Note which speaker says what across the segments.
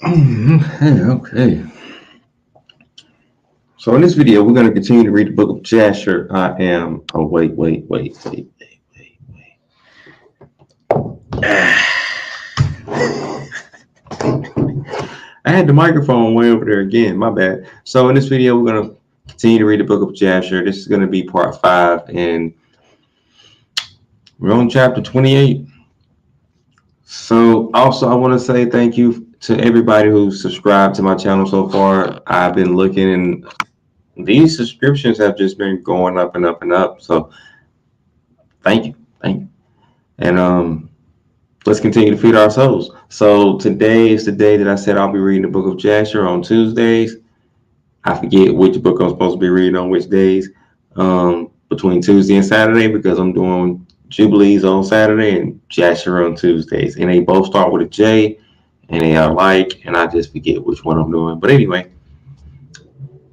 Speaker 1: Okay. So in this video, we're going to continue to read the book of Jasher. I am. Oh, wait. I had the microphone way over there again. My bad. So in this video, we're going to continue to read the book of Jasher. This is going to be part 5, and we're on chapter 28. So also, I want to say thank you to everybody who subscribed to my channel so far. I've been looking, and these subscriptions have just been going up and up and up. So thank you. And let's continue to feed our souls. So today is the day that I said I'll be reading the book of Jasher on Tuesdays. I forget which book I'm supposed to be reading on which days, between Tuesday and Saturday, because I'm doing Jubilees on Saturday and Jasher on Tuesdays. And they both start with a J, and they are like, and I just forget which one I'm doing. But anyway,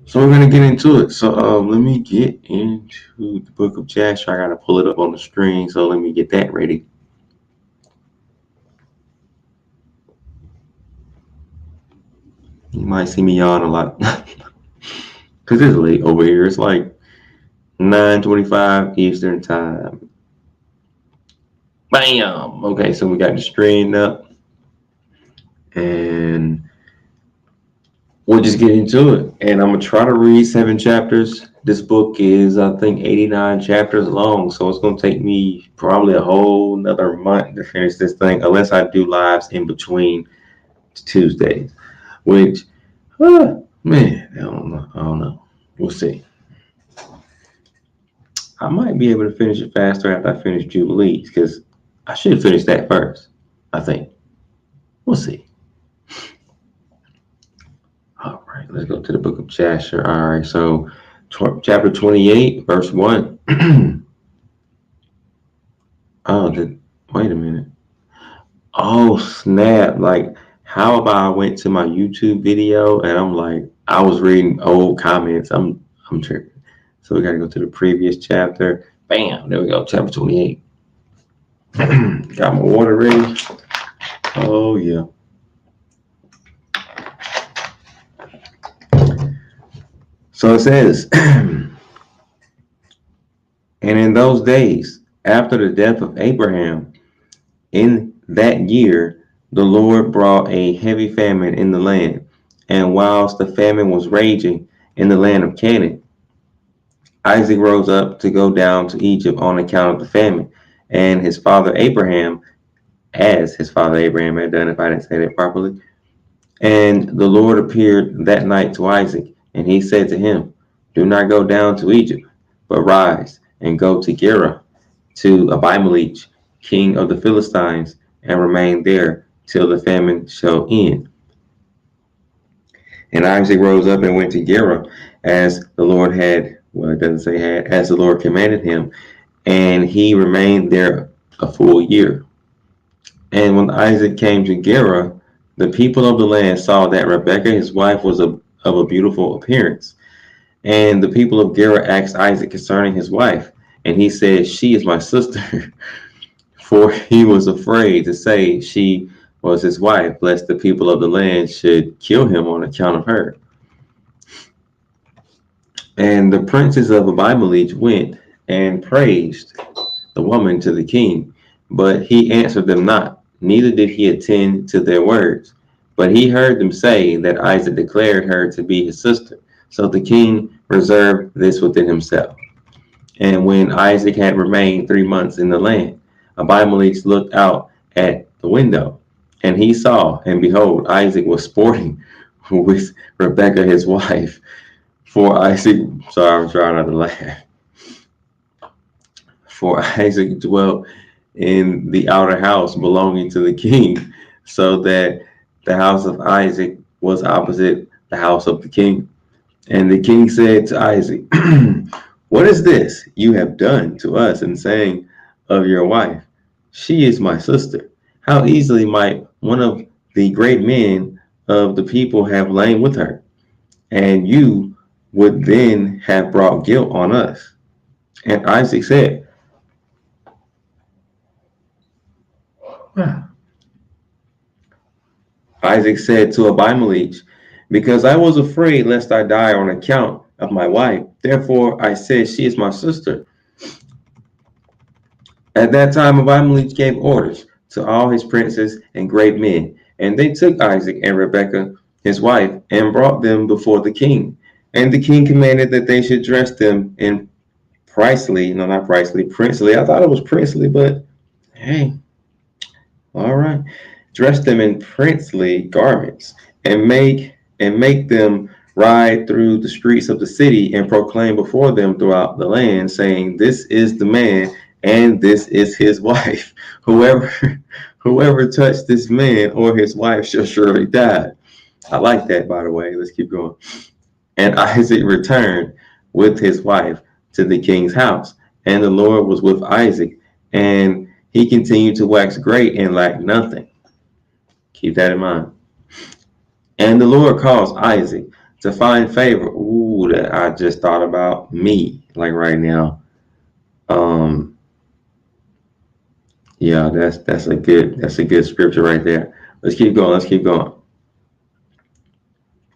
Speaker 1: so we're going to get into it. So let me get into the book of Jasher. I got to pull it up on the screen, so let me get that ready. You might see me yawn a lot because it's late over here. It's like 9:25 Eastern time. Bam! Okay, so we got the screen up, and we'll just get into it. And I'm going to try to read 7 chapters. This book is, I think, 89 chapters long, so it's going to take me probably a whole another month to finish this thing, unless I do lives in between Tuesdays, which, man, I don't know. We'll see. I might be able to finish it faster after I finish Jubilees, because I should finish that first, I think. We'll see. All right, let's go to the book of Jasher. All right, so chapter 28, verse 1. Wait a minute. Oh, snap. Like, how about I went to my YouTube video and I'm like, I was reading old comments. I'm tripping. So we got to go to the previous chapter. Bam, there we go, chapter 28. Got my water ready. Oh, yeah. So it says, and in those days, after the death of Abraham, in that year, the Lord brought a heavy famine in the land. And whilst the famine was raging in the land of Canaan, Isaac rose up to go down to Egypt on account of the famine. And his father Abraham, as his father Abraham had done, if I didn't say that properly. And the Lord appeared that night to Isaac, and he said to him, do not go down to Egypt, but rise and go to Gerar, to Abimelech, king of the Philistines, and remain there till the famine shall end. And Isaac rose up and went to Gerar, as the Lord had, well, it doesn't say had, as the Lord commanded him, and he remained there a full year. And when Isaac came to Gerar, the people of the land saw that Rebekah, his wife, was of a beautiful appearance. And the people of Gerar asked Isaac concerning his wife, and he said, she is my sister. For he was afraid to say she was his wife, lest the people of the land should kill him on account of her. And the princes of Abimelech went and praised the woman to the king, but he answered them not, neither did he attend to their words. But he heard them say that Isaac declared her to be his sister. So the king reserved this within himself. And when Isaac had remained 3 months in the land, Abimelech looked out at the window, and he saw, and behold, Isaac was sporting with Rebekah his wife. For Isaac, sorry, I'm trying not to laugh. For Isaac dwelt in the outer house belonging to the king, so that the house of Isaac was opposite the house of the king. And the king said to Isaac, what is this you have done to us in saying of your wife, she is my sister? How easily might one of the great men of the people have lain with her, and you would then have brought guilt on us. And Isaac said, Isaac said to Abimelech, because I was afraid lest I die on account of my wife. Therefore I said, she is my sister. At that time Abimelech gave orders to all his princes and great men, and they took Isaac and Rebekah his wife and brought them before the king. And the king commanded that they should dress them in princely. I thought it was princely, but hey, all right. Dress them in princely garments and make them ride through the streets of the city and proclaim before them throughout the land, saying, this is the man and this is his wife. Whoever touched this man or his wife shall surely die. I like that, by the way. Let's keep going. And Isaac returned with his wife to the king's house, and the Lord was with Isaac, and he continued to wax great and lacked nothing. Keep that in mind. And the Lord caused Isaac to find favor. Ooh, that I just thought about me, like right now. Yeah, that's a good scripture right there. Let's keep going.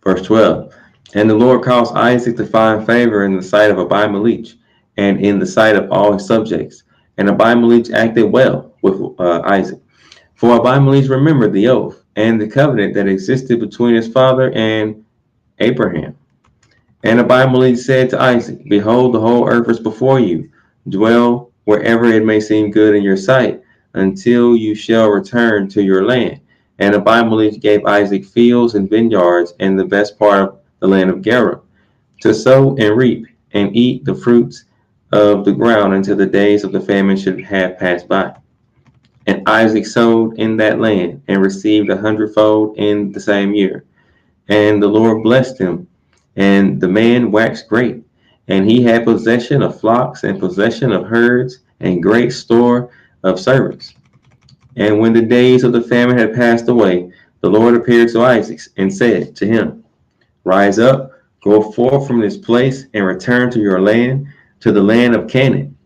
Speaker 1: Verse 12. And the Lord caused Isaac to find favor in the sight of Abimelech and in the sight of all his subjects. And Abimelech acted well with Isaac. For Abimelech remembered the oath and the covenant that existed between his father and Abraham. And Abimelech said to Isaac, behold, the whole earth is before you. Dwell wherever it may seem good in your sight, until you shall return to your land. And Abimelech gave Isaac fields and vineyards and the best part of the land of Gerar, to sow and reap and eat the fruits of the ground until the days of the famine should have passed by. And Isaac sowed in that land and received 100-fold in the same year. And the Lord blessed him, and the man waxed great, and he had possession of flocks and possession of herds and great store of servants. And when the days of the famine had passed away, the Lord appeared to Isaac and said to him, rise up, go forth from this place and return to your land, to the land of Canaan.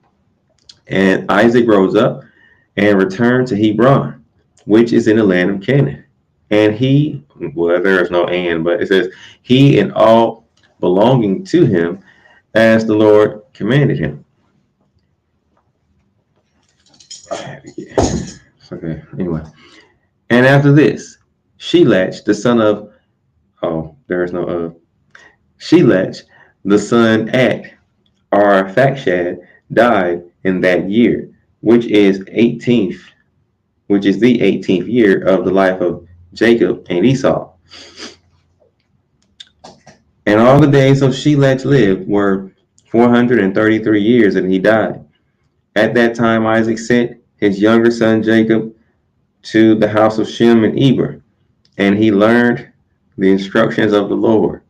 Speaker 1: And Isaac rose up and returned to Hebron, which is in the land of Canaan. And he, well, there is no and, but it says, he and all belonging to him, as the Lord commanded him. Okay, anyway. And after this, Shelach, the son of, Shelach, the son at Arphaxad, died in that year, which is the 18th year of the life of Jacob and Esau. And all the days of Shelach lived were 433 years, and he died. At that time Isaac sent his younger son Jacob to the house of Shem and Eber, and he learned the instructions of the Lord.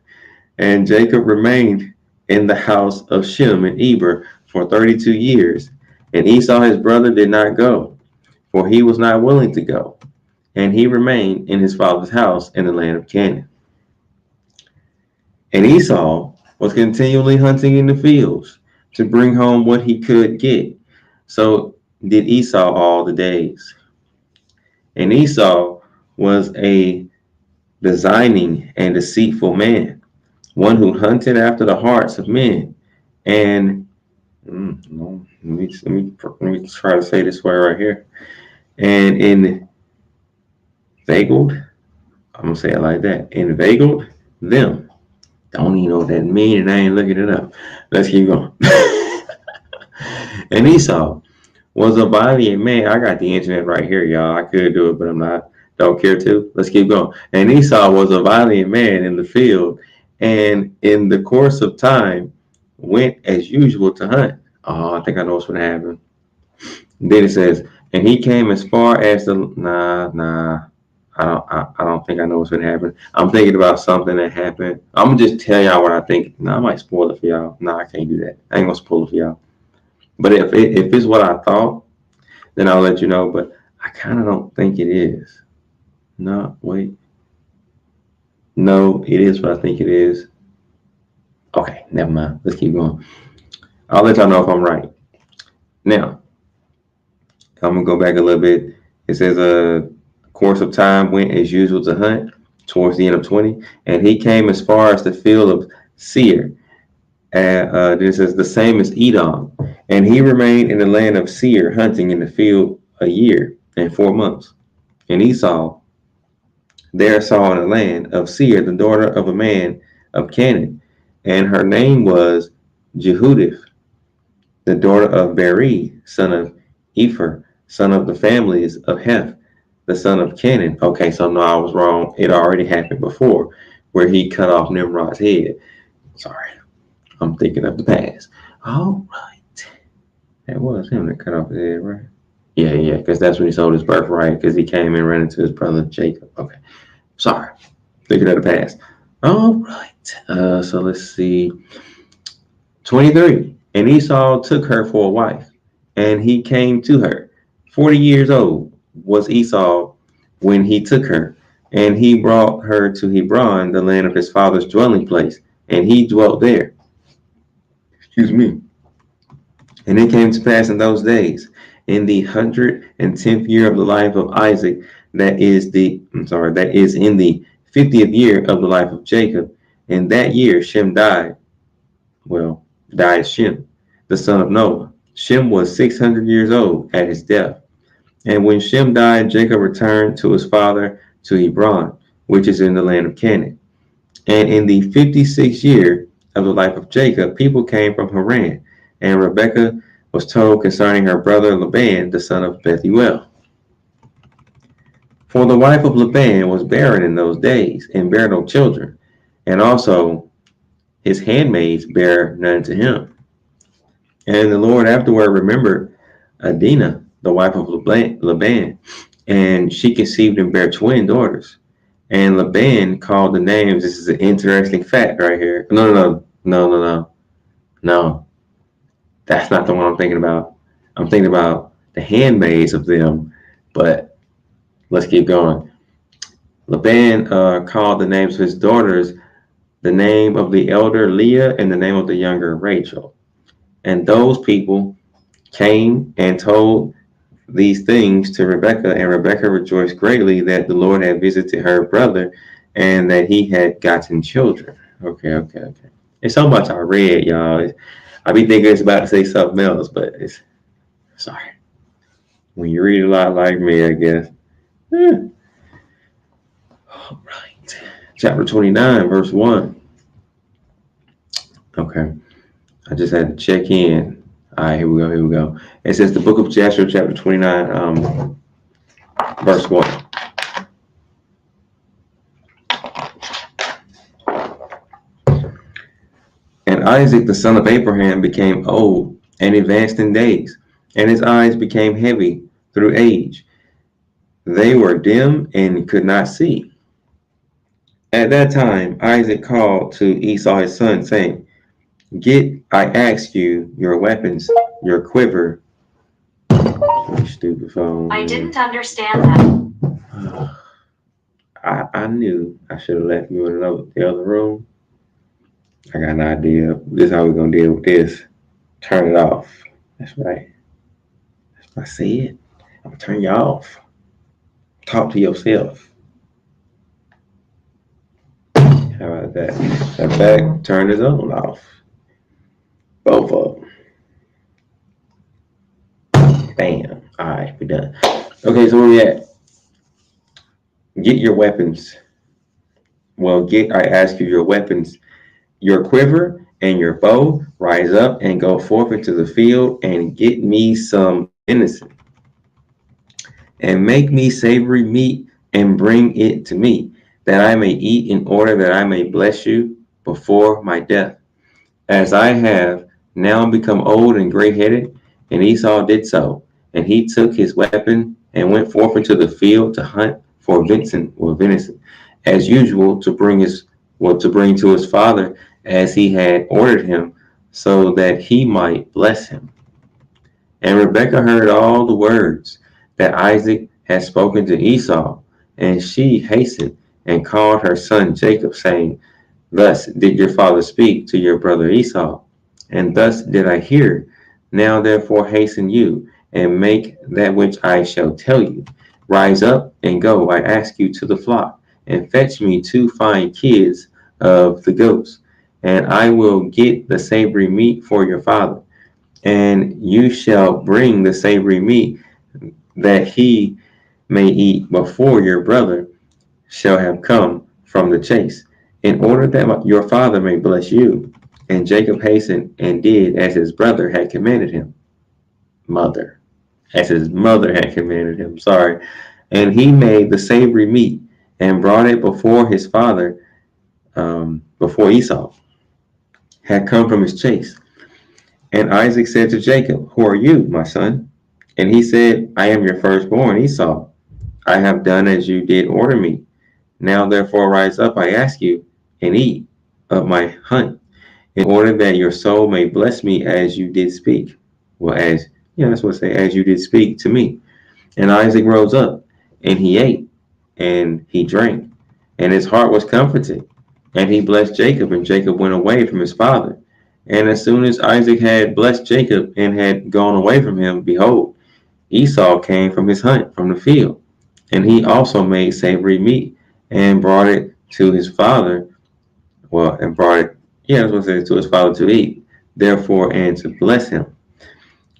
Speaker 1: And Jacob remained in the house of Shem and Eber for 32 years. And Esau his brother did not go, for he was not willing to go. And he remained in his father's house in the land of Canaan. And Esau was continually hunting in the fields to bring home what he could get. So did Esau all the days. And Esau was a designing and deceitful man, one who hunted after the hearts of men. And let me try to say this way right here. And inveigled, I'm gonna say it like that. Inveigled them. Don't even know what that means, and I ain't looking it up. Let's keep going. And Esau was a valiant man. I got the internet right here, y'all. I could do it, but I'm not. Don't care to. Let's keep going. And Esau was a valiant man in the field, and in the course of time went as usual to hunt. Oh, I think I know what's going to happen. Then it says, and he came as far as the I don't think I know what's going to happen. I'm thinking about something that happened. I'm gonna just tell y'all what I think. I might spoil it for y'all. I can't do that. I ain't gonna spoil it for y'all. But if it's what I thought, then I'll let you know. But I kind of don't think it is. No, wait. No, it is what I think it is. Okay, never mind. Let's keep going. I'll let y'all know if I'm right. Now, I'm gonna go back a little bit. It says, course of time went as usual to hunt towards the end of 20, and he came as far as the field of Seir. And this is the same as Edom. And he remained in the land of Seir, hunting in the field a year and 4 months. And Esau there saw in the land of Seir the daughter of a man of Canaan, and her name was Jehudith, the daughter of Beri, son of Epher, son of the families of Heth, the son of Canaan. Okay, so no, I was wrong. It already happened before, where he cut off Nimrod's head. Sorry, I'm thinking of the past. All right. That was him that cut off his head, right? Yeah, because that's when he sold his birthright, because he came and ran into his brother Jacob. Okay, sorry, thinking of the past. All right, so let's see. 23. And Esau took her for a wife, and he came to her. 40 years old was Esau when he took her, and he brought her to Hebron, the land of his father's dwelling place, and he dwelt there. Excuse me. And it came to pass in those days, in the 110th year of the life of Isaac, that is in the 50th year of the life of Jacob. In that year Shem died. Well, died Shem, the son of Noah. Shem was 600 years old at his death. And when Shem died, Jacob returned to his father to Hebron, which is in the land of Canaan. And in the 56th year of the life of Jacob, people came from Haran, and Rebekah was told concerning her brother Laban, the son of Bethuel. For the wife of Laban was barren in those days, and bare no children, and also his handmaids bare none to him. And the Lord afterward remembered Adinah, the wife of Laban, and she conceived and bare twin daughters. And Laban called the names. This is an interesting fact right here. No. That's not the one I'm thinking about. I'm thinking about the handmaids of them. But let's keep going. Laban called the names of his daughters, the name of the elder Leah and the name of the younger Rachel. And those people came and told these things to Rebekah, and Rebekah rejoiced greatly that the Lord had visited her brother and that he had gotten children. Okay. It's so much I read, y'all. I be thinking it's about to say something else, but it's sorry. When you read a lot like me, I guess. All right. Chapter 29, verse 1. Okay. I just had to check in. All right, here we go. It says the Book of Jasher, chapter 29, verse 1. And Isaac, the son of Abraham, became old and advanced in days, and his eyes became heavy through age. They were dim and could not see. At that time, Isaac called to Esau his son, saying, Get, I ask you, your weapons, your quiver. Stupid phone.
Speaker 2: I didn't understand that.
Speaker 1: I knew I should have left you in the other room. I got an idea. This is how we're going to deal with this. Turn it off. That's right. That's what I said. I'm going to turn you off. Talk to yourself. How about that? In fact, turn his own off. Both of them. Bam. All right, we're done. Okay, so where we at? Get your weapons. Well, I ask you your weapons, your quiver and your bow. Rise up and go forth into the field and get me some venison. And make me savory meat and bring it to me, that I may eat in order that I may bless you before my death. As I have now become old and gray-headed. And Esau did so. And he took his weapon and went forth into the field to hunt for venison, as usual, to bring to his father as he had ordered him, so that he might bless him. And Rebekah heard all the words that Isaac had spoken to Esau, and she hastened and called her son Jacob, saying, Thus did your father speak to your brother Esau, and thus did I hear. Now therefore hasten you, and make that which I shall tell you. Rise up and go, I ask you, to the flock, and fetch me 2 fine kids of the goats, and I will get the savory meat for your father. And you shall bring the savory meat, that he may eat before your brother shall have come from the chase, in order that your father may bless you. And Jacob hastened and did as his brother had commanded him. Mother. As his mother had commanded him. Sorry. And he made the savory meat and brought it before his father, before Esau had come from his chase. And Isaac said to Jacob, who are you, my son? And he said, I am your firstborn, Esau. I have done as you did order me. Now therefore rise up, I ask you, and eat of my hunt, in order that your soul may bless me as you did speak. Well, that's what I say, as you did speak to me. And Isaac rose up, and he ate, and he drank, and his heart was comforted. And he blessed Jacob, and Jacob went away from his father. And as soon as Isaac had blessed Jacob and had gone away from him, behold, Esau came from his hunt from the field. And he also made savory meat and brought it to his father. Well, and brought it, I was going to say, to his father to eat. Therefore, and to bless him.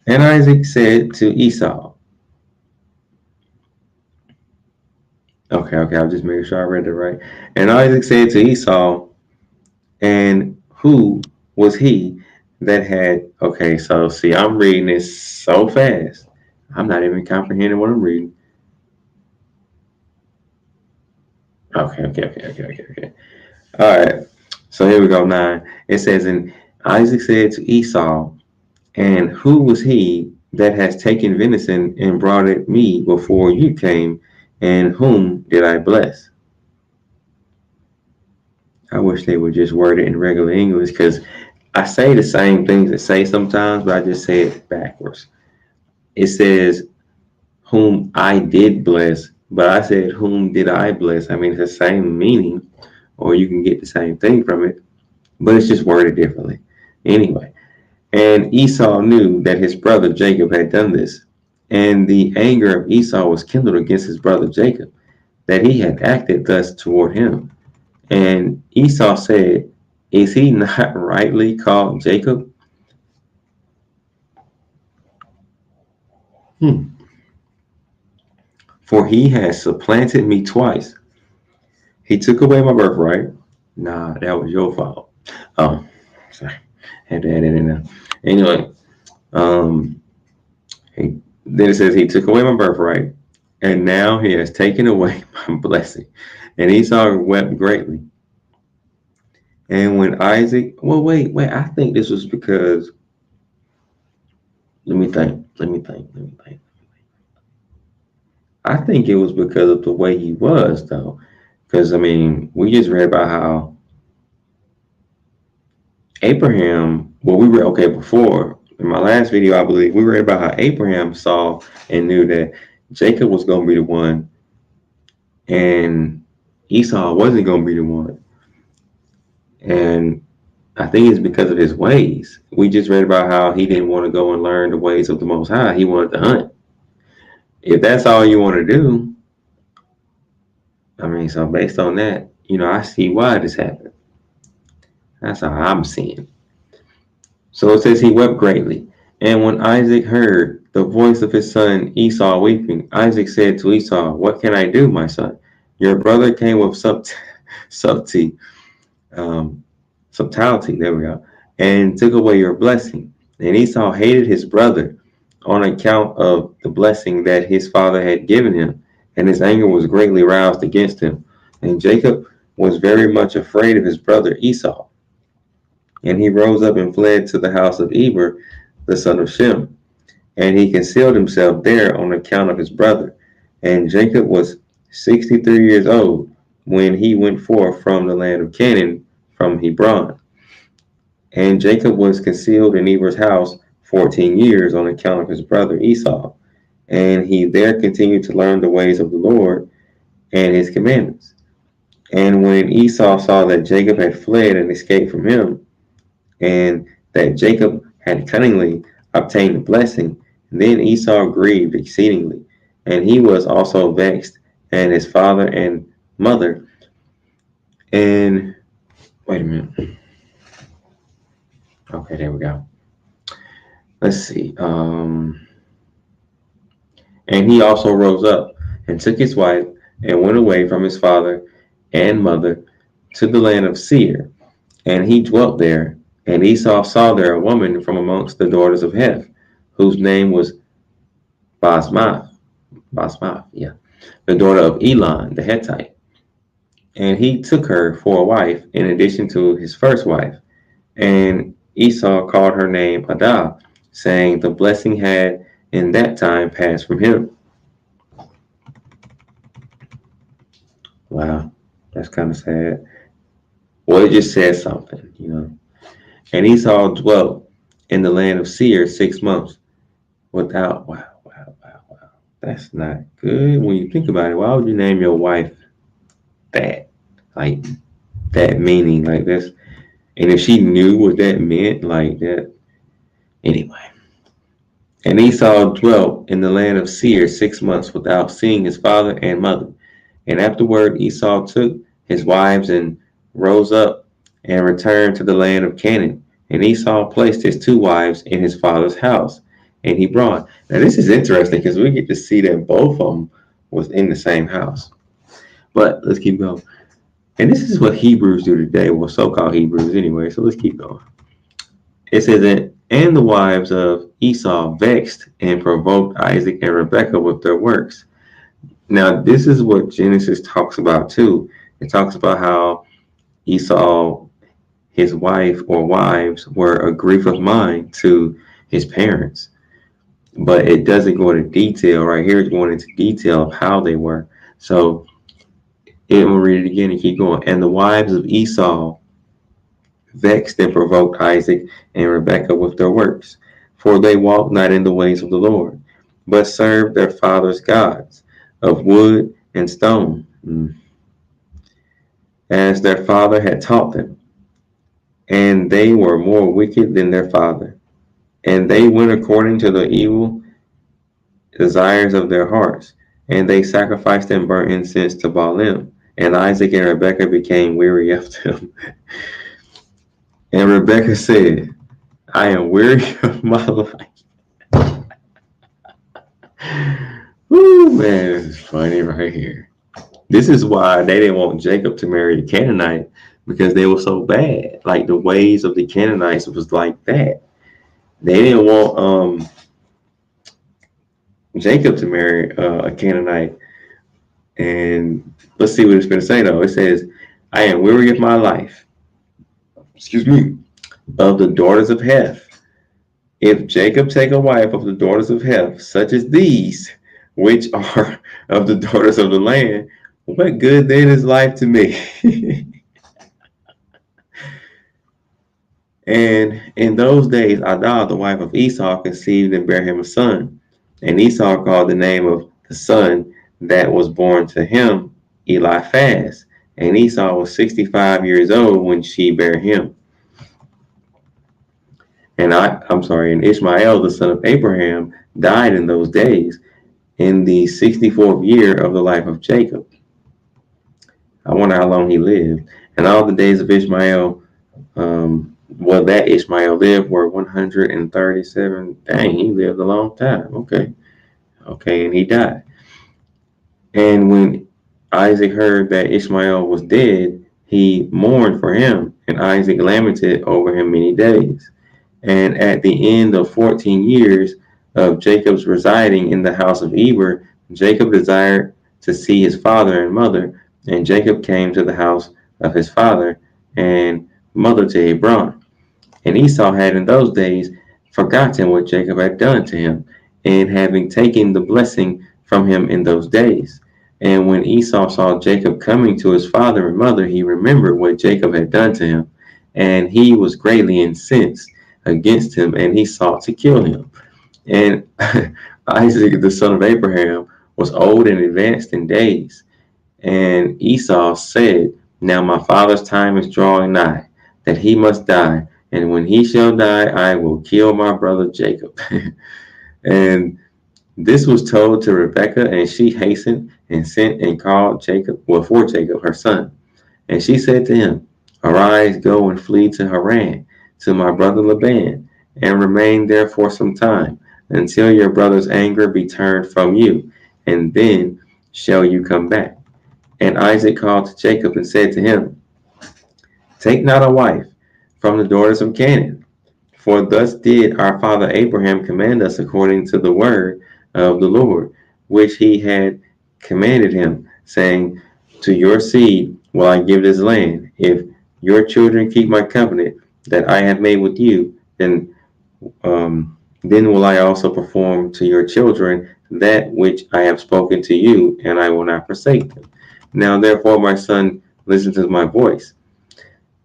Speaker 1: And Isaac said to Esau, I'll just make sure I read it right. And Isaac said to Esau, and who was he that had, so see, I'm reading this so fast. I'm not even comprehending what I'm reading. Okay. All right. So here we go. 9. It says, and Isaac said to Esau, and who was he that has taken venison and brought it me before you came, and whom did I bless? I wish they would just word it in regular English, because I say the same things I say sometimes, but I just say it backwards. It says, whom I did bless, but I said, whom did I bless? I mean, it's the same meaning, or you can get the same thing from it, but it's just worded differently. Anyway, and Esau knew that his brother Jacob had done this, and the anger of Esau was kindled against his brother Jacob, that he had acted thus toward him. And Esau said, is he not rightly called Jacob? For he has supplanted me twice. He took away my birthright. Nah, that was your fault. Sorry. Had to add it in there. Anyway, then it says he took away my birthright, and now he has taken away my blessing. And Esau wept greatly. And when Isaac, wait, I think this was because, let me think. I think it was because of the way he was, though. Because, I mean, we just read about how Abraham, before, in my last video, I believe, we read about how Abraham saw and knew that Jacob was going to be the one, and Esau wasn't going to be the one. And I think it's because of his ways. We just read about how he didn't want to go and learn the ways of the Most High. He wanted to hunt. If that's all you want to do, I mean, so based on that, I see why this happened. That's how I'm seeing. So it says he wept greatly. And when Isaac heard the voice of his son Esau weeping, Isaac said to Esau, what can I do, my son? Your brother came with subtlety, there we go, and took away your blessing. And Esau hated his brother on account of the blessing that his father had given him, and his anger was greatly roused against him. And Jacob was very much afraid of his brother Esau. And he rose up and fled to the house of Eber, the son of Shem. And he concealed himself there on account of his brother. And Jacob was 63 years old when he went forth from the land of Canaan, from Hebron. And Jacob was concealed in Eber's house 14 years on account of his brother Esau. And he there continued to learn the ways of the Lord and his commandments. And when Esau saw that Jacob had fled and escaped from him, and that Jacob had cunningly obtained the blessing, then Esau grieved exceedingly, and he was also vexed, and his father and mother. And wait a minute. Okay, there we go. Let's see. And he also rose up and took his wife and went away from his father and mother to the land of Seir, and he dwelt there. And Esau saw there a woman from amongst the daughters of Heth, whose name was Basmath, yeah, the daughter of Elon the Hittite. And he took her for a wife in addition to his first wife. And Esau called her name Adah, saying, the blessing had in that time passed from him. Wow, that's kind of sad. Well, it just says something. And Esau dwelt in the land of Seir 6 months without, wow. That's not good when you think about it. Why would you name your wife that? Like, that meaning, like this. And if she knew what that meant, like that. Anyway. And Esau dwelt in the land of Seir 6 months without seeing his father and mother. And afterward Esau took his wives and rose up and returned to the land of Canaan. And Esau placed his 2 wives in his father's house in Hebron. Now this is interesting because we get to see that both of them was in the same house. But let's keep going. And this is what Hebrews do today, well, so-called Hebrews anyway. So let's keep going. It says that, and the wives of Esau vexed and provoked Isaac and Rebekah with their works. Now, this is what Genesis talks about too. It talks about how Esau, his wife or wives, were a grief of mind to his parents. But it doesn't go into detail. Right here, it's going into detail of how they were. So, we'll read it again and keep going. And the wives of Esau vexed and provoked Isaac and Rebekah with their works, for they walked not in the ways of the Lord, but served their fathers' gods of wood and stone, as their father had taught them. And they were more wicked than their father, and they went according to the evil desires of their hearts, and they sacrificed and burnt incense to Baalim. And Isaac and Rebekah became weary of them. And Rebekah said, I am weary of my life. Woo, man, this is funny right here. This is why they didn't want Jacob to marry the Canaanite, because they were so bad. Like the ways of the Canaanites was like that. They didn't want Jacob to marry a Canaanite. And let's see what it's going to say though. It says, I am weary of my life. Excuse me. Of the daughters of Heth. If Jacob take a wife of the daughters of Heth, such as these, which are of the daughters of the land, what good then is life to me? And in those days, Adah, the wife of Esau, conceived and bare him a son. And Esau called the name of the son that was born to him Eliphaz. And Esau was 65 years old when she bare him. And and Ishmael, the son of Abraham, died in those days, in the 64th year of the life of Jacob. I wonder how long he lived. And all the days of Ishmael, that Ishmael lived were 137. Dang, he lived a long time. Okay, and he died. And when Isaac heard that Ishmael was dead, he mourned for him, and Isaac lamented over him many days. And at the end of 14 years of Jacob's residing in the house of Eber, Jacob desired to see his father and mother, and Jacob came to the house of his father and mother to Hebron. And Esau had in those days forgotten what Jacob had done to him, and having taken the blessing from him in those days. And when Esau saw Jacob coming to his father and mother, he remembered what Jacob had done to him, and he was greatly incensed against him, and he sought to kill him. And Isaac, the son of Abraham, was old and advanced in days. And Esau said, now my father's time is drawing nigh, that he must die. And when he shall die, I will kill my brother Jacob. And This was told to Rebekah, and she hastened and sent and called Jacob, for Jacob her son. And she said to him, Arise, go and flee to Haran, to my brother Laban, and remain there for some time, until your brother's anger be turned from you, and then shall you come back. And Isaac called to Jacob and said to him, Take not a wife from the daughters of Canaan, for thus did our father Abraham command us according to the word of the Lord, which he had commanded him, saying, To your seed will I give this land. If your children keep my covenant that I have made with you, then will I also perform to your children that which I have spoken to you, and I will not forsake them. Now therefore, my son, listen to my voice,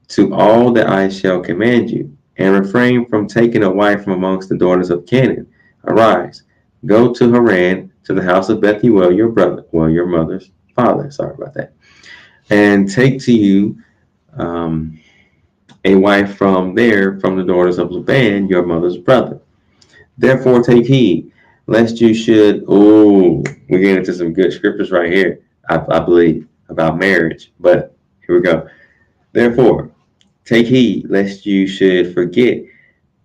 Speaker 1: to all that I shall command you, and refrain from taking a wife from amongst the daughters of Canaan. Arise, go to Haran, to the house of Bethuel, your brother, your mother's father, sorry about that, and take to you a wife from there, from the daughters of Laban, your mother's brother. Therefore take heed, lest you should, we're getting into some good scriptures right here, I believe, about marriage, but here we go. Therefore, take heed, lest you should forget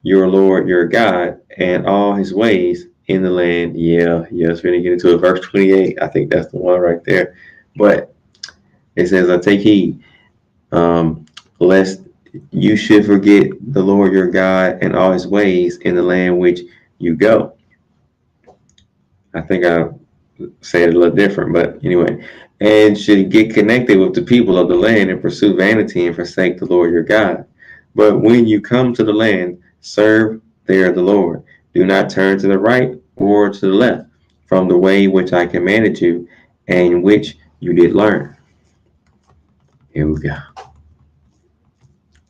Speaker 1: your Lord, your God, and all his ways in the land. Yes, we're going to get into it. Verse 28, I think that's the one right there. But it says, take heed, lest you should forget the Lord, your God, and all his ways in the land which you go. I think I said it a little different, but anyway. And should get connected with the people of the land and pursue vanity and forsake the Lord your God. But when you come to the land, serve there the Lord. Do not turn to the right or to the left from the way which I commanded you and which you did learn. Here we go.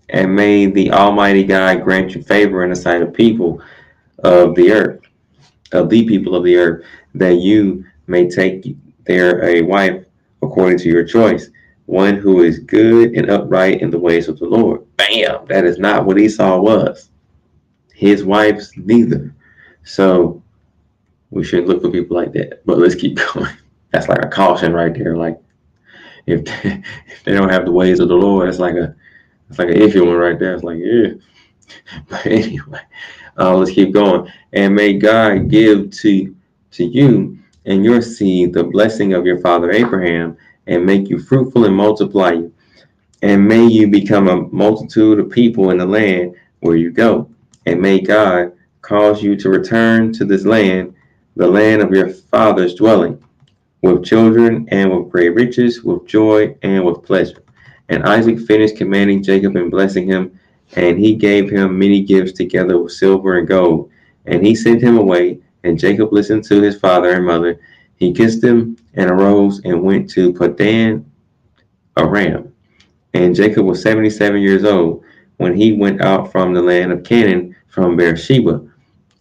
Speaker 1: And may the Almighty God grant you favor in the sight of people of the earth, that you may take there a wife according to your choice, one who is good and upright in the ways of the Lord. Bam! That is not what Esau was. His wives neither. So we shouldn't look for people like that. But let's keep going. That's like a caution right there. Like if they don't have the ways of the Lord, it's like an iffy one right there. It's like, yeah. But anyway, let's keep going. And may God give to you and your seed the blessing of your father Abraham, and make you fruitful and multiply you. And may you become a multitude of people in the land where you go. And may God cause you to return to this land, the land of your father's dwelling, with children and with great riches, with joy and with pleasure. And Isaac finished commanding Jacob and blessing him, and he gave him many gifts together with silver and gold. And he sent him away, and Jacob listened to his father and mother. He kissed them and arose and went to Padan Aram. And Jacob was 77 years old when he went out from the land of Canaan from Beersheba.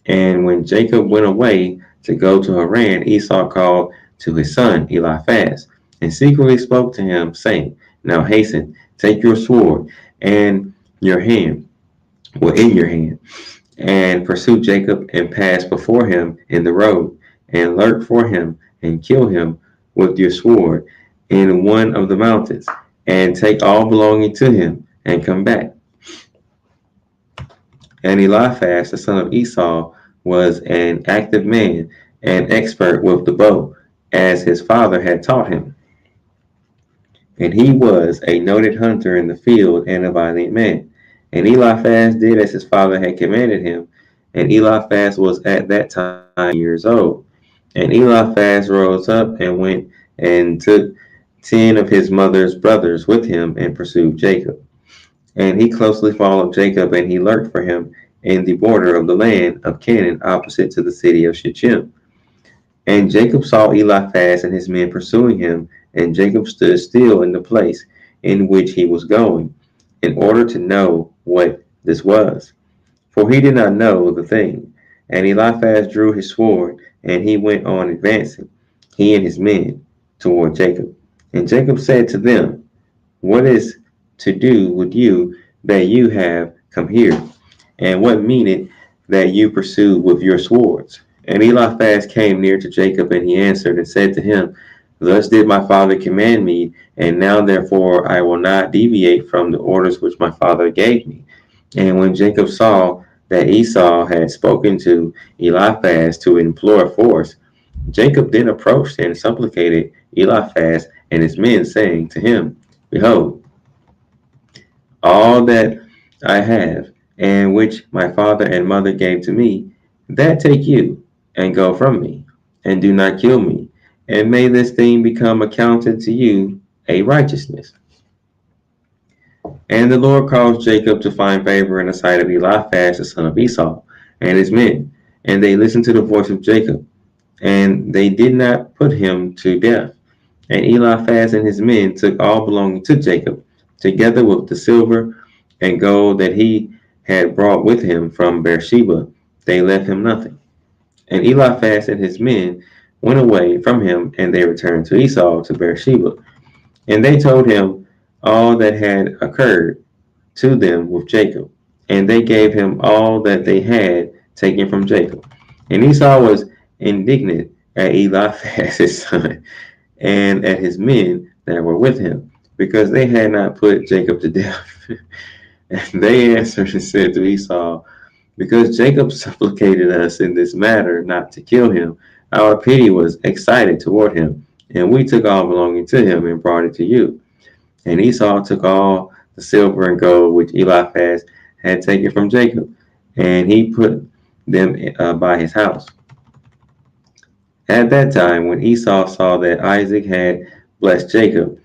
Speaker 1: And when Jacob went away to go to Haran, Esau called to his son Eliphaz, and secretly spoke to him, saying, Now hasten, take your sword and your hand, in your hand, and pursue Jacob, and pass before him in the road, and lurk for him, and kill him with your sword in one of the mountains, and take all belonging to him, and come back. And Eliphaz, the son of Esau, was an active man and expert with the bow, as his father had taught him. And he was a noted hunter in the field and a valiant man. And Eliphaz did as his father had commanded him. And Eliphaz was at that time years old. And Eliphaz rose up and went and took 10 of his mother's brothers with him and pursued Jacob. And he closely followed Jacob, and he lurked for him in the border of the land of Canaan, opposite to the city of Shechem. And Jacob saw Eliphaz and his men pursuing him, and Jacob stood still in the place in which he was going, in order to know what this was. For he did not know the thing. And Eliphaz drew his sword, and he went on advancing, he and his men, toward Jacob. And Jacob said to them, What is to do with you that you have come here? And what mean it that you pursue with your swords? And Eliphaz came near to Jacob, and he answered and said to him, Thus did my father command me, and now therefore I will not deviate from the orders which my father gave me. And when Jacob saw that Esau had spoken to Eliphaz to implore force, Jacob then approached and supplicated Eliphaz and his men, saying to him, Behold, all that I have, and which my father and mother gave to me, that take you, and go from me, and do not kill me, and may this thing become accounted to you a righteousness. And the Lord caused Jacob to find favor in the sight of Eliphaz the son of Esau and his men, and they listened to the voice of Jacob, and they did not put him to death. And Eliphaz and his men took all belonging to Jacob, together with the silver and gold that he had brought with him from Beersheba. They left him nothing. And Eliphaz and his men went away from him, and they returned to Esau to Beersheba. And they told him all that had occurred to them with Jacob. And they gave him all that they had taken from Jacob. And Esau was indignant at Eliphaz his son, and at his men that were with him, because they had not put Jacob to death. And they answered and said to Esau, Because Jacob supplicated us in this matter not to kill him, our pity was excited toward him, and we took all belonging to him and brought it to you. And Esau took all the silver and gold which Eliphaz had taken from Jacob, and he put them by his house. At that time, when Esau saw that Isaac had blessed Jacob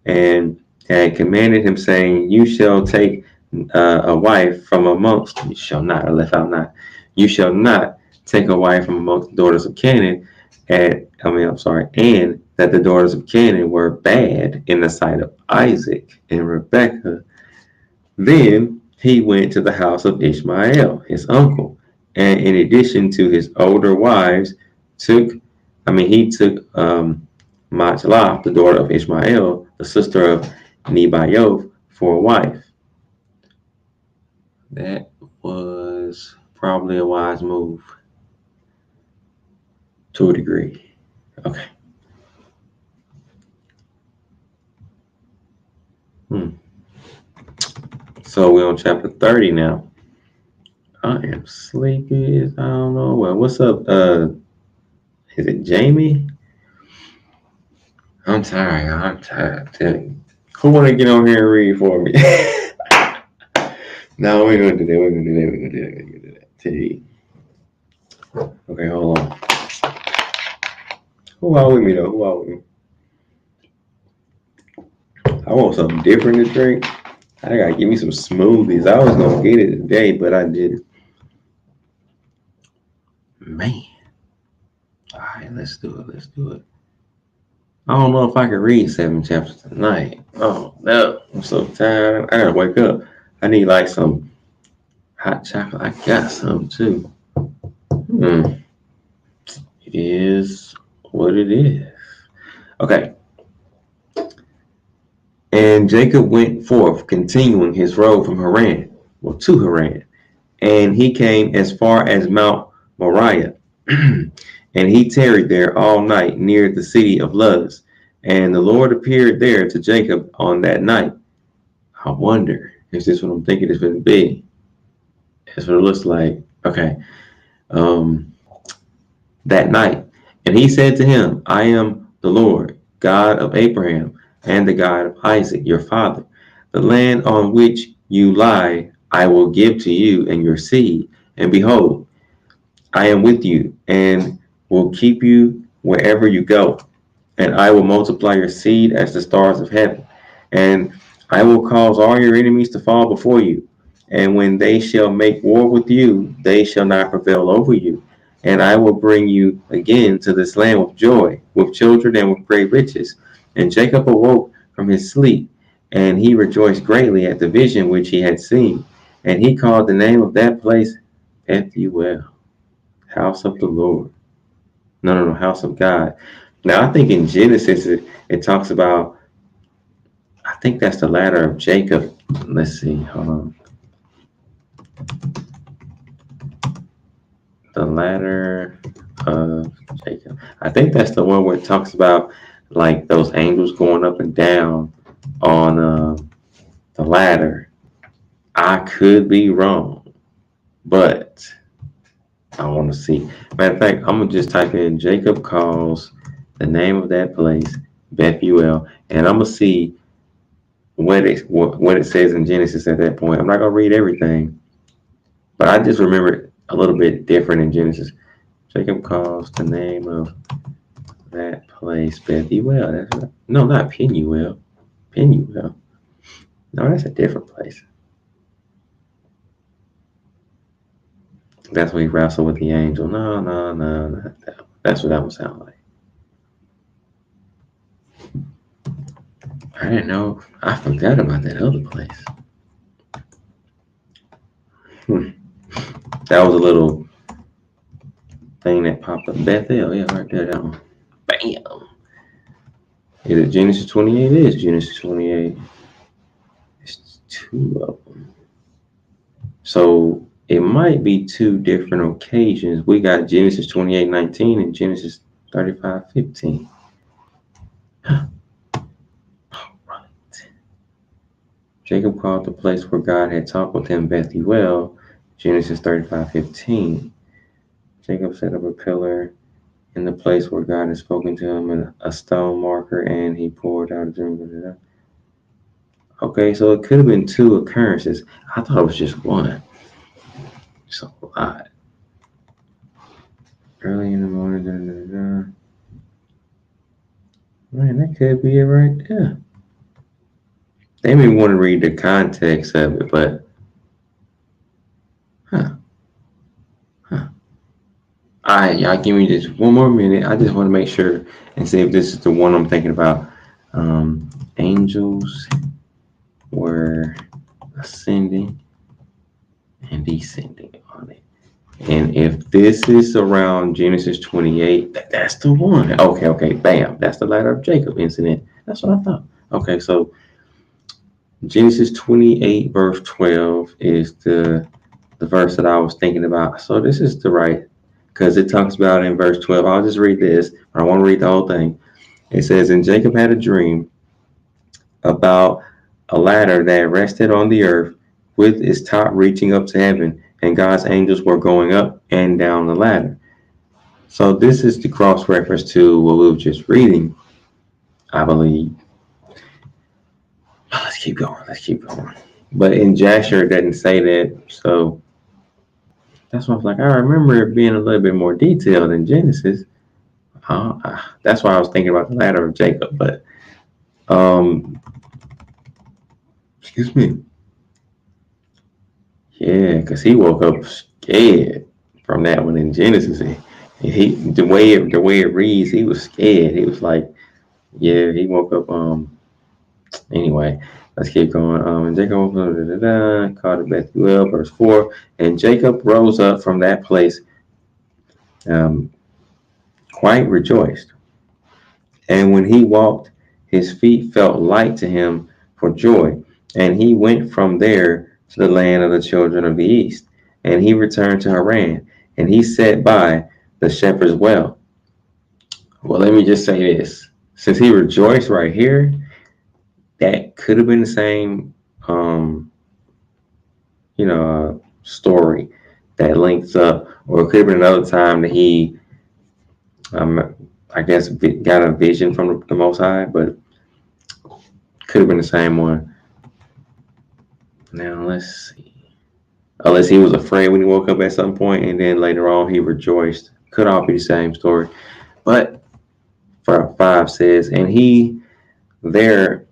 Speaker 1: and had commanded him, saying, You shall take a wife from amongst, you shall not, I left out not, you shall not take a wife from amongst the daughters of Canaan, and that the daughters of Canaan were bad in the sight of Isaac and Rebekah, then he went to the house of Ishmael, his uncle, and in addition to his older wives, he took Majlah, the daughter of Ishmael, the sister of Nebaioth, for a wife. That was probably a wise move to a degree. Okay. So we're on chapter 30 now. I am sleepy. I don't know. Well, what's up? Is it Jamie? I'm tired. I'm telling you. Who want to get on here and read for me? No, we're gonna do that. We're gonna do that. Tell you. Okay, hold on. Who are with me though? Who are with me? I want something different to drink. I gotta give me some smoothies. I was gonna get it today, but I didn't. Man. All right, let's do it. I don't know if I can read 7 chapters tonight. Oh no, I'm so tired. I gotta wake up. I need like some hot chocolate. I got some too. It is what it is. Okay. And Jacob went forth, continuing his road from Haran, to Haran, and he came as far as Mount Moriah, and he tarried there all night near the city of Luz. And the Lord appeared there to Jacob on that night. I wonder, is this what I'm thinking it's going to be? That's what it looks like. Okay. That night. And he said to him, I am the Lord, God of Abraham, and the God of Isaac, your father. The land on which you lie, I will give to you and your seed. And behold, I am with you, and will keep you wherever you go. And I will multiply your seed as the stars of heaven. And I will cause all your enemies to fall before you. And when they shall make war with you, they shall not prevail over you. And I will bring you again to this land with joy, with children, and with great riches. And Jacob awoke from his sleep, and he rejoiced greatly at the vision which he had seen. And he called the name of that place Bethuel, house of the Lord. No, house of God. Now, I think in Genesis, it talks about, I think that's the ladder of Jacob. Let's see, hold on. The ladder of Jacob. I think that's the one where it talks about like those angels going up and down on the ladder. I could be wrong, but I want to see. Matter of fact, I'm gonna just type in Jacob calls the name of that place Bethuel, and I'm gonna see what it says in Genesis at that point. I'm not gonna read everything, but I just remember it a little bit different in Genesis. Jacob calls the name of that place Bethuel. That's right. No, not Penuel. Penuel. No, that's a different place. That's where he wrestled with the angel. No, not that. That's what that would sound like. I didn't know. I forgot about that other place. That was a little thing that popped up. Bethel, yeah, right there, that one. Bam. Is it Genesis 28? It is Genesis 28. It's two of them. So it might be two different occasions. We got Genesis 28:19 and Genesis 35:15. All right. Jacob called the place where God had talked with him Bethuel, Genesis 35:15. Jacob set up a pillar in the place where God had spoken to him, and a stone marker, and he poured out a drink. Okay, so it could have been two occurrences. I thought it was just one. So odd. Early in the morning. Man, that could be it right there. They may want to read the context of it, but All right, y'all give me just one more minute. I just want to make sure and see if this is the one I'm thinking about. Angels were ascending and descending on it. And if this is around Genesis 28, that's the one. Okay, bam. That's the ladder of Jacob incident. That's what I thought. Okay, so Genesis 28, verse 12 is the verse that I was thinking about. So this is the right, because it talks about in verse 12. I'll just read this. I want to read the whole thing. It says, and Jacob had a dream about a ladder that rested on the earth with its top reaching up to heaven, and God's angels were going up and down the ladder. So this is the cross reference to what we were just reading, I believe. Let's keep going. But in Jasher, it doesn't say that. So that's why I was like, I remember it being a little bit more detailed in Genesis. That's why I was thinking about the ladder of Jacob. But, excuse me. Yeah, because he woke up scared from that one in Genesis. The way it reads, he was scared. He was like, yeah, he woke up. Anyway, let's keep going. And Jacob called it Bethuel, verse 4. And Jacob rose up from that place, quite rejoiced. And when he walked, his feet felt light to him for joy. And he went from there to the land of the children of the east. And he returned to Haran. And he sat by the shepherd's well. Well, let me just say this. Since he rejoiced right here, that could have been the same, story that links up. Or it could have been another time that he, I guess, got a vision from the Most High, but could have been the same one. Now, let's see. Unless he was afraid when he woke up at some point, and then later on he rejoiced. Could all be the same story. But 5 says, and he there,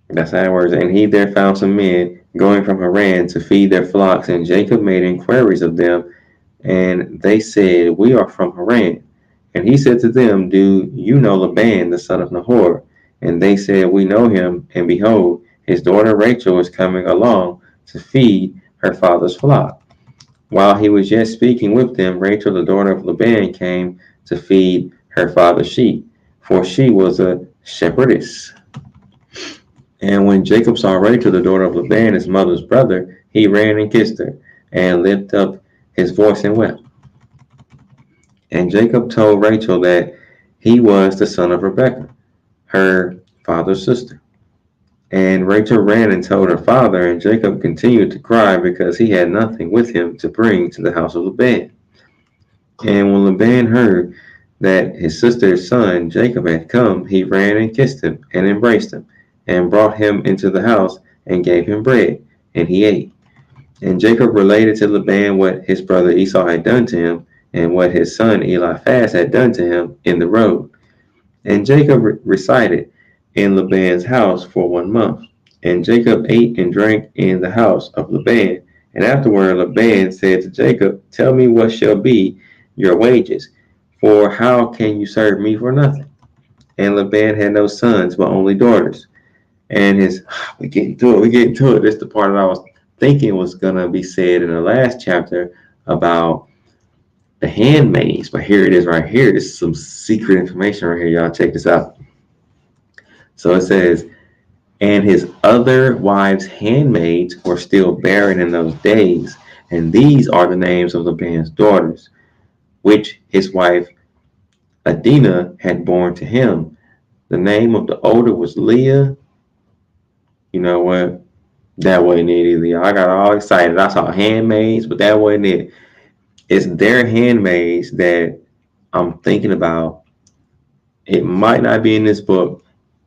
Speaker 1: that's how it works, and he there found some men going from Haran to feed their flocks, and Jacob made inquiries of them, and they said, we are from Haran. And he said to them, do you know Laban, the son of Nahor? And they said, we know him, and behold, his daughter Rachel is coming along to feed her father's flock. While he was yet speaking with them, Rachel, the daughter of Laban, came to feed her father's sheep, for she was a shepherdess. And when Jacob saw Rachel, the daughter of Laban, his mother's brother, he ran and kissed her, and lifted up his voice and wept. And Jacob told Rachel that he was the son of Rebekah, her father's sister. And Rachel ran and told her father, and Jacob continued to cry because he had nothing with him to bring to the house of Laban. And when Laban heard that his sister's son Jacob had come, he ran and kissed him and embraced him, and brought him into the house and gave him bread, and he ate. And Jacob related to Laban what his brother Esau had done to him, and what his son Eliphaz had done to him in the road. And Jacob resided in Laban's house for 1 month. And Jacob ate and drank in the house of Laban. And afterward Laban said to Jacob, Tell me what shall be your wages, for how can you serve me for nothing? And Laban had no sons, but only daughters. And we getting to it. This is the part that I was thinking was going to be said in the last chapter about the handmaids, but here it is right here. This is some secret information right here. Y'all check this out. So it says, and his other wives' handmaids were still barren in those days, and these are the names of Laban's daughters, which his wife Adinah had borne to him. The name of the older was Leah. You know what? That wasn't it either. I got all excited. I saw handmaids, but that wasn't it. It's their handmaids that I'm thinking about. It might not be in this book,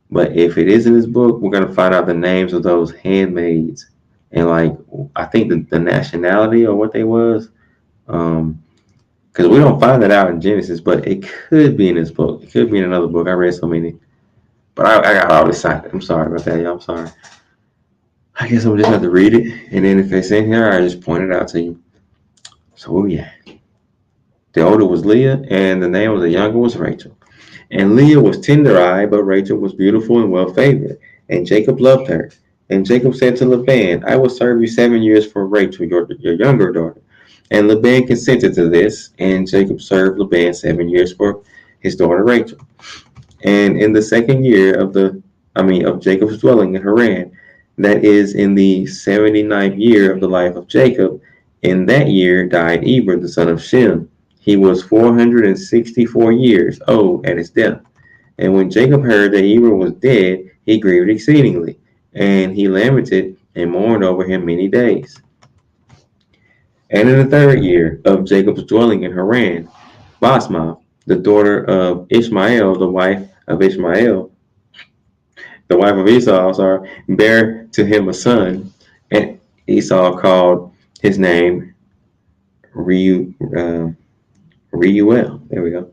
Speaker 1: but if it is in this book, we're going to find out the names of those handmaids and I think the nationality or what they was. Because we don't find that out in Genesis, but it could be in this book. It could be in another book. I read so many. But I got all excited. I'm sorry about that, y'all. I'm sorry. I guess I'm just have to read it. And then if it's in here, I just point it out to you. So, yeah. The older was Leah, and the name of the younger was Rachel. And Leah was tender-eyed, but Rachel was beautiful and well-favored. And Jacob loved her. And Jacob said to Laban, I will serve you 7 years for Rachel, your younger daughter. And Laban consented to this, and Jacob served Laban 7 years for his daughter Rachel. And in the second year of Jacob's dwelling in Haran, that is in the 79th year of the life of Jacob, in that year died Eber, the son of Shem. He was 464 years old at his death. And when Jacob heard that Eber was dead, he grieved exceedingly, and he lamented and mourned over him many days. And in the third year of Jacob's dwelling in Haran, Basmath, the daughter of Ishmael, the wife of Esau, bare to him a son, and Esau called his name Reuel. There we go.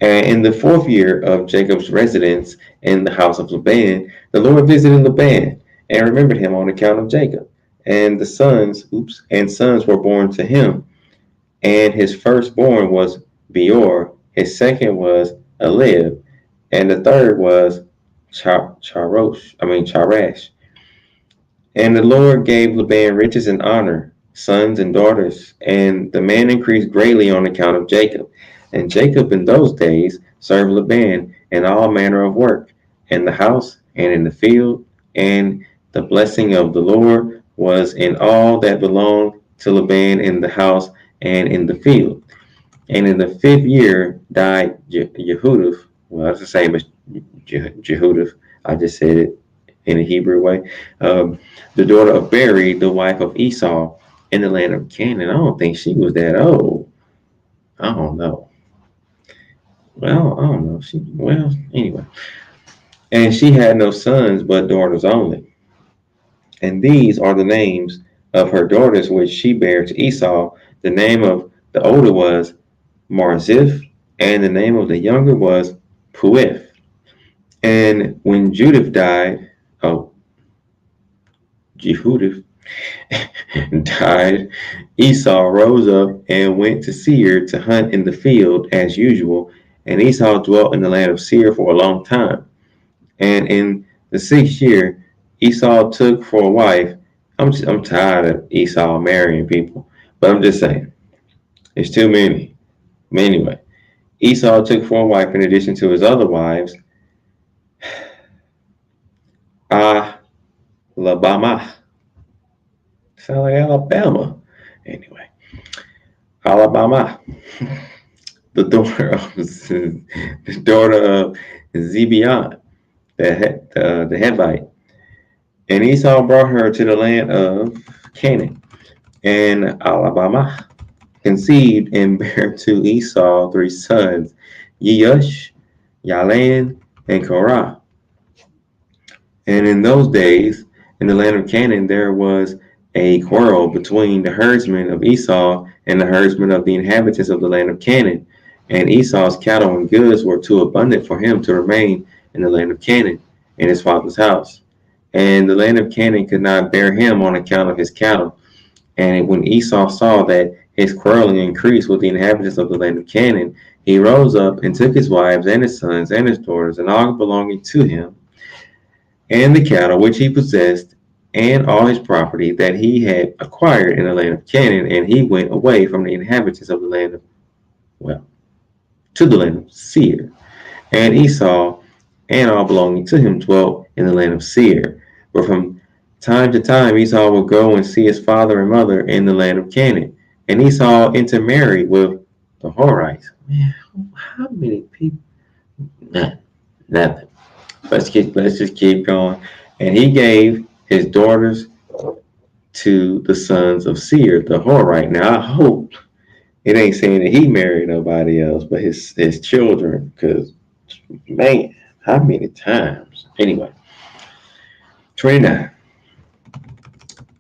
Speaker 1: And in the fourth year of Jacob's residence in the house of Laban, the Lord visited Laban and remembered him on account of Jacob. And sons were born to him. And his firstborn was Beor, his second was Elib, and the third was Charash. And the Lord gave Laban riches and honor, sons and daughters, and the man increased greatly on account of Jacob. And Jacob in those days served Laban in all manner of work, in the house and in the field, and the blessing of the Lord was in all that belonged to Laban in the house and in the field. And in the fifth year died Jehudah. Well, that's the same as Jehudah. I just said it in a Hebrew way. The daughter of Beri, the wife of Esau, in the land of Canaan. I don't think she was that old. I don't know. Well, I don't know. Anyway. And she had no sons, but daughters only. And these are the names of her daughters which she bare to Esau. The name of the older was Marziph, and the name of the younger was Puith. And when Judith died, Jehudah died, Esau rose up and went to Seir to hunt in the field as usual. And Esau dwelt in the land of Seir for a long time. And in the 6th year, Esau took for a wife. I'm tired of Esau marrying people, but I'm just saying, it's too many. Anyway, Esau took for a wife in addition to his other wives, Alabama. Sound like Alabama. Anyway, Alabama. the daughter of Zebeon, the Hivite. And Esau brought her to the land of Canaan, and Alabama conceived and bare to Esau three sons, Yeush, Yalan, and Korah. And in those days, in the land of Canaan, there was a quarrel between the herdsmen of Esau and the herdsmen of the inhabitants of the land of Canaan. And Esau's cattle and goods were too abundant for him to remain in the land of Canaan, in his father's house. And the land of Canaan could not bear him on account of his cattle. And when Esau saw that his quarreling increased with the inhabitants of the land of Canaan, he rose up and took his wives and his sons and his daughters and all belonging to him, and the cattle which he possessed, and all his property that he had acquired in the land of Canaan, and he went away from the inhabitants of the land of, well, to the land of Seir. And Esau and all belonging to him dwelt in the land of Seir. But from time to time Esau would go and see his father and mother in the land of Canaan. And Esau intermarried with the Horites. Man, how many people? Nothing. Let's just keep going. And he gave his daughters to the sons of Seir, the Horite. Now I hope it ain't saying that he married nobody else, but his children, because man, how many times? Anyway, 29.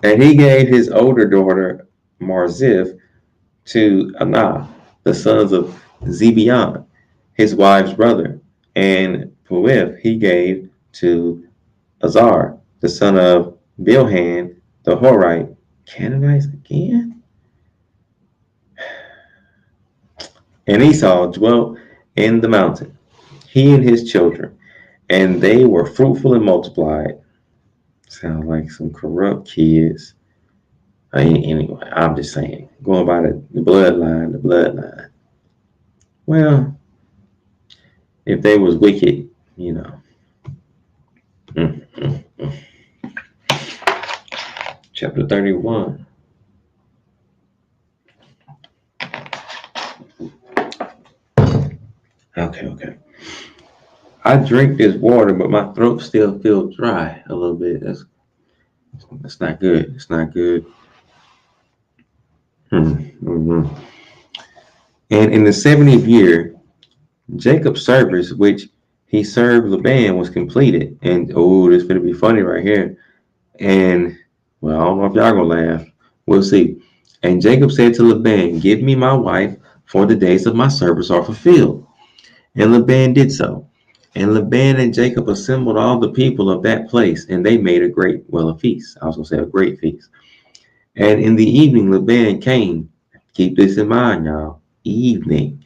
Speaker 1: And he gave his older daughter Marziph to Anah, the sons of Zebeon, his wife's brother, and Puith he gave to Azar, the son of Bilhan, the Horite. Canaanites again? And Esau dwelt in the mountain, he and his children, and they were fruitful and multiplied. Sound like some corrupt kids. Anyway, I'm just saying, going by the bloodline. Well, if they was wicked, you know. Chapter 31. Okay. I drink this water, but my throat still feels dry a little bit. That's not good. It's not good. Mm-hmm. And in the 70th year, Jacob's service, which he served Laban, was completed. And this is going to be funny right here. And well, I don't know if y'all gonna laugh. We'll see. And Jacob said to Laban, "Give me my wife, for the days of my service are fulfilled." And Laban did so. And Laban and Jacob assembled all the people of that place, and they made a feast. I was gonna say a great feast. And in the evening, Laban came. Keep this in mind, y'all. Evening,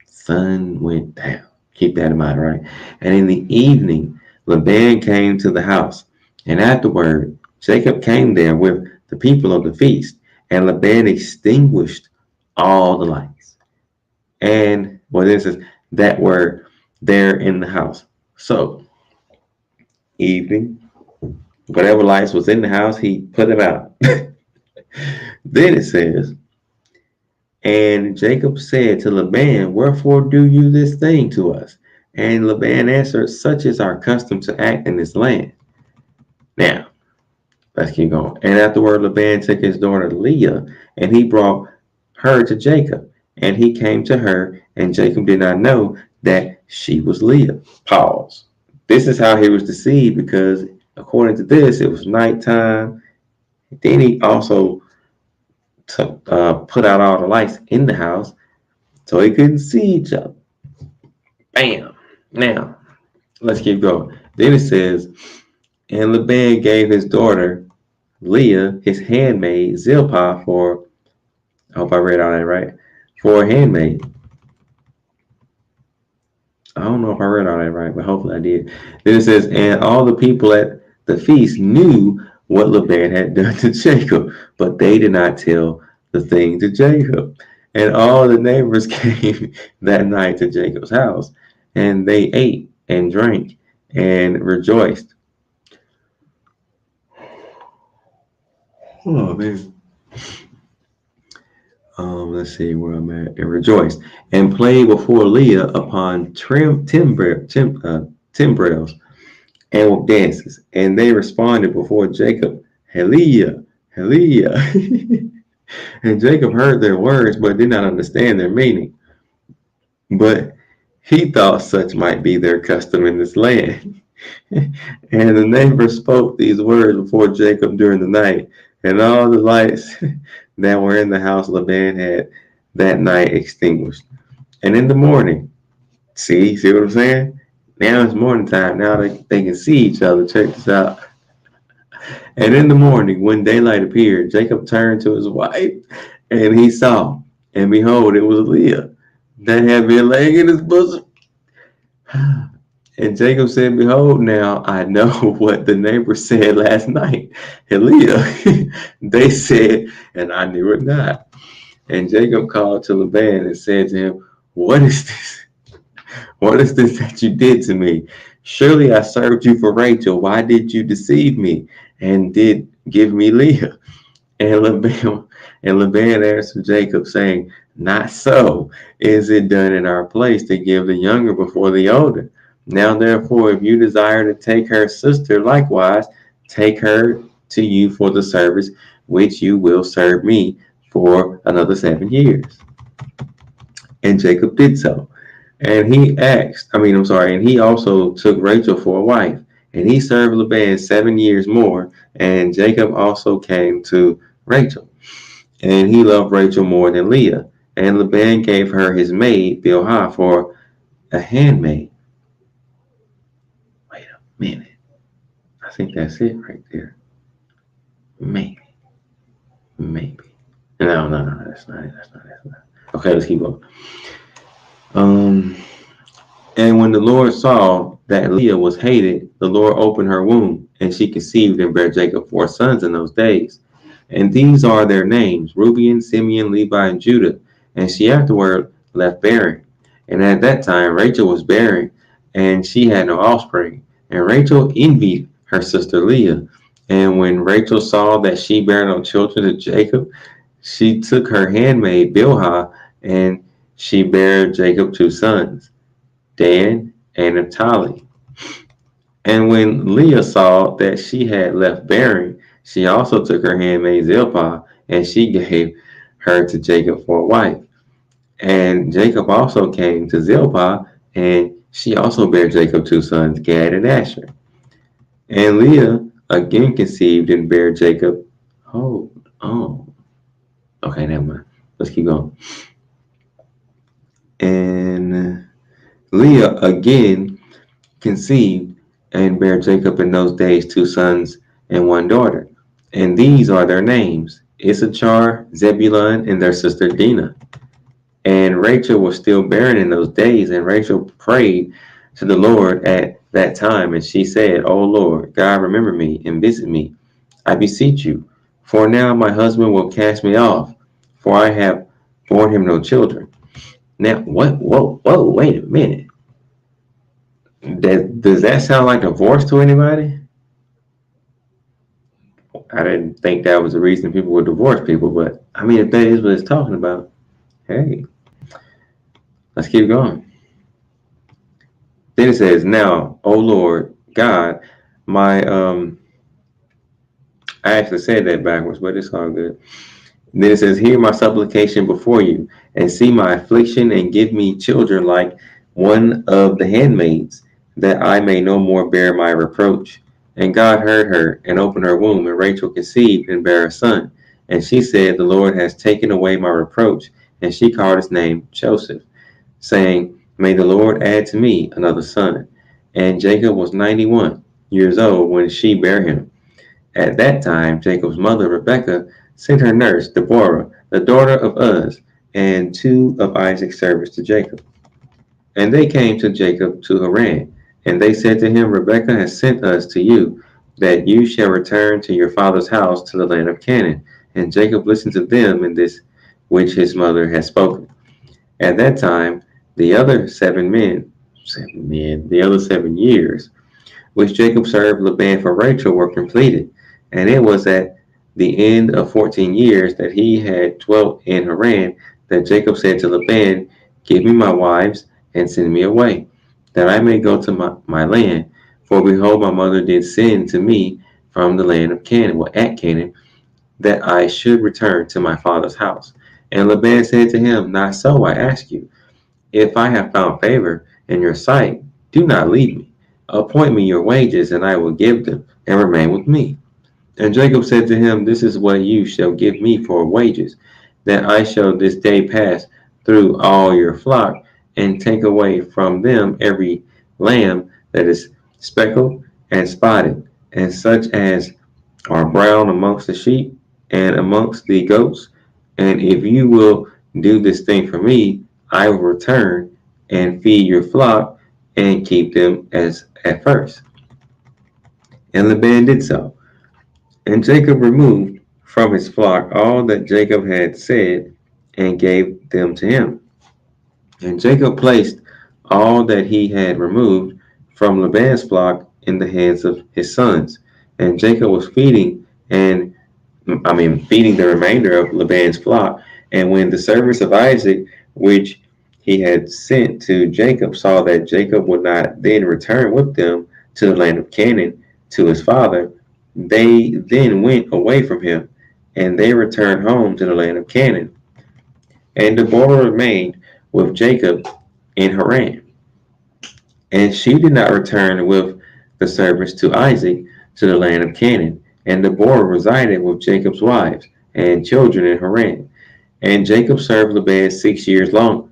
Speaker 1: sun went down. Keep that in mind, right? And in the evening, Laban came to the house, and afterward, Jacob came there with the people of the feast, and Laban extinguished all the lights. And this is that were there in the house. So, evening, whatever lights was in the house, he put them out. Then it says, and Jacob said to Laban, "Wherefore do you this thing to us?" And Laban answered, "Such is our custom to act in this land." Now, let's keep going. And afterward, Laban took his daughter Leah, and he brought her to Jacob. And he came to her, and Jacob did not know that she was Leah. Pause. This is how he was deceived, because according to this, it was nighttime. Then he also put out all the lights in the house so he couldn't see each other. Bam. Now, let's keep going. Then it says, and Laban gave his daughter Leah, his handmaid, Zilpah, for, I hope I read all that right, for a handmaid. I don't know if I read all that right, but hopefully I did. Then it says, and all the people at the feast knew what Laban had done to Jacob, but they did not tell the thing to Jacob. And all the neighbors came that night to Jacob's house, and they ate and drank and rejoiced. Oh, man. Let's see where I'm at. And rejoiced and played before Leah upon timbrels and with dances. And they responded before Jacob, Hallelujah, Hallelujah. And Jacob heard their words, but did not understand their meaning. But he thought such might be their custom in this land. And the neighbors spoke these words before Jacob during the night, and all the lights that were in the house Laban had that night extinguished. And in the morning, see what I'm saying? Now it's morning time. Now they can see each other. Check this out. And in the morning, when daylight appeared, Jacob turned to his wife, and he saw, and behold, it was Leah that had been laying in his bosom. And Jacob said, Behold, now I know what the neighbors said last night. And Leah, they said, and I knew it not. And Jacob called to Laban and said to him, What is this? What is this that you did to me? Surely I served you for Rachel. Why did you deceive me and did give me Leah? And Laban answered Jacob, saying, Not so is it done in our place to give the younger before the older. Now therefore, if you desire to take her sister likewise, take her to you for the service which you will serve me for another 7 years. And Jacob did so. And he also took Rachel for a wife. And he served Laban 7 years more. And Jacob also came to Rachel. And he loved Rachel more than Leah. And Laban gave her his maid, Bilhah, for a handmaid. Wait a minute. I think that's it right there. Maybe. No, that's not it. Okay, let's keep going. And when the Lord saw that Leah was hated, the Lord opened her womb, and she conceived and bare Jacob 4 sons in those days. And these are their names, Reuben, Simeon, Levi, and Judah. And she afterward left bearing. And at that time Rachel was barren, and she had no offspring. And Rachel envied her sister Leah. And when Rachel saw that she bare no children to Jacob, she took her handmaid Bilhah, and she bare Jacob 2 sons, Dan and Naphtali. And when Leah saw that she had left bearing, she also took her handmaid Zilpah, and she gave her to Jacob for a wife. And Jacob also came to Zilpah, and she also bare Jacob 2 sons, Gad and Asher. And Leah again conceived and bare Jacob. Hold on. Okay, never mind. Let's keep going. And Leah again conceived and bare Jacob in those days 2 sons and 1 daughter. And these are their names, Issachar, Zebulun, and their sister Dinah. And Rachel was still barren in those days, and Rachel prayed to the Lord at that time, and she said, O Lord, God, remember me and visit me, I beseech you. For now my husband will cast me off, for I have borne him no children. Now, whoa, wait a minute. Does that sound like divorce to anybody? I didn't think that was the reason people would divorce people, but I mean, if that is what it's talking about, hey, let's keep going. Then it says, Now, O Lord God, my I actually said that backwards, but it's all good. And then it says, Hear my supplication before you, and see my affliction, and give me children like one of the handmaids, that I may no more bear my reproach. And God heard her, and opened her womb, and Rachel conceived and bare a son. And she said, The Lord has taken away my reproach. And she called his name Joseph, saying, May the Lord add to me another son. And Jacob was 91 years old when she bare him. At that time, Jacob's mother, Rebekah, sent her nurse, Deborah, the daughter of Uz, and 2 of Isaac's servants to Jacob. And they came to Jacob to Haran. And they said to him, Rebekah has sent us to you, that you shall return to your father's house to the land of Canaan. And Jacob listened to them in this which his mother had spoken. At that time, the other 7 years, which Jacob served Laban for Rachel, were completed. And it was at the end of 14 years that he had dwelt in Haran, that Jacob said to Laban, Give me my wives and send me away, that I may go to my land. For behold, my mother did send to me from the land of Canaan, at Canaan, that I should return to my father's house. And Laban said to him, Not so, I ask you. If I have found favor in your sight, do not leave me. Appoint me your wages, and I will give them, and remain with me. And Jacob said to him, This is what you shall give me for wages, that I shall this day pass through all your flock, and take away from them every lamb that is speckled and spotted, and such as are brown amongst the sheep and amongst the goats. And if you will do this thing for me, I will return and feed your flock and keep them as at first. And Laban did so. And Jacob removed from his flock all that Jacob had said and gave them to him. And Jacob placed all that he had removed from Laban's flock in the hands of his sons. And Jacob was feeding the remainder of Laban's flock. And when the servants of Isaac, which he had sent to Jacob, saw that Jacob would not then return with them to the land of Canaan to his father, they then went away from him, and they returned home to the land of Canaan. And Deborah remained with Jacob in Haran. And she did not return with the servants to Isaac to the land of Canaan. And Deborah resided with Jacob's wives and children in Haran. And Jacob served Laban 6 years longer.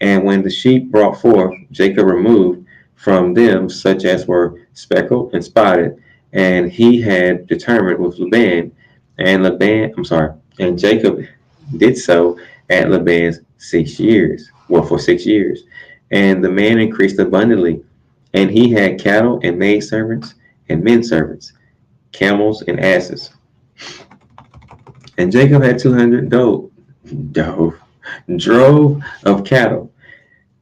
Speaker 1: And when the sheep brought forth, Jacob removed from them such as were speckled and spotted. And he had determined with Laban, and Jacob did so at Laban's 6 years, for 6 years. And the man increased abundantly, and he had cattle and maidservants and men servants, camels and asses. And Jacob had 200 drove of cattle,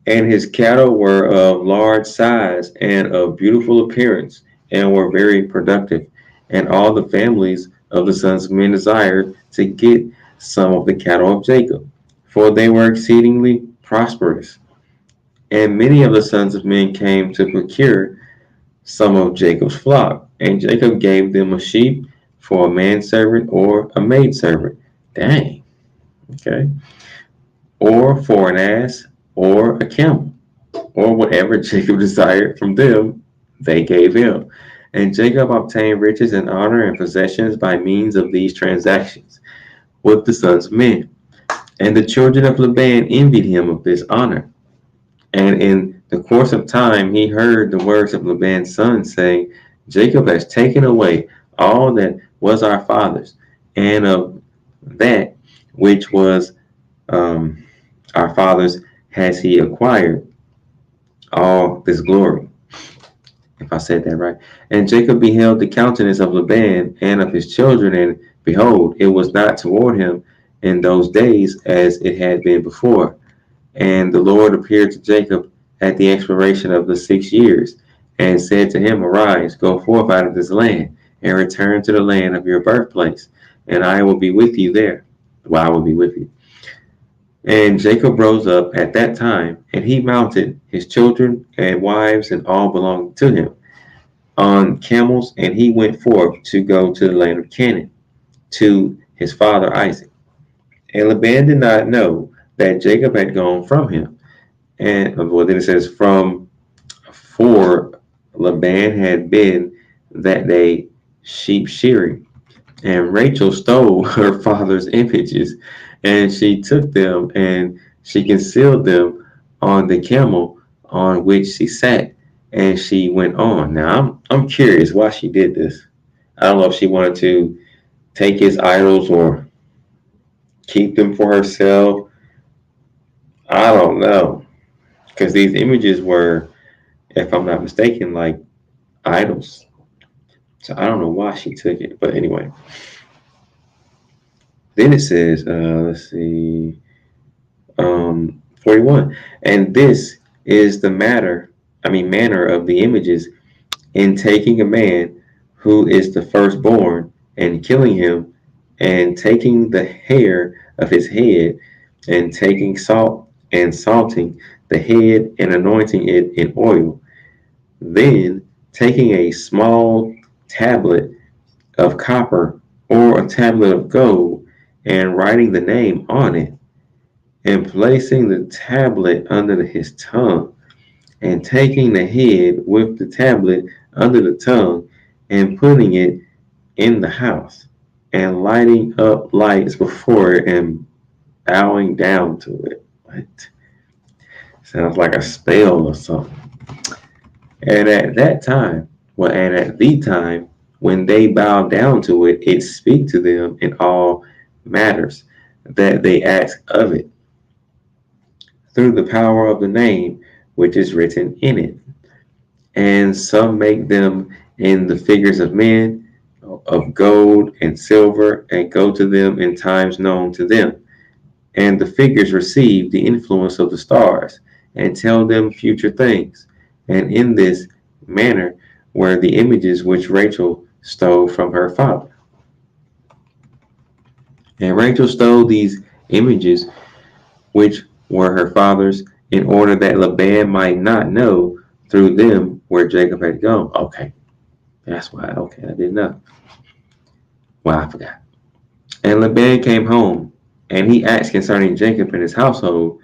Speaker 1: and his cattle were of large size and of beautiful appearance, and were very productive. And all the families of the sons of men desired to get some of the cattle of Jacob, for they were exceedingly prosperous. And many of the sons of men came to procure some of Jacob's flock, and Jacob gave them a sheep for a manservant or a maidservant. Dang, okay. Or for an ass or a camel, or whatever Jacob desired from them, they gave him. And Jacob obtained riches and honor and possessions by means of these transactions with the sons of men. And the children of Laban envied him of this honor. And in the course of time, he heard the words of Laban's son, saying, Jacob has taken away all that was our father's, and of that which was our father's has he acquired all this glory. If I said that right. And Jacob beheld the countenance of Laban and of his children, and behold, it was not toward him in those days as it had been before. And the Lord appeared to Jacob at the expiration of the 6 years, and said to him, Arise, go forth out of this land, and return to the land of your birthplace, and I will be with you there. Well, I will be with you. And Jacob rose up at that time, and he mounted his children and wives and all belonging to him on camels, and he went forth to go to the land of Canaan, to his father Isaac. And Laban did not know that Jacob had gone from him. And then it says, for Laban had been that day sheep shearing. And Rachel stole her father's images, and she took them and she concealed them on the camel on which she sat, and she went on. Now I'm curious why she did this. I don't know if she wanted to take his idols or keep them for herself. I don't know, because these images were, if I'm not mistaken, like idols. So I don't know why she took it, but anyway. Then it says, let's see, 41. And this is the manner of the images in taking a man who is the firstborn and killing him and taking the hair of his head, and taking salt and salting the head and anointing it in oil. Then taking a small tablet of copper or a tablet of gold and writing the name on it, and placing the tablet under his tongue, and taking the head with the tablet under the tongue, and putting it in the house, and lighting up lights before it, and bowing down to it. What? Sounds like a spell or something. And at that time, well, and at the time when they bow down to it, it speak to them in all matters that they ask of it, through the power of the name which is written in it. And some make them in the figures of men, of gold and silver, and go to them in times known to them. And the figures receive the influence of the stars, and tell them future things. And in this manner were the images which Rachel stole from her father. And Rachel stole these images which were her father's, in order that Laban might not know through them where Jacob had gone. Okay, that's why. Okay, I didn't know. Well, I forgot. And Laban came home, and he asked concerning Jacob and his household,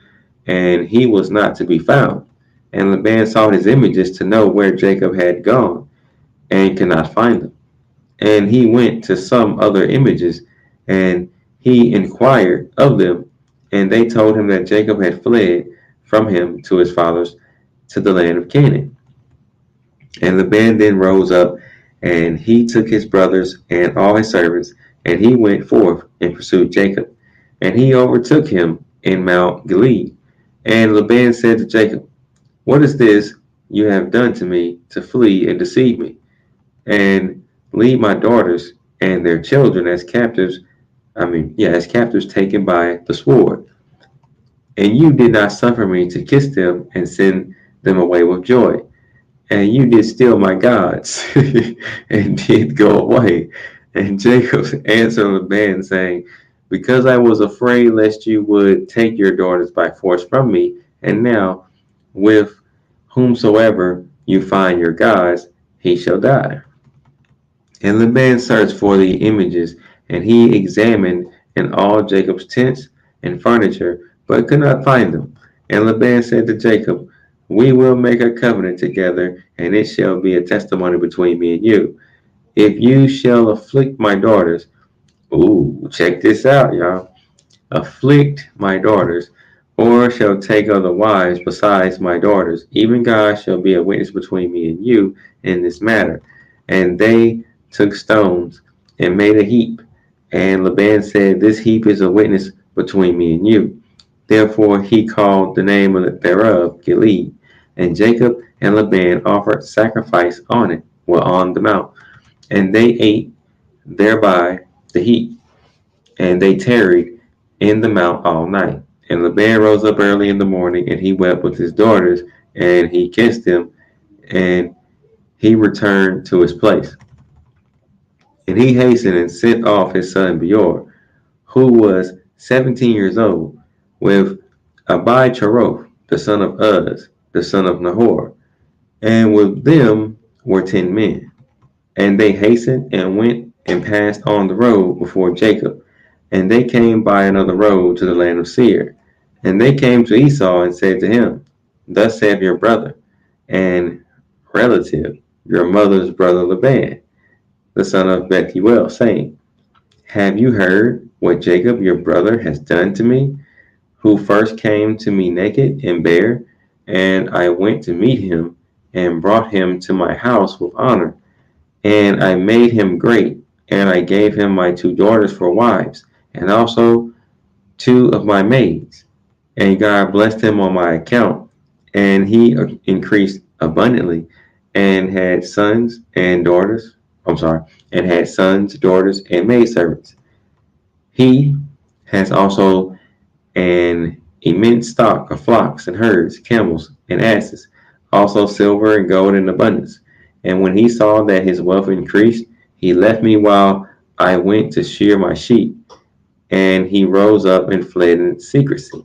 Speaker 1: and he was not to be found. And Laban sought his images to know where Jacob had gone, and could not find them. And he went to some other images, and he inquired of them, and they told him that Jacob had fled from him to his fathers to the land of Canaan. And Laban then rose up, and he took his brothers and all his servants, and he went forth and pursued Jacob. And he overtook him in Mount Gilead. And Laban said to Jacob, "What is this you have done to me to flee and deceive me, and lead my daughters and their children as captives? As captives taken by the sword. And you did not suffer me to kiss them and send them away with joy. And you did steal my gods and did go away." And Jacob answered Laban, saying, "Because I was afraid lest you would take your daughters by force from me, and now with whomsoever you find your gods, he shall die." And Laban searched for the images, and he examined in all Jacob's tents and furniture, but could not find them. And Laban said to Jacob, "We will make a covenant together, and it shall be a testimony between me and you. If you shall afflict my daughters," ooh, check this out, y'all. "Afflict my daughters, or shall take other wives besides my daughters, even God shall be a witness between me and you in this matter." And they took stones and made a heap. And Laban said, "This heap is a witness between me and you." Therefore he called the name thereof Gilead. And Jacob and Laban offered sacrifice on it, on the mount. And they ate thereby the heap, and they tarried in the mount all night. And Laban rose up early in the morning, and he wept with his daughters, and he kissed them, and he returned to his place. And he hastened and sent off his son Beor, who was 17 years old, with Abicharoth, the son of Uz, the son of Nahor. And with them were 10 men. And they hastened and went and passed on the road before Jacob. And they came by another road to the land of Seir. And they came to Esau and said to him, "Thus saith your brother and relative, your mother's brother Laban, the son of Bethuel, saying, Have you heard what Jacob your brother has done to me, who first came to me naked and bare? And I went to meet him and brought him to my house with honor. And I made him great, and I gave him my 2 daughters for wives, and also 2 of my maids. And God blessed him on my account, and he increased abundantly, and had sons and daughters. And had sons, daughters, and maidservants. He has also an immense stock of flocks and herds, camels and asses, also silver and gold in abundance. And when he saw that his wealth increased, he left me while I went to shear my sheep, and he rose up and fled in secrecy.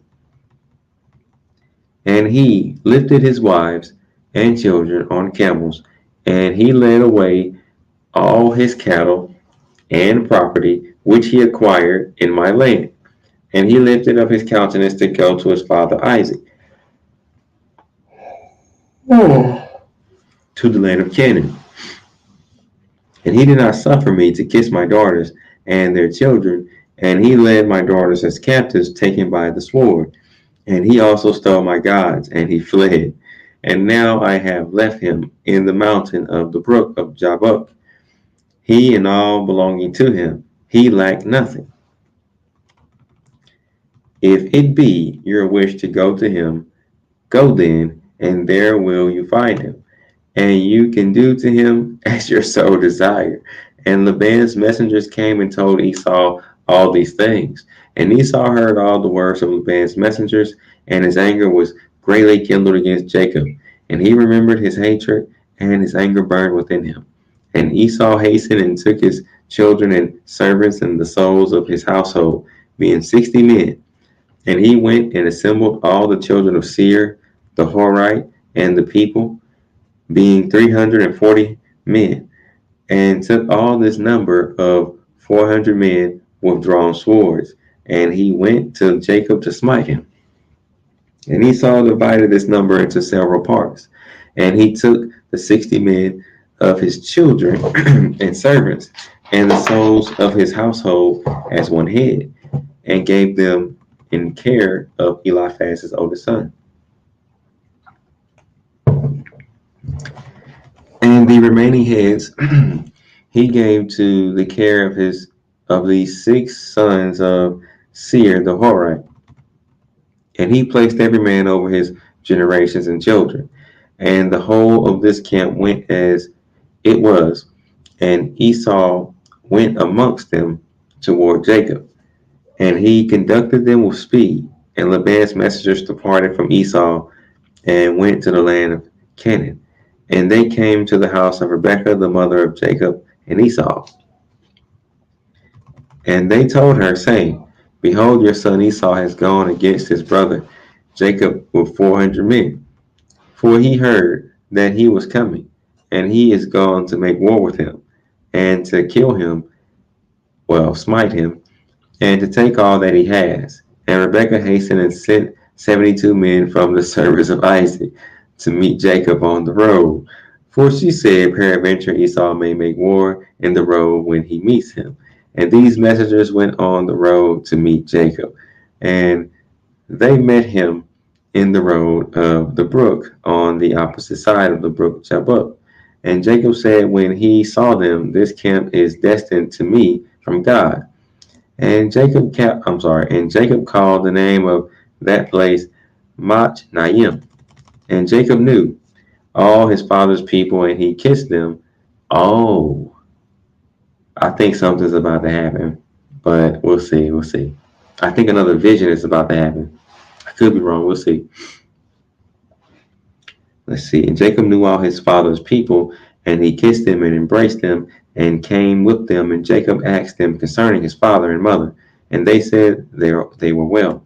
Speaker 1: And he lifted his wives and children on camels, and he led away all his cattle and property which he acquired in my land. And he lifted up his countenance to go to his father Isaac, to the land of Canaan. And he did not suffer me to kiss my daughters and their children, and he led my daughters as captives taken by the sword. And he also stole my gods, and he fled. And now I have left him in the mountain of the brook of Jabbok, he and all belonging to him. He lacked nothing. If it be your wish to go to him, go then, and there will you find him. And you can do to him as your soul desire. And Laban's messengers came and told Esau all these things. And Esau heard all the words of Laban's messengers, and his anger was greatly kindled against Jacob. And he remembered his hatred, and his anger burned within him. And Esau hastened and took his children and servants and the souls of his household, being 60 men. And he went and assembled all the children of Seir, the Horite, and the people, being 340 men, and took all this number of 400 men with drawn swords. And he went to Jacob to smite him. And Esau divided this number into several parts. And he took the 60 men of his children and servants, and the souls of his household as one head, and gave them in care of Eliphaz's oldest son. And the remaining heads he gave to the care of the 6 sons of Seir the Horite. And he placed every man over his generations and children. And the whole of this camp went as it was, and Esau went amongst them toward Jacob. And he conducted them with speed. And Laban's messengers departed from Esau and went to the land of Canaan. And they came to the house of Rebekah, the mother of Jacob and Esau. And they told her, saying, Behold, your son Esau has gone against his brother Jacob with 400 men. For he heard that he was coming, and he is gone to make war with him, and to kill him, smite him, and to take all that he has. And Rebekah hastened and sent 72 men from the service of Isaac to meet Jacob on the road. For she said, Peradventure Esau may make war in the road when he meets him. And these messengers went on the road to meet Jacob. And they met him in the road of the brook on the opposite side of the brook Jabbok. And Jacob said, when he saw them, this camp is destined to me from God. And Jacob called the name of that place Machnaim. And Jacob knew all his father's people, and he kissed them. Oh, I think something's about to happen, but we'll see. We'll see. I think another vision is about to happen. I could be wrong. We'll see. Let's see. And Jacob knew all his father's people, and he kissed them and embraced them and came with them. And Jacob asked them concerning his father and mother, and they said they were well.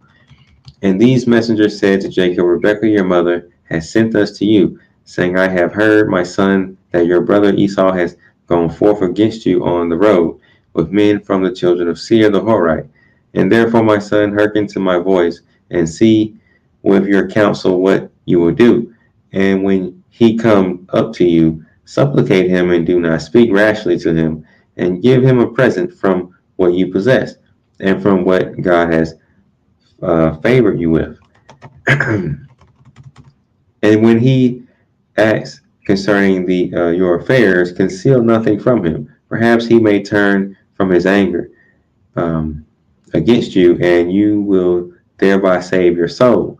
Speaker 1: And these messengers said to Jacob, Rebekah, your mother, has sent us to you, saying, I have heard, my son, that your brother Esau has gone forth against you on the road with men from the children of Seir the Horite. And therefore, my son, hearken to my voice, and see with your counsel what you will do. And when he come up to you, supplicate him, and do not speak rashly to him, and give him a present from what you possess, and from what God has favored you with. And when he asks concerning your affairs, conceal nothing from him. Perhaps he may turn from his anger against you, and you will thereby save your soul,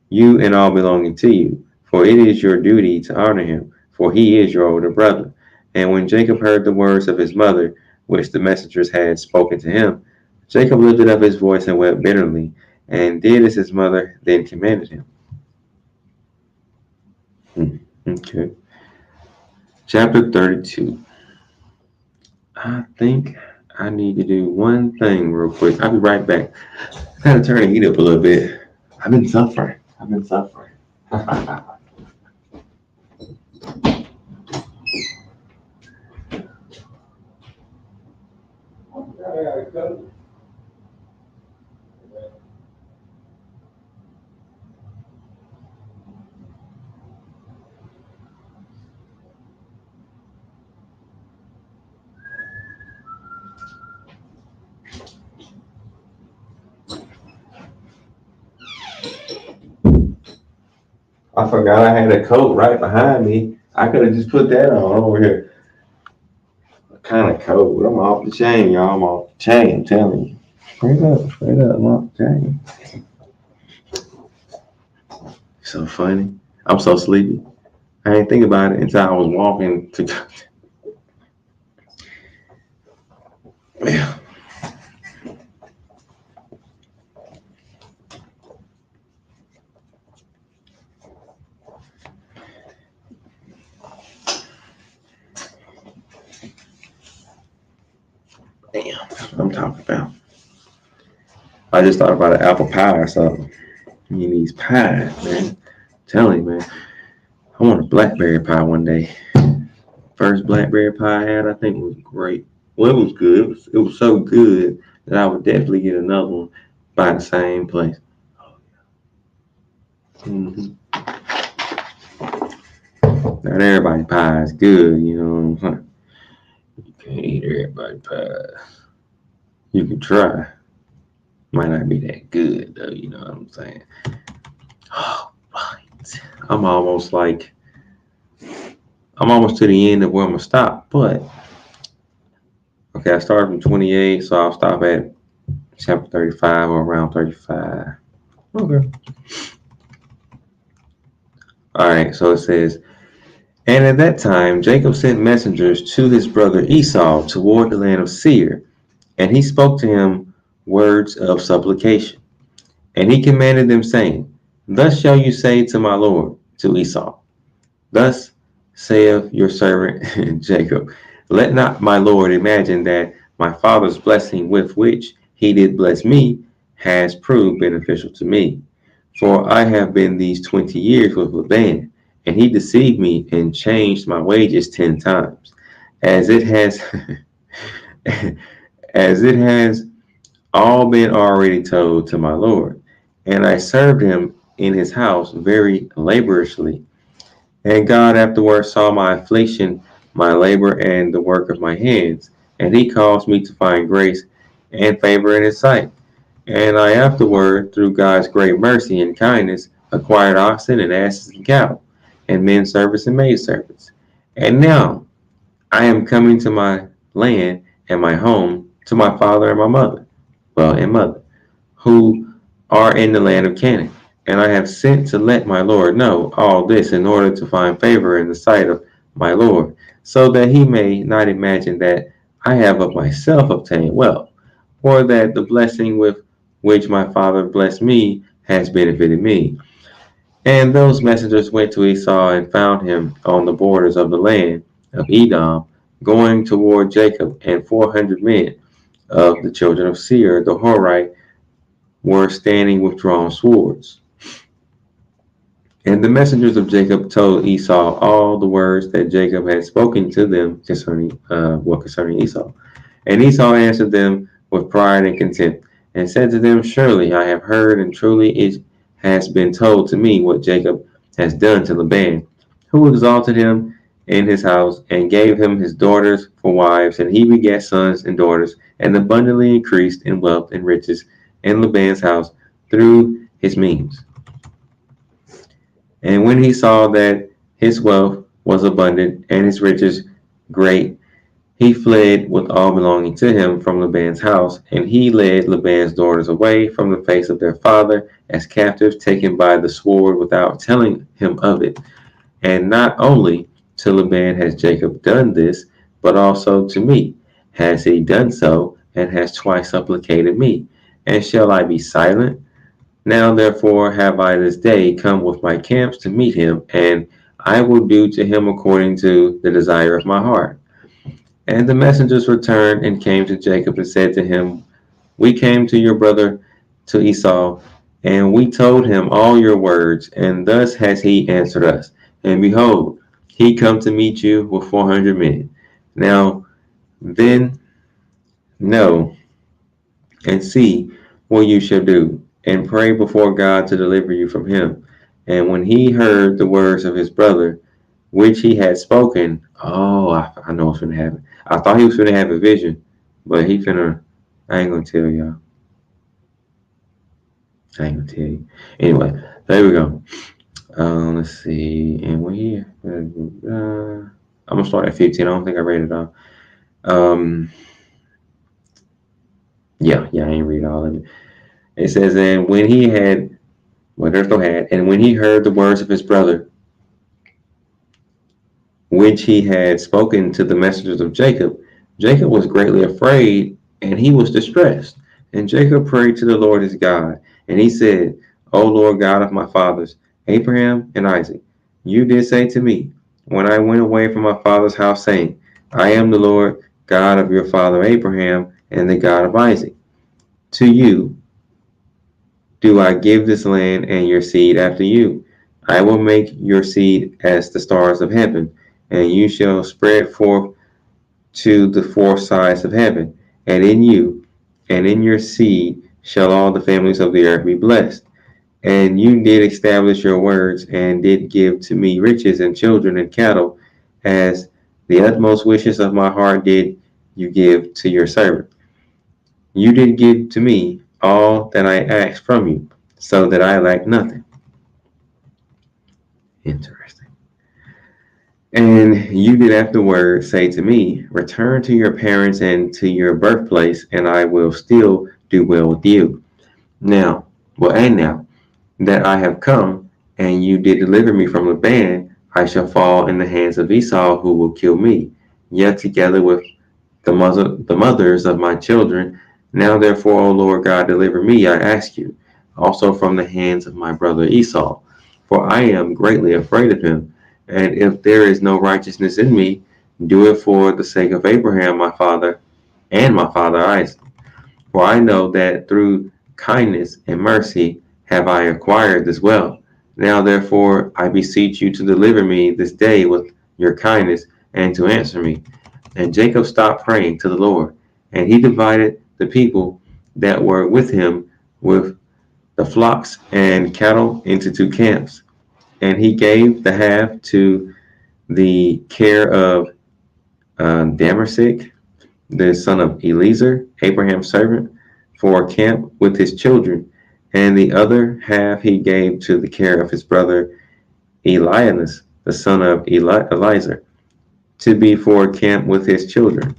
Speaker 1: you and all belonging to you. For it is your duty to honor him, for he is your older brother. And when Jacob heard the words of his mother, which the messengers had spoken to him, Jacob lifted up his voice and wept bitterly, and did as his mother then commanded him. Okay. Chapter 32. I think I need to do one thing real quick. I'll be right back. Kind of turn the heat up a little bit. I've been suffering. I forgot I had a coat right behind me. I could have just put that on over here. What kind of coat? I'm off the chain, y'all. I'm off the chain, I'm telling you. Straight up, I'm off the chain. So funny. I'm so sleepy. I didn't think about it until I was walking to. Yeah. Damn, that's what I'm talking about. I just thought about an apple pie or something. You need these pies, man. I'm telling you, man. I want a blackberry pie one day. First blackberry pie I had, I think, was great. Well, it was good. It was so good that I would definitely get another one by the same place. Mm-hmm. Not everybody pie is good, you know what I'm saying? You can't eat everybody pie. You can try. Might not be that good though, you know what I'm saying? Oh, right. I'm almost to the end of where I'm gonna stop, but okay, I started from 28, so I'll stop at chapter 35 or around 35. Okay. All right, so it says, and at that time Jacob sent messengers to his brother Esau toward the land of Seir, and he spoke to him words of supplication. And he commanded them, saying, thus shall you say to my lord, to Esau, thus saith your servant Jacob, let not my lord imagine that my father's blessing with which he did bless me has proved beneficial to me. For I have been these 20 years with Laban, and he deceived me and changed my wages 10 times, as it has as it has all been already told to my lord. And I served him in his house very laboriously. And God afterward saw my affliction, my labor, and the work of my hands, and he caused me to find grace and favor in his sight. And I afterward, through God's great mercy and kindness, acquired oxen and asses and cattle, and men servants and maid servants. And now I am coming to my land and my home, to my father and my mother, and mother, who are in the land of Canaan. And I have sent to let my Lord know all this in order to find favor in the sight of my Lord, so that he may not imagine that I have of myself obtained wealth, or that the blessing with which my father blessed me has benefited me. And those messengers went to Esau and found him on the borders of the land of Edom, going toward Jacob, and 400 men of the children of Seir the Horite were standing with drawn swords. And the messengers of Jacob told Esau all the words that Jacob had spoken to them concerning Esau. And Esau answered them with pride and contempt, and said to them, surely I have heard, and truly it has been told to me what Jacob has done to Laban, who exalted him in his house, and gave him his daughters for wives, and he begat sons and daughters, and abundantly increased in wealth and riches in Laban's house through his means. And when he saw that his wealth was abundant and his riches great, he fled with all belonging to him from Laban's house, and he led Laban's daughters away from the face of their father as captives taken by the sword without telling him of it. And not only to Laban has Jacob done this, but also to me has he done so, and has twice supplicated me. And shall I be silent? Now therefore have I this day come with my camps to meet him, and I will do to him according to the desire of my heart. And the messengers returned and came to Jacob and said to him, We came to your brother, to Esau, and we told him all your words, and thus has he answered us. And behold, he come to meet you with 400 men. Now then, know and see what you shall do, and pray before God to deliver you from him. And when he heard the words of his brother, which he had spoken, I know what's going to happen. I thought he was going to have a vision, but I ain't going to tell y'all. I ain't going to tell you. Anyway, there we go. Let's see. And I'm going to start at 15. I don't think I read it all. Yeah, I ain't read all of it. It says, and when he had, well, there's no had, and when he heard the words of his brother, which he had spoken to the messengers of Jacob, Jacob was greatly afraid, and he was distressed. And Jacob prayed to the Lord his God, and he said, O Lord God of my fathers, Abraham and Isaac, you did say to me, when I went away from my father's house, saying, I am the Lord God of your father Abraham and the God of Isaac. To you do I give this land and your seed after you. I will make your seed as the stars of heaven, and you shall spread forth to the four sides of heaven. And in you and in your seed shall all the families of the earth be blessed. And you did establish your words, and did give to me riches and children and cattle, as the utmost wishes of my heart did you give to your servant. You did give to me all that I asked from you, so that I lack nothing. Interesting. And you did afterward say to me, Return to your parents and to your birthplace, and I will still do well with you. Now that I have come, and you did deliver me from the band, I shall fall in the hands of Esau, who will kill me, yet together with the mothers of my children. Now therefore, O Lord God, deliver me, I ask you, also from the hands of my brother Esau, for I am greatly afraid of him. And if there is no righteousness in me, do it for the sake of Abraham my father and my father Isaac. For I know that through kindness and mercy have I acquired this wealth. Now therefore I beseech you to deliver me this day with your kindness, and to answer me. And Jacob stopped praying to the Lord, and he divided the people that were with him with the flocks and cattle into two camps. And he gave the half to the care of Damasek, the son of Eliezer, Abraham's servant, for a camp with his children, and the other half he gave to the care of his brother Elias, the son of Eliezer, to be for a camp with his children.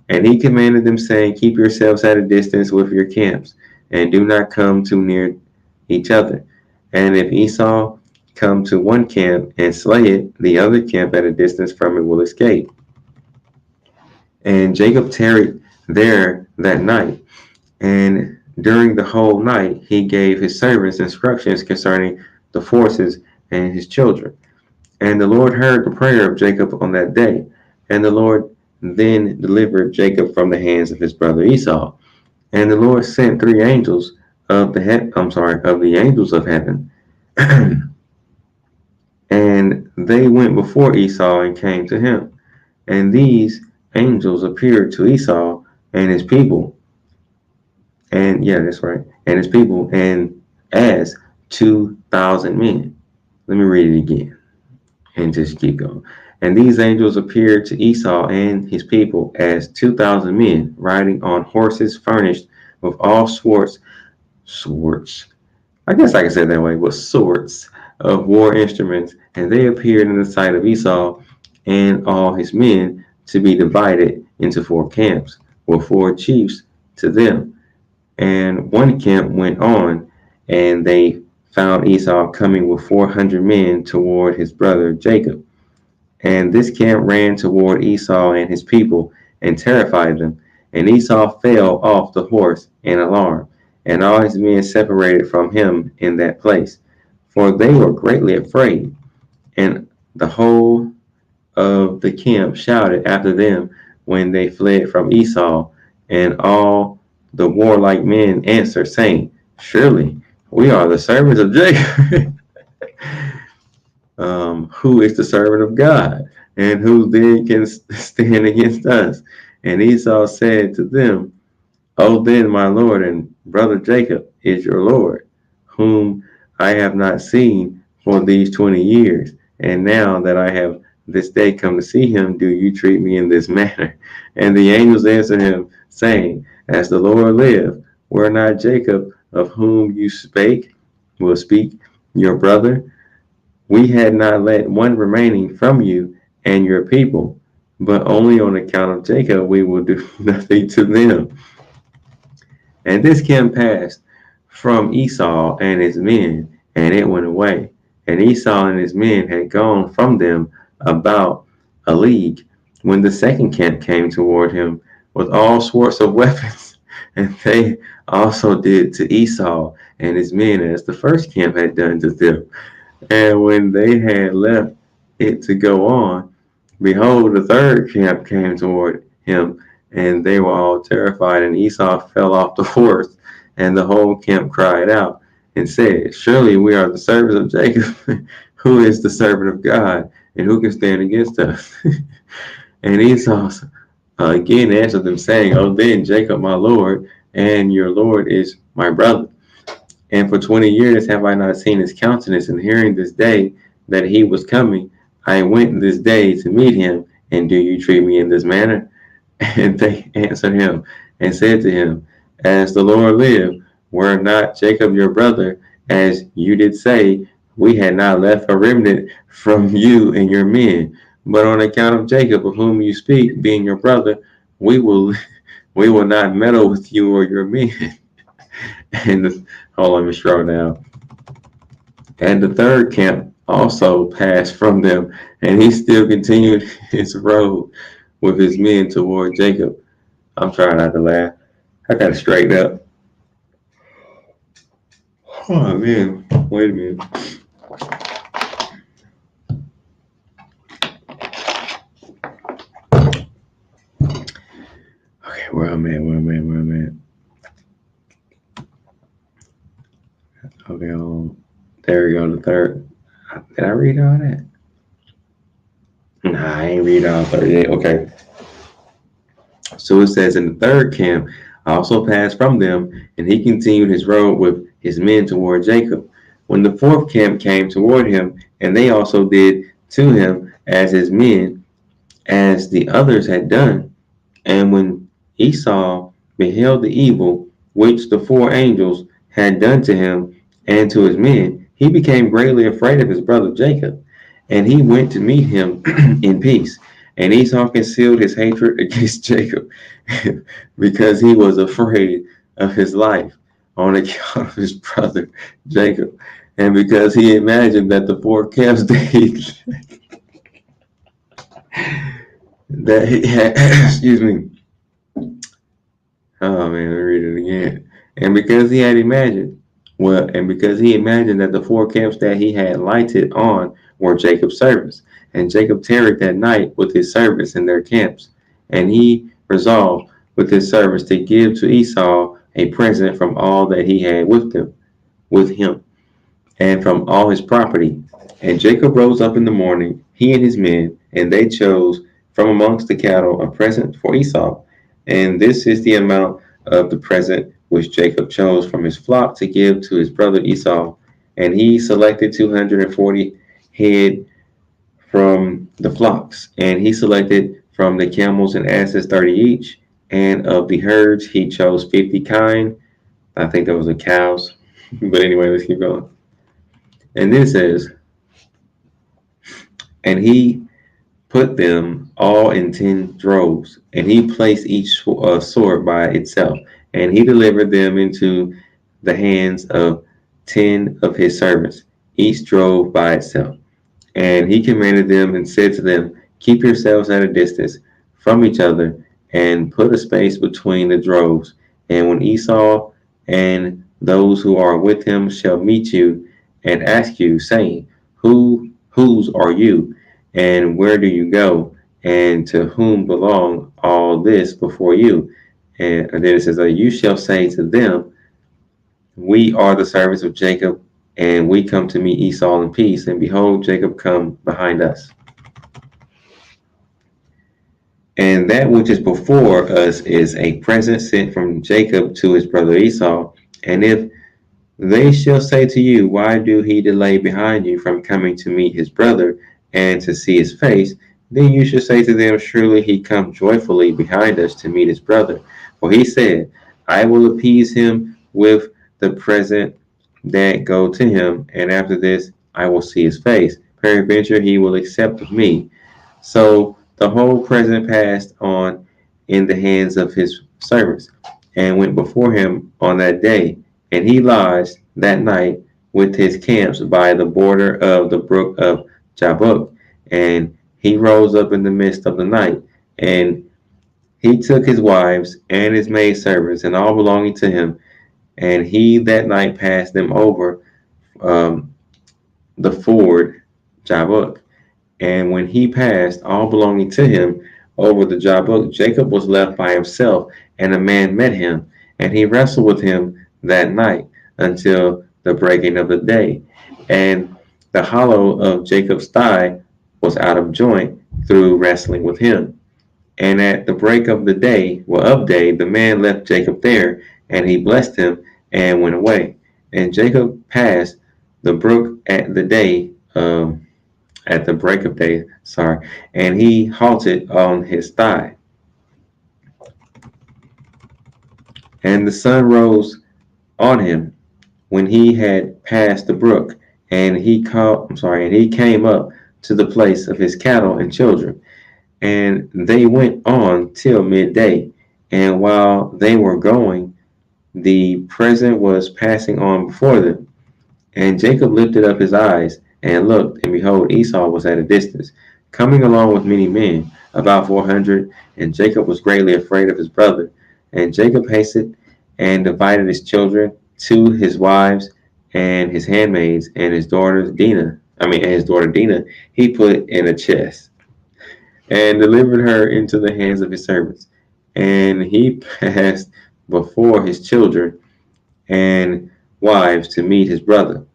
Speaker 1: And he commanded them, saying, Keep yourselves at a distance with your camps, and do not come too near each other. And if Esau come to one camp and slay it, the other camp at a distance from it will escape. And Jacob tarried there that night, and during the whole night he gave his servants instructions concerning the forces and his children. And the Lord heard the prayer of Jacob on that day, and the Lord then delivered Jacob from the hands of his brother Esau. And the Lord sent three angels of the angels of heaven, and they went before Esau and came to him. And these angels appeared to Esau and his people, and his people, and as 2,000 men. Let me read it again and just keep going. And these angels appeared to Esau and his people as 2,000 men riding on horses furnished with all swords. I guess I can say it that way, with swords of war instruments. And they appeared in the sight of Esau and all his men to be divided into four camps, with four chiefs to them. And one camp went on, and they found Esau coming with 400 men toward his brother Jacob. And this camp ran toward Esau and his people and terrified them. And Esau fell off the horse in alarm, and all his men separated from him in that place, for they were greatly afraid. And the whole of the camp shouted after them when they fled from Esau. And all the warlike men answered, saying, Surely we are the servants of Jacob, who is the servant of God, and who then can stand against us? And Esau said to them, O then, my Lord and brother Jacob is your Lord, whom I have not seen for these 20 years. And now that I have this day come to see him, do you treat me in this manner? And the angels answered him, saying, As the Lord live, were not Jacob, of whom you will speak, your brother? We had not let one remaining from you and your people, but only on account of Jacob we will do nothing to them. And this came past from Esau and his men, and it went away. And Esau and his men had gone from them about a league, when the second camp came toward him with all sorts of weapons. And they also did to Esau and his men as the first camp had done to them. And when they had left it to go on, behold, the third camp came toward him, and they were all terrified. And Esau fell off the horse, and the whole camp cried out and said, Surely we are the servants of Jacob, who is the servant of God, and who can stand against us? And Esau again answered them, saying, O then, Jacob my Lord, and your Lord is my brother. And for 20 years have I not seen his countenance, and hearing this day that he was coming, I went this day to meet him, and do you treat me in this manner? And they answered him and said to him, As the Lord live, were not Jacob your brother, as you did say, we had not left a remnant from you and your men. But on account of Jacob, of whom you speak, being your brother, we will not meddle with you or your men. And hold on, let me scroll down. And the third camp also passed from them, and he still continued his road with his men toward Jacob. I'm trying not to laugh. I gotta straighten up. Oh man, wait a minute. Okay, where I'm at. Okay, there we go, the third. Did I read all that? Nah, I ain't read all 38. Okay. So it says, in the third camp also passed from them, and he continued his road with his men toward Jacob. When the fourth camp came toward him, and they also did to him as his men, as the others had done. And when Esau beheld the evil which the four angels had done to him and to his men, he became greatly afraid of his brother Jacob, and he went to meet him in peace. And Esau concealed his hatred against Jacob because he was afraid of his life on account of his brother Jacob, and because he imagined that the four camps that he had, excuse me. Oh man, let me read it again. And because he imagined that the four camps that he had lighted on were Jacob's servants. And Jacob tarried that night with his servants in their camps. And he resolved with his servants to give to Esau a present from all that he had with him, and from all his property. And Jacob rose up in the morning, he and his men, and they chose from amongst the cattle a present for Esau. And this is the amount of the present which Jacob chose from his flock to give to his brother Esau. And he selected 240 head from the flocks, and he selected from the camels and asses 30 each. And of the herds, he chose 50 kine. I think that was the cows. But anyway, let's keep going. And then it says, and he put them all in 10 droves, and he placed each sword by itself, and he delivered them into the hands of 10 of his servants, each drove by itself. And he commanded them and said to them, Keep yourselves at a distance from each other, and put a space between the droves. And when Esau and those who are with him shall meet you and ask you, saying, Whose are you? And where do you go? And to whom belong all this before you. And then it says, you shall say to them, we are the servants of Jacob, and we come to meet Esau in peace. And behold, Jacob come behind us. And that which is before us is a present sent from Jacob to his brother Esau. And if they shall say to you, why do he delay behind you from coming to meet his brother and to see his face? Then you shall say to them, surely he comes joyfully behind us to meet his brother. For he said, I will appease him with the present that go to him, and after this I will see his face. Peradventure he will accept of me. So the whole present passed on in the hands of his servants, and went before him on that day. And he lodged that night with his camps by the border of the brook of Jabbok. And he rose up in the midst of the night, and he took his wives and his maidservants and all belonging to him, and he that night passed them over the ford Jabbok. And when he passed all belonging to him over the Jabbok, Jacob was left by himself, and a man met him, and he wrestled with him that night until the breaking of the day. And the hollow of Jacob's thigh was out of joint through wrestling with him. And at the break of the day, the man left Jacob there, and he blessed him and went away. And Jacob passed the brook at the break of day, and he halted on his thigh. And the sun rose on him when he had passed the brook, and he came up to the place of his cattle and children. And they went on till midday. And while they were going, the present was passing on before them. And Jacob lifted up his eyes and looked, and behold, Esau was at a distance, coming along with many men, about 400. And Jacob was greatly afraid of his brother. And Jacob hastened and divided his children to his wives and his handmaids, and his daughter Dinah, he put in a chest, and delivered her into the hands of his servants. And he passed before his children and wives to meet his brother.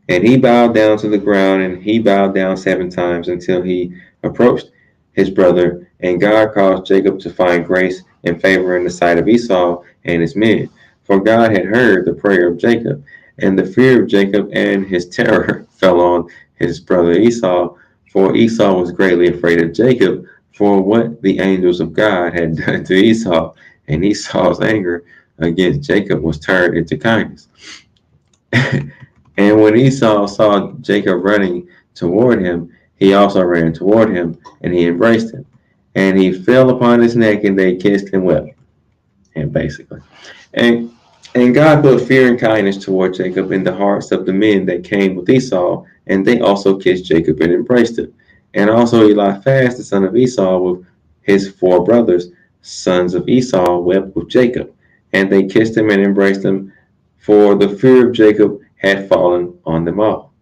Speaker 1: And he bowed down to the ground, and he bowed down 7 times until he approached his brother. And God caused Jacob to find grace and favor in the sight of Esau and his men. For God had heard the prayer of Jacob, and the fear of Jacob and his terror fell on his brother Esau. For Esau was greatly afraid of Jacob for what the angels of God had done to Esau. And Esau's anger against Jacob was turned into kindness. And when Esau saw Jacob running toward him, he also ran toward him, and he embraced him. And he fell upon his neck, and they kissed and wept. And basically. And God put fear and kindness toward Jacob in the hearts of the men that came with Esau, and they also kissed Jacob and embraced him. And also Eliphaz, the son of Esau, with his 4 brothers, sons of Esau, wept with Jacob. And they kissed him and embraced him, for the fear of Jacob had fallen on them all.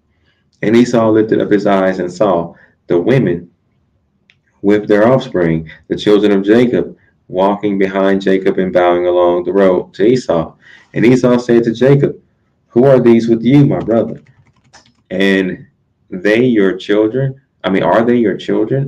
Speaker 1: And Esau lifted up his eyes and saw the women with their offspring, the children of Jacob, walking behind Jacob and bowing along the road to Esau. And Esau said to Jacob, who are these with you, my brother? And are they your children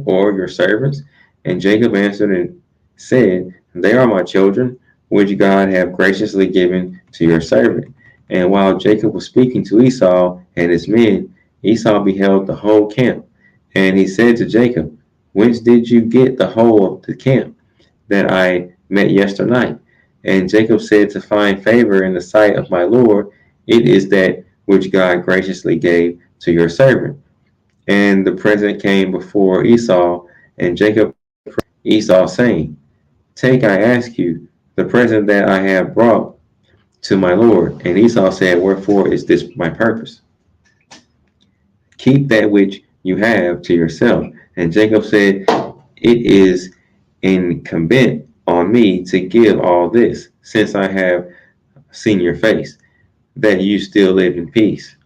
Speaker 1: or your servants? And Jacob answered and said, they are my children, which God have graciously given to your servant. And while Jacob was speaking to Esau and his men, Esau beheld the whole camp. And he said to Jacob, whence did you get the whole of the camp that I met yesternight? And Jacob said, to find favor in the sight of my Lord, it is that which God graciously gave to your servant. And the present came before Esau, and Jacob prayed Esau, saying, take, I ask you, the present that I have brought to my Lord. And Esau said, wherefore is this my purpose? Keep that which you have to yourself. And Jacob said, it is incumbent on me to give all this, since I have seen your face, that you still live in peace.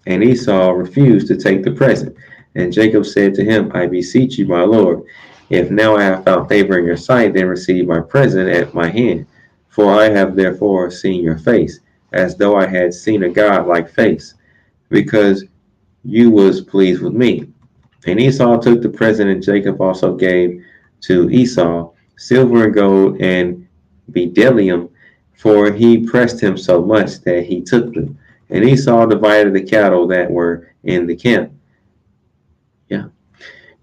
Speaker 1: And Esau refused to take the present. And Jacob said to him, I beseech you, my Lord, If now I have found favor in your sight, then receive my present at my hand. For I have therefore seen your face, as though I had seen a God-like face, because you was pleased with me. And Esau took the present, and Jacob also gave to Esau silver and gold and bdellium, for he pressed him so much that he took them. And Esau divided the cattle that were in the camp. Yeah.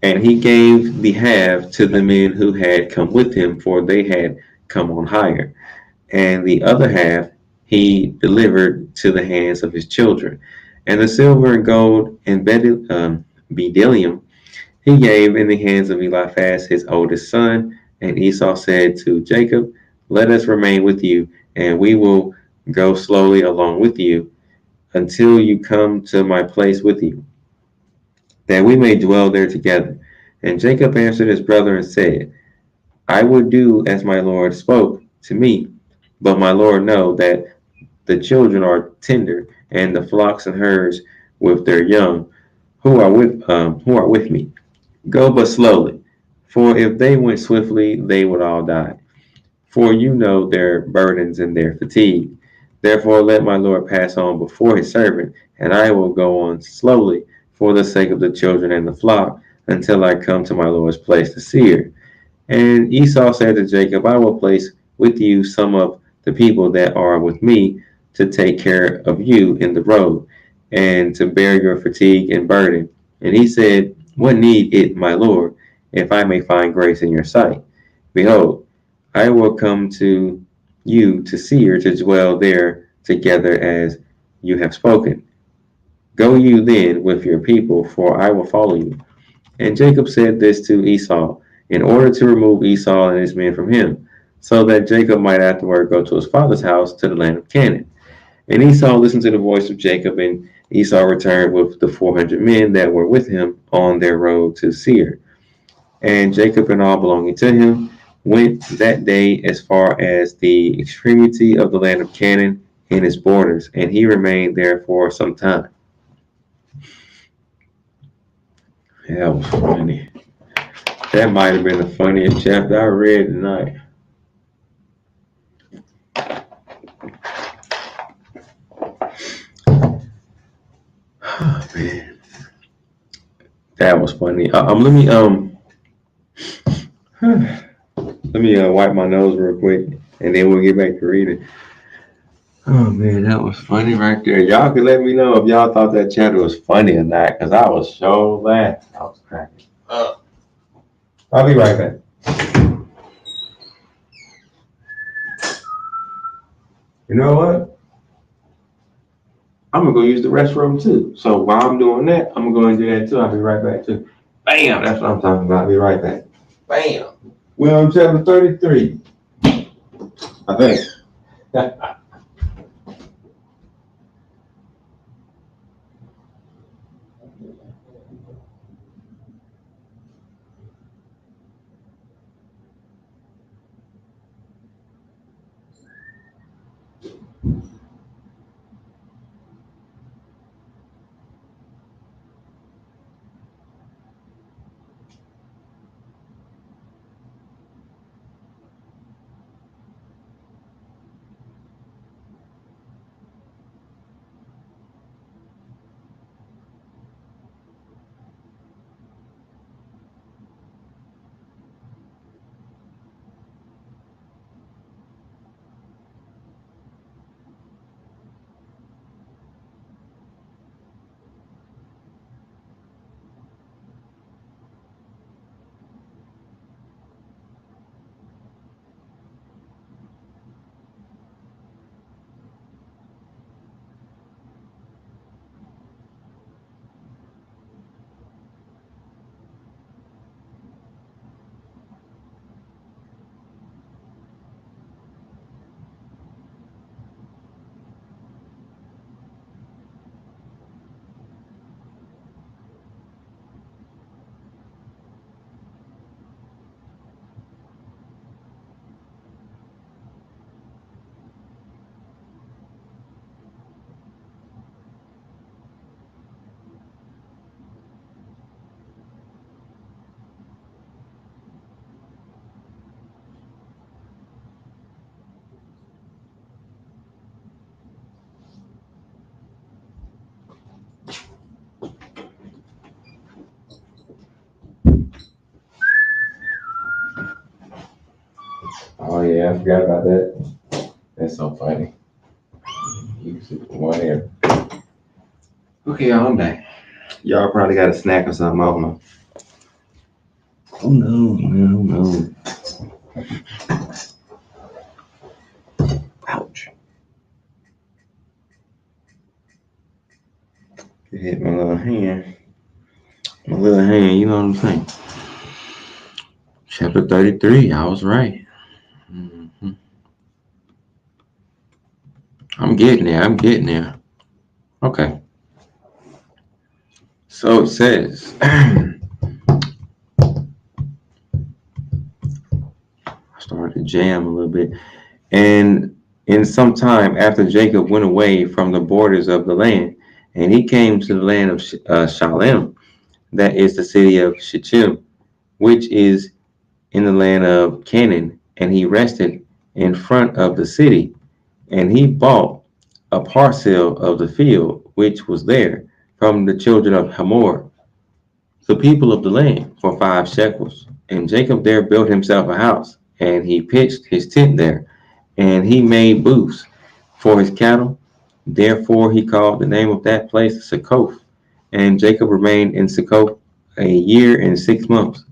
Speaker 1: And he gave the half to the men who had come with him, for they had come on hire. And the other half he delivered to the hands of his children. And the silver and gold and bdellium he gave in the hands of Eliphaz his oldest son. And Esau said to Jacob, let us remain with you, and we will go slowly along with you until you come to my place with you, that we may dwell there together. And Jacob answered his brother and said, I would do as my Lord spoke to me, but my Lord know that the children are tender, and the flocks and herds with their young, who are with me. Go but slowly, for if they went swiftly, they would all die. For you know their burdens and their fatigue. Therefore let my Lord pass on before his servant, and I will go on slowly for the sake of the children and the flock, until I come to my Lord's place to Seir. And Esau said to Jacob, I will place with you some of the people that are with me to take care of you in the road, and to bear your fatigue and burden. And he said, what need it, my Lord, if I may find grace in your sight? Behold, I will come to you to Seir to dwell there together as you have spoken. Go you then with your people, for I will follow you. And Jacob said this to Esau, in order to remove Esau and his men from him, so that Jacob might afterward go to his father's house to the land of Canaan. And Esau listened to the voice of Jacob, and Esau returned with the 400 men that were with him on their road to Seir. And Jacob and all belonging to him went that day as far as the extremity of the land of Canaan in its borders, and he remained there for some time. Yeah, that was funny. That might have been the funniest chapter I read tonight. Oh, man, that was funny. Let me wipe my nose real quick, and then we'll get back to reading. Oh man, that was funny right there. Y'all can let me know if y'all thought that chapter was funny or not, cause I was so laughing. I was cracking up. I'll be right back. You know what? I'm gonna go use the restroom too. So while I'm doing that, I'm gonna go and do that too. I'll be right back too. Bam! That's what I'm talking about. I'll be right back. Bam! We're on chapter 33. I think. yeah, I forgot about that. That's so funny. You should one here. Okay, y'all, I'm back. Y'all probably got a snack or something. I don't know. Oh no, no. Ouch. It hit my little hand. My little hand, you know what I'm saying? Chapter 33, I was right. Mhm. I'm getting there. Okay. So it says, I started to jam a little bit. And in some time after Jacob went away from the borders of the land, and he came to the land of Shalem, that is the city of Shechem, which is in the land of Canaan, and he rested in front of the city, and he bought a parcel of the field which was there from the children of Hamor, the people of the land, for 5 shekels. And Jacob there built himself a house, and he pitched his tent there, and he made booths for his cattle. Therefore he called the name of that place Succoth. And Jacob remained in Succoth a year and 6 months.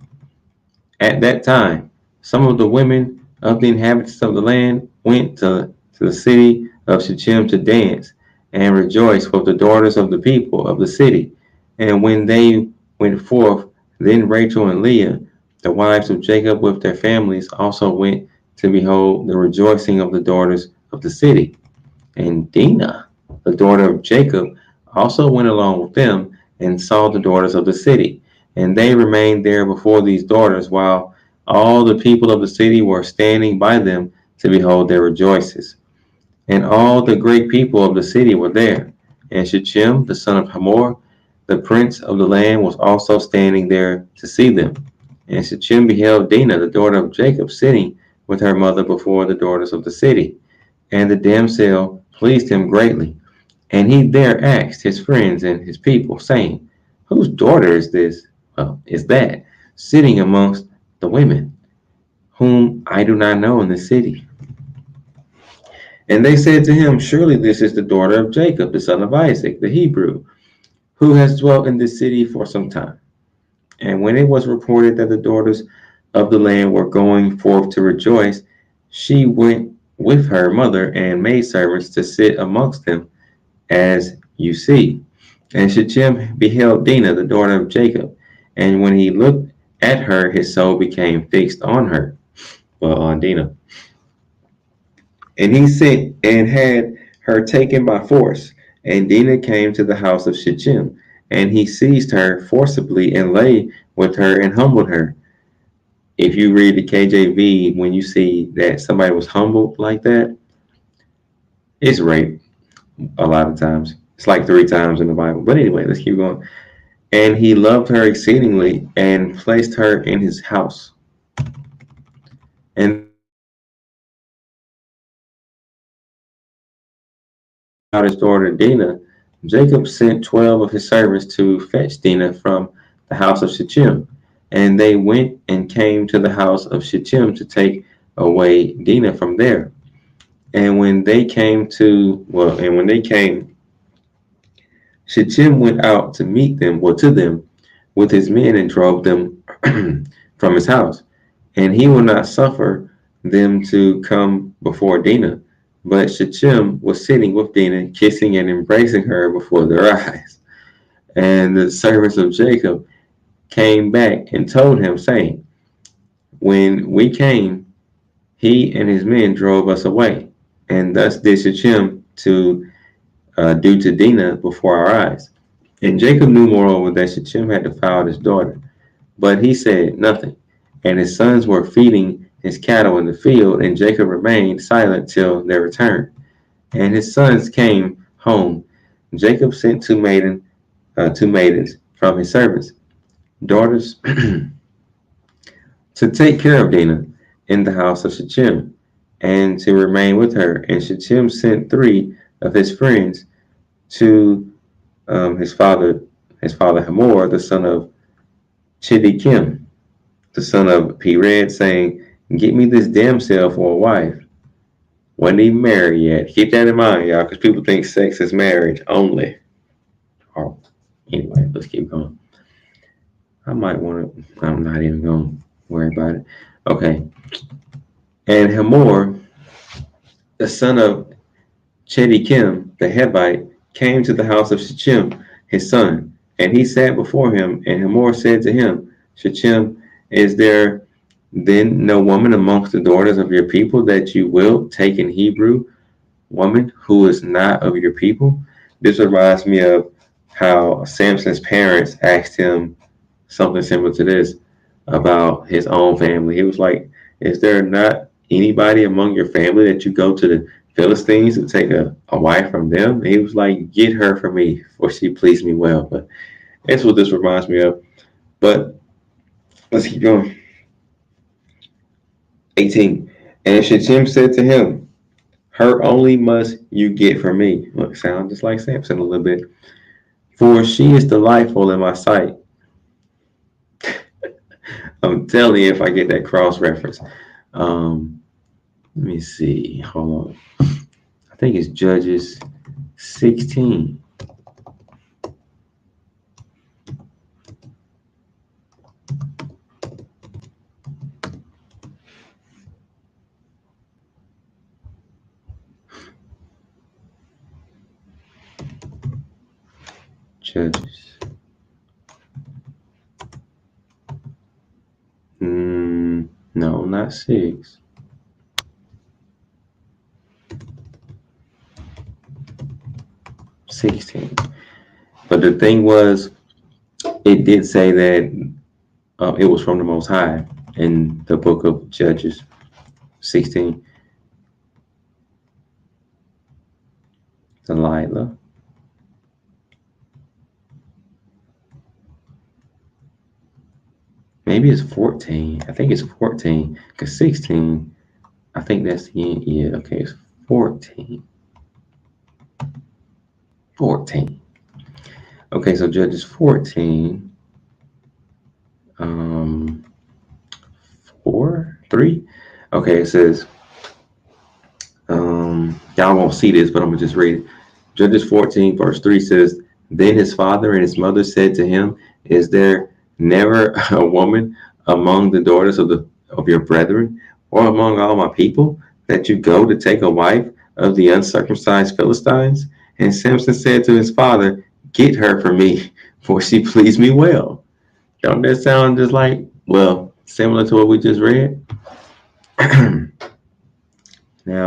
Speaker 1: At that time, some of the women of the inhabitants of the land went to the city of Shechem to dance and rejoice with the daughters of the people of the city. And when they went forth, then Rachel and Leah, the wives of Jacob with their families, also went to behold the rejoicing of the daughters of the city. And Dinah, the daughter of Jacob, also went along with them and saw the daughters of the city. And they remained there before these daughters, while all the people of the city were standing by them to behold their rejoices. And all the great people of the city were there. And Shechem, the son of Hamor, the prince of the land, was also standing there to see them. And Shechem beheld Dinah, the daughter of Jacob, sitting with her mother before the daughters of the city. And the damsel pleased him greatly. And he there asked his friends and his people, saying, Whose daughter is this? Is that sitting amongst the women, whom I do not know in the city? And they said to him, Surely this is the daughter of Jacob, the son of Isaac, the Hebrew, who has dwelt in this city for some time. And when it was reported that the daughters of the land were going forth to rejoice, she went with her mother and maidservants to sit amongst them, as you see. And Shechem beheld Dinah, the daughter of Jacob, and when he looked at her, his soul became fixed on her, on Dinah. And he sent and had her taken by force. And Dinah came to the house of Shechem, and he seized her forcibly and lay with her and humbled her. If you read the KJV, when you see that somebody was humbled like that, it's rape a lot of times. It's like 3 times in the Bible. But anyway, let's keep going. And he loved her exceedingly and placed her in his house. And about his daughter Dinah, Jacob sent 12 of his servants to fetch Dinah from the house of Shechem. And they went and came to the house of Shechem to take away Dinah from there. And when they came, Shechem went out to meet them, to them, with his men and drove them from his house. And he will not suffer them to come before Dinah. But Shechem was sitting with Dinah, kissing and embracing her before their eyes. And the servants of Jacob came back and told him, saying, When we came, he and his men drove us away. And thus did Shechem to do to Dinah before our eyes. And Jacob knew moreover that Shechem had defiled his daughter, but he said nothing. And his sons were feeding his cattle in the field, and Jacob remained silent till their return. And his sons came home. Jacob sent two maidens from his servants, daughters, to take care of Dinah in the house of Shechem, and to remain with her. And Shechem sent 3 of his friends to his father Hamor, the son of Chiddekim, the son of Pered, saying, Get me this damsel for a wife. Wasn't even married yet. Keep that in mind, y'all, because people think sex is marriage only. Oh, anyway, let's keep going. I might want to, I'm not even going to worry about it. Okay. And Hamor, the son of Chedikim, the Hevite, came to the house of Shechem, his son, and he sat before him. And Hamor said to him, Shechem, is there then no woman amongst the daughters of your people that you will take in Hebrew, woman who is not of your people? This reminds me of how Samson's parents asked him something similar to this about his own family. He was like, is there not anybody among your family that you go to the Philistines to take a wife from them? And he was like, get her for me, for she pleased me well. But that's what this reminds me of. But let's keep going. 18. And Shechem said to him, her only must you get for me. Look, sound just like Samson a little bit. For she is delightful in my sight. I'm telling you, if I get that cross reference. Let me see. Hold on. I think it's Judges 16. Judges. No, not 6. But the thing was, it did say that it was from the Most High in the book of Judges 16. Delilah. Maybe it's 14. I think it's 14. Because 16, I think that's the end. Yeah, okay, it's 14. 14. Okay, so Judges 14. 3. Okay, it says, y'all won't see this, but I'm going to just read it. Judges 14, verse 3 says, then his father and his mother said to him, is there never a woman among the daughters of your brethren or among all my people that you go to take a wife of the uncircumcised Philistines? And Samson said to his father, get her for me, for she pleased me well. Don't that sound just like, well, similar to what we just read? Now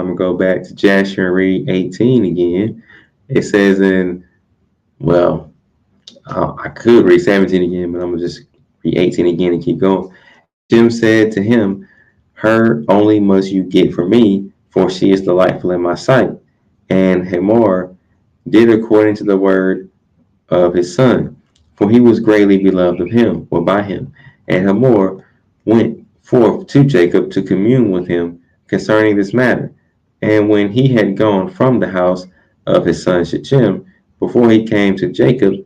Speaker 1: I'm going to go back to Jasher and read 18 again. It says I could read 17 again, but I'm going to just read 18 again and keep going. Jim said to him, her only must you get for me, for she is delightful in my sight. And Hamor did according to the word of his son, for he was greatly beloved of him, or by him. And Hamor went forth to Jacob to commune with him concerning this matter. And when he had gone from the house of his son Shechem, before he came to Jacob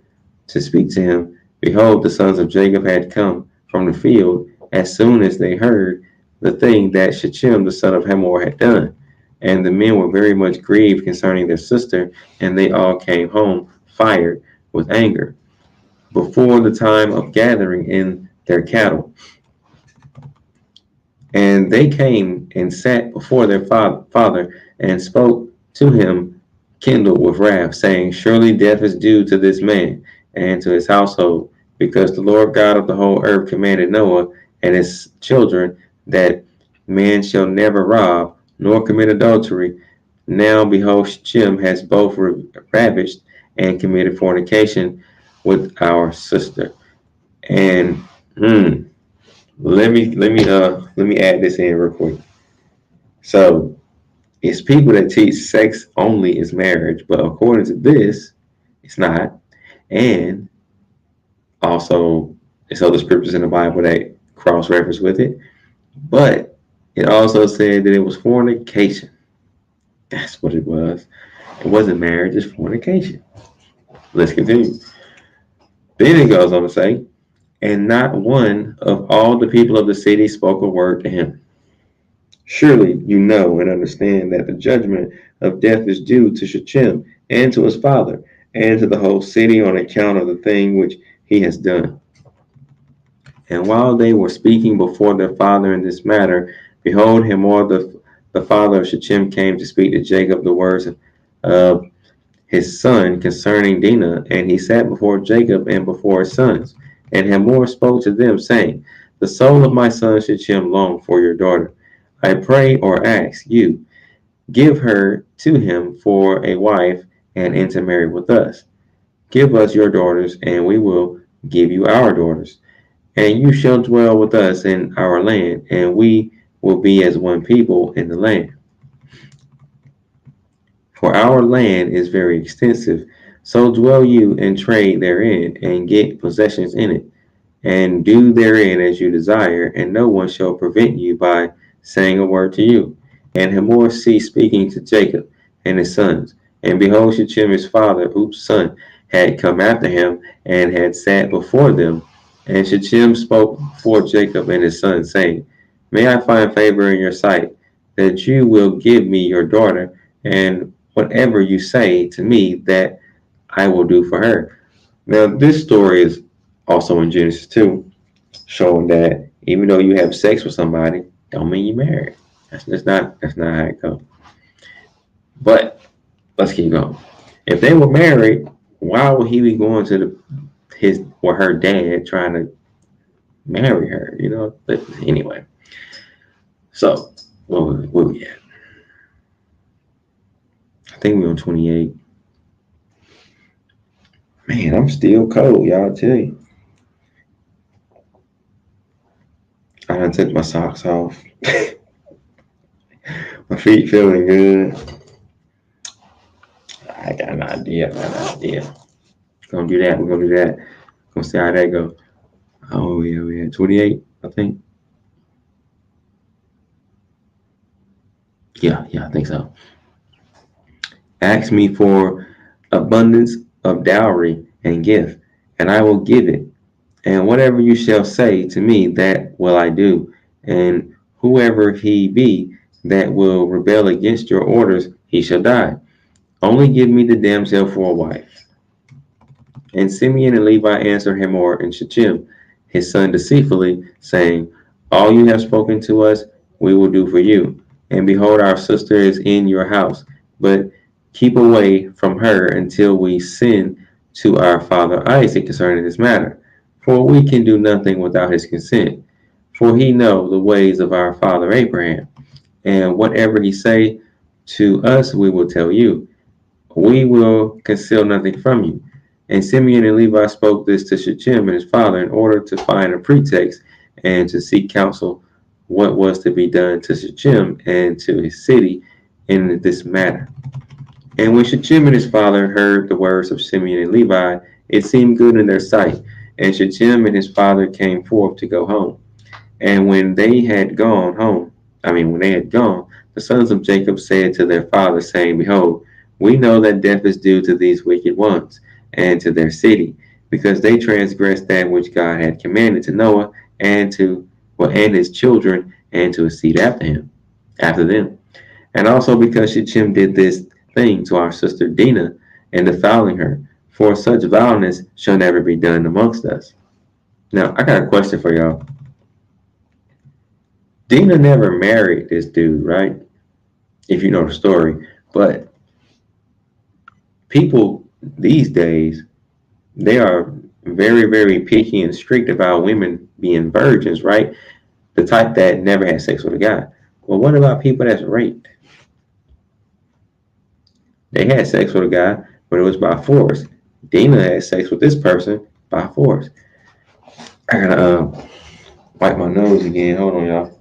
Speaker 1: to speak to him, behold, the sons of Jacob had come from the field as soon as they heard the thing that Shechem, the son of Hamor, had done. And the men were very much grieved concerning their sister, and they all came home fired with anger before the time of gathering in their cattle. And they came and sat before their father and spoke to him, kindled with wrath, saying, surely death is due to this man and to his household, because the Lord God of the whole earth commanded Noah and his children that man shall never rob nor commit adultery. Now behold, Shechem has both ravished and committed fornication with our sister. And let me add this in real quick. So it's people that teach sex only is marriage, but according to this, it's not. And also, there's other scriptures in the Bible that cross-reference with it. But it also said that it was fornication. That's what it was. It wasn't marriage, it's fornication. Let's continue. Then it goes on to say, and not one of all the people of the city spoke a word to him. Surely you know and understand that the judgment of death is due to Shechem and to his father and to the whole city on account of the thing which he has done. And while they were speaking before their father in this matter, behold, Hamor, the father of Shechem, came to speak to Jacob the words of his son concerning Dinah, and he sat before Jacob and before his sons. And Hamor spoke to them, saying, the soul of my son Shechem long for your daughter. I pray or ask you, give her to him for a wife and intermarry with us. Give us your daughters, and we will give you our daughters. And you shall dwell with us in our land, and we will be as one people in the land. For our land is very extensive, so dwell you and trade therein, and get possessions in it, and do therein as you desire, and no one shall prevent you by saying a word to you. And Hamor ceased speaking to Jacob and his sons. And behold, Shechem his father, whose son, had come after him, and had sat before them. And Shechem spoke before Jacob and his son, saying, may I find favor in your sight, that you will give me your daughter, and whatever you say to me, that I will do for her. Now, this story is also in Genesis 2, showing that even though you have sex with somebody, don't mean you married. That's not how it goes. But let's keep going. If they were married, why would he be going to his or her dad trying to marry her? But anyway. So where we at? I think we're on 28. Man, I'm still cold, y'all. I tell you. I done took my socks off. My feet feeling good. I got an idea. Gonna do that. We're gonna do that. Gonna see how that go. Oh yeah, we had 28, I think. Yeah, I think so. Ask me for abundance of dowry and gift, and I will give it. And whatever you shall say to me, that will I do. And whoever he be that will rebel against your orders, he shall die. Only give me the damsel for a wife. And Simeon and Levi answered Hamor and Shechem, his son, deceitfully, saying, all you have spoken to us, we will do for you. And behold, our sister is in your house, but keep away from her until we send to our father Isaac concerning this matter. For we can do nothing without his consent. For he know the ways of our father Abraham. And whatever he say to us, we will tell you. We will conceal nothing from you. And Simeon and Levi spoke this to Shechem and his father in order to find a pretext and to seek counsel what was to be done to Shechem and to his city in this matter. And when Shechem and his father heard the words of Simeon and Levi, it seemed good in their sight. And Shechem and his father came forth to go home. And when they had gone, the sons of Jacob said to their father, saying, behold, we know that death is due to these wicked ones and to their city, because they transgressed that which God had commanded to Noah and and his children and to his seed after them. And also because Shechem did this thing to our sister Dinah and defiling her, for such vileness shall never be done amongst us. Now, I got a question for y'all. Dina never married this dude, right? If you know the story. But people these days, they are very, very picky and strict about women being virgins, right? The type that never had sex with a guy. Well, what about people that's raped? They had sex with a guy, but it was by force. Dina had sex with this person by force. I gotta wipe my nose again. Hold on, y'all.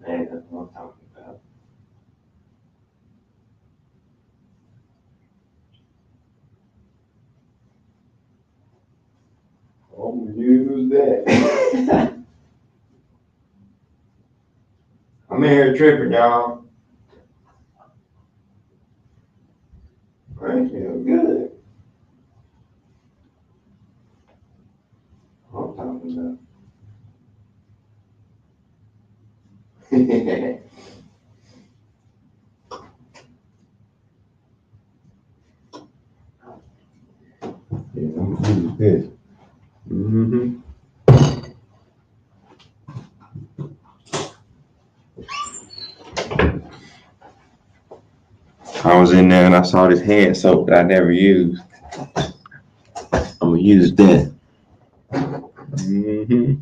Speaker 1: Man, that's what I'm talking about. Oh, use that.
Speaker 3: I'm in here tripping, y'all. I feel good. I'm talking about. Yeah, I'm gonna use this.
Speaker 1: Mm-hmm. I was in there and I saw this hand soap that I never used. I'm gonna use that. Mm-hmm.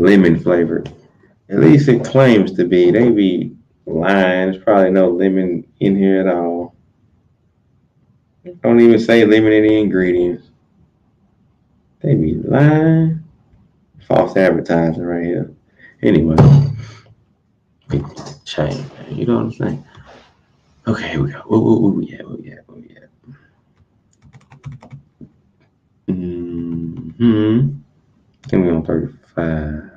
Speaker 1: Lemon flavored. At least it claims to be. They be lying. There's probably no lemon in here at all. Don't even say lemon in the ingredients. They be lying. False advertising right here. Anyway, big change. You know what I'm saying? Okay, here we go. Where we at? Mm-hmm. I think we're on 35.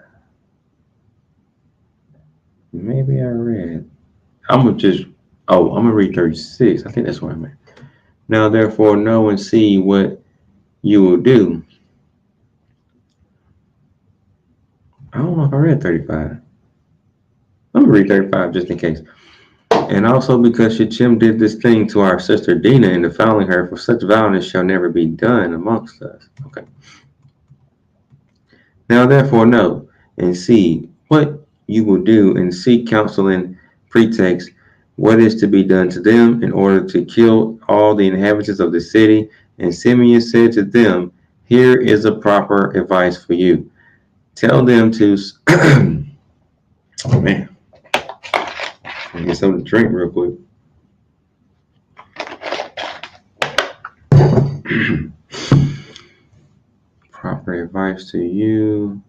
Speaker 1: Maybe I read. I'm gonna read 36. I think that's where I'm at. Now, therefore, know and see what you will do. I don't know if I read 35. I'm gonna read 35 just in case. And also because Shechem did this thing to our sister Dinah in defiling her, for such violence shall never be done amongst us. Okay. Now therefore know and see what you will do, and seek counsel and pretext what is to be done to them, in order to kill all the inhabitants of the city. And Simeon said to them, here is a proper advice for you. Tell them to oh man, I get something to drink real quick. Proper advice to you.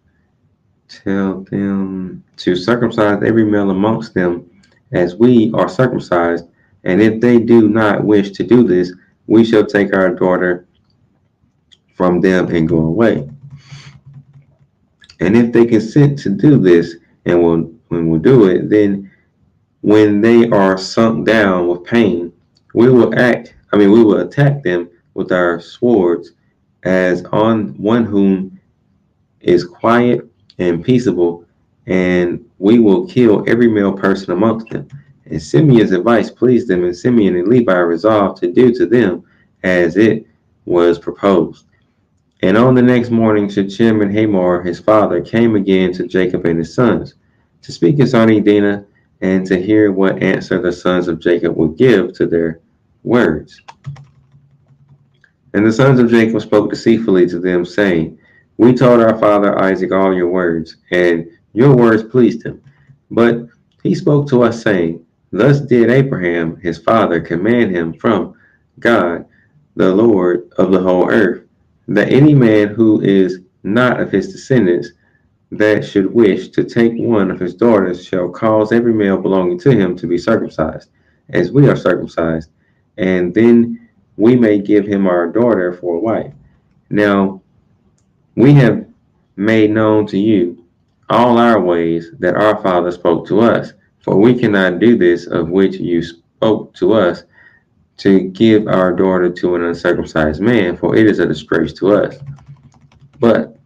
Speaker 1: Tell them to circumcise every male amongst them as we are circumcised. And if they do not wish to do this, we shall take our daughter from them and go away. And if they consent to do this, and when we'll do it, then when they are sunk down with pain, we will attack them with our swords, as on one whom is quiet and peaceable, and we will kill every male person amongst them. And Simeon's advice pleased them, and Simeon and Levi resolved to do to them as it was proposed. And on the next morning, Shechem and Hamor, his father, came again to Jacob and his sons, to speak concerning Dinah, and to hear what answer the sons of Jacob would give to their words. And the sons of Jacob spoke deceitfully to them, saying, we told our father Isaac all your words, and your words pleased him. But he spoke to us, saying, thus did Abraham his father command him from God, the Lord of the whole earth, that any man who is not of his descendants that should wish to take one of his daughters shall cause every male belonging to him to be circumcised, as we are circumcised, and then we may give him our daughter for a wife. Now we have made known to you all our ways that our father spoke to us, for we cannot do this of which you spoke to us, to give our daughter to an uncircumcised man, for it is a disgrace to us. But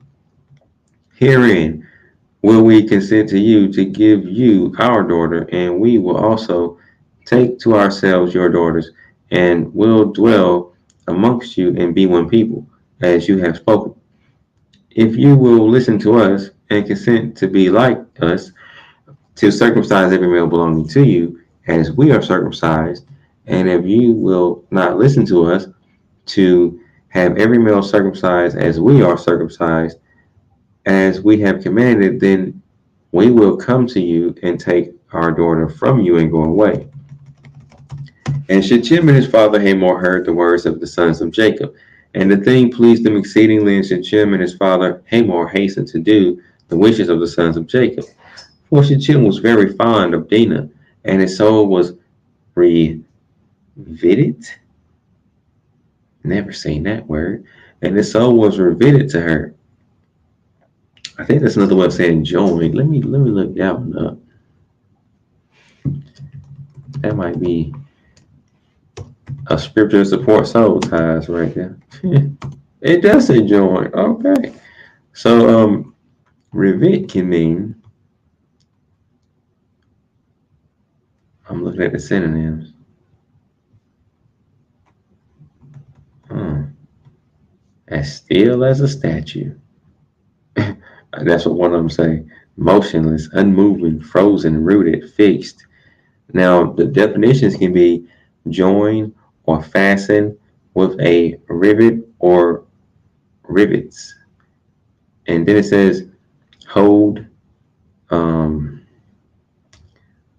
Speaker 1: herein will we consent to you to give you our daughter, and we will also take to ourselves your daughters, and will dwell amongst you and be one people, as you have spoken. If you will listen to us and consent to be like us, to circumcise every male belonging to you, as we are circumcised, and if you will not listen to us, to have every male circumcised as we are circumcised, as we have commanded, then we will come to you and take our daughter from you and go away. And Shechem and his father Hamor heard the words of the sons of Jacob, and the thing pleased them exceedingly, and Shechem and his father Hamor hastened to do the wishes of the sons of Jacob. For Shechem was very fond of Dinah, and his soul was riveted. Never seen that word. And his soul was riveted to her. I think that's another way of saying joined. Let me look that one up. That might be a scripture to support soul ties right there. It does say join. Okay. So rivet can mean, I'm looking at the synonyms. As still as a statue. That's what one of them say. Motionless, unmoving, frozen, rooted, fixed. Now the definitions can be join or fasten with a rivet or rivets. And then it says hold, um,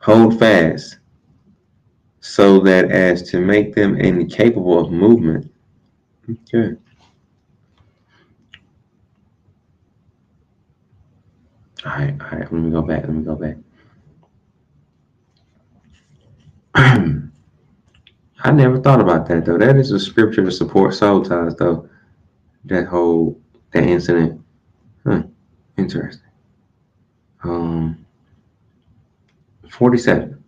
Speaker 1: hold fast so that as to make them incapable of movement. Okay. All right. Let me go back. I never thought about that though. That is a scripture to support soul ties though. That incident. Huh. Interesting. Um 47.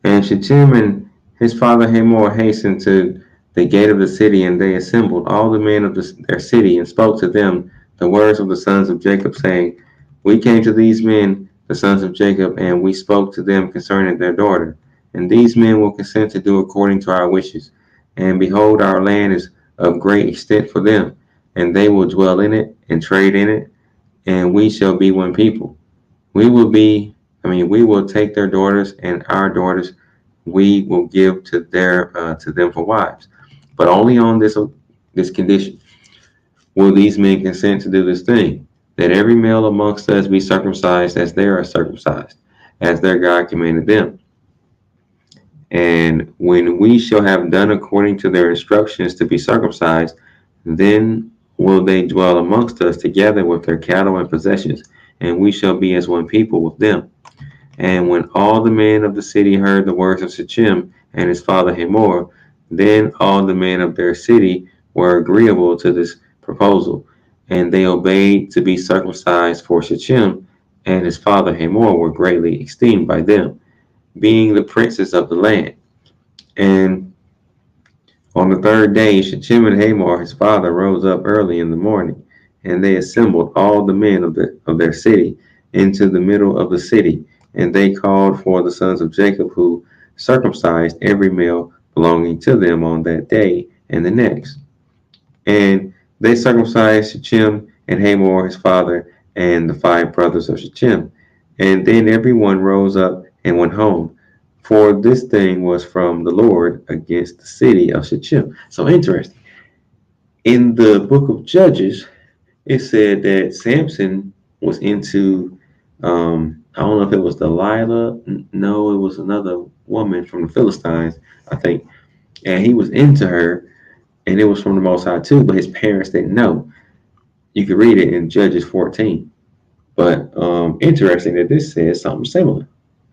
Speaker 1: And Shittim and his father Hamor hastened to the gate of the city, and they assembled all the men of their city and spoke to them the words of the sons of Jacob, saying, We came to these men, the sons of Jacob, and we spoke to them concerning their daughter. And these men will consent to do according to our wishes. And behold, our land is of great extent for them, and they will dwell in it and trade in it, and we shall be one people. We will take their daughters, and our daughters we will give to them for wives. But only on this condition will these men consent to do this thing, that every male amongst us be circumcised as they are circumcised, as their God commanded them. And when we shall have done according to their instructions to be circumcised, then will they dwell amongst us together with their cattle and possessions, and we shall be as one people with them. And when all the men of the city heard the words of Shechem and his father Hamor, then all the men of their city were agreeable to this proposal, and they obeyed to be circumcised, for Shechem and his father Hamor were greatly esteemed by them, being the princes of the land. And on the third day, Shechem and Hamor his father rose up early in the morning, and they assembled all the men of their city into the middle of the city, and they called for the sons of Jacob, who circumcised every male belonging to them on that day and the next. And they circumcised Shechem and Hamor his father and the 5 brothers of Shechem. And then everyone rose up and went home, for this thing was from the Lord against the city of Shechem. So interesting. In the book of Judges, it said that Samson was into, I don't know if it was Delilah. No, it was another woman from the Philistines, I think. And he was into her, and it was from the Most High too, but his parents didn't know. You can read it in Judges 14. But interesting that this says something similar.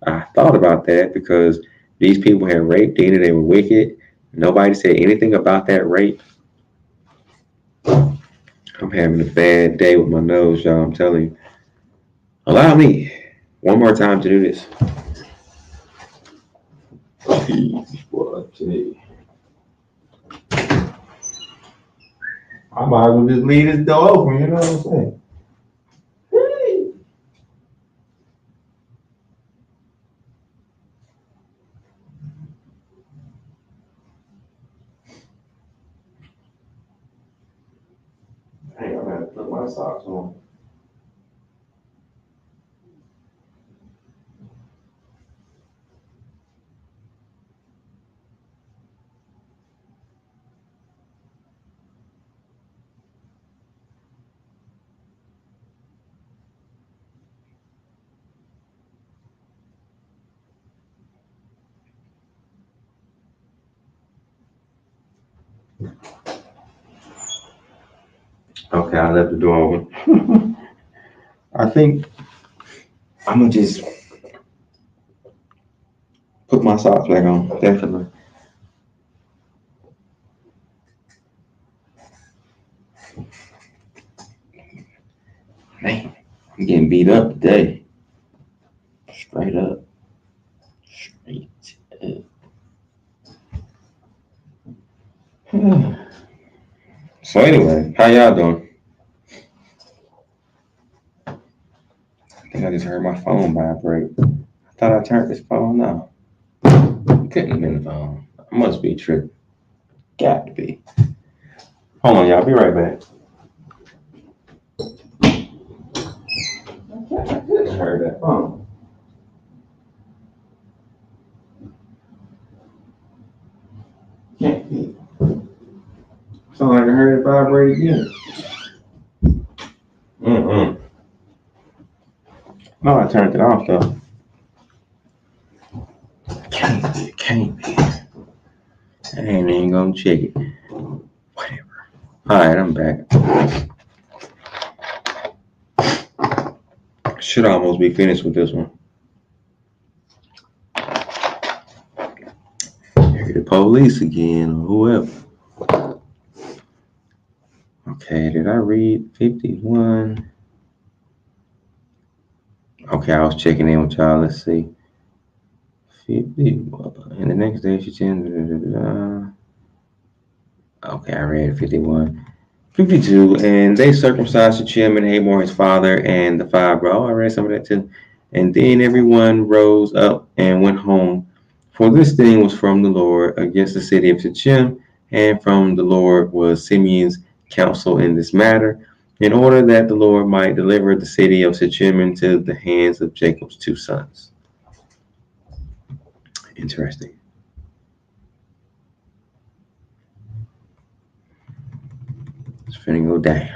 Speaker 1: I thought about that because these people had raped Dina, they were wicked. Nobody said anything about that rape. I'm having a bad day with my nose, y'all. I'm telling you. Allow me one more time to do this. Jeez, boy, I tell you. I might as well just leave this door open, you know what I'm saying? Hey, I'm gonna put my socks on. Okay, I left the door open. I think I'm gonna just put my socks back on, definitely. Man, I'm getting beat up today. Straight up. Straight up. So anyway, how y'all doing? I think I just heard my phone vibrate. I thought I turned this phone off. It couldn't have been the phone. I must be tripping. Got to be. Hold on, y'all. Be right back. I just heard that phone. Can't be. Sound like I heard it vibrate again. No, I turned it off though. Can't be. I ain't even gonna check it. Whatever. Alright, I'm back. Should almost be finished with this one. Here the police again, or whoever. Okay, did I read 51? Okay, I was checking in with y'all. Let's see. 50. And the next day she changed. Okay, I read 51. 52. And they circumcised Shechem and Hamor, his father, and the 5 bro. I read some of that too. And then everyone rose up and went home. For this thing was from the Lord against the city of Shechem, and from the Lord was Simeon's counsel in this matter, in order that the Lord might deliver the city of Shechem into the hands of Jacob's 2 sons. Interesting. It's finna go down.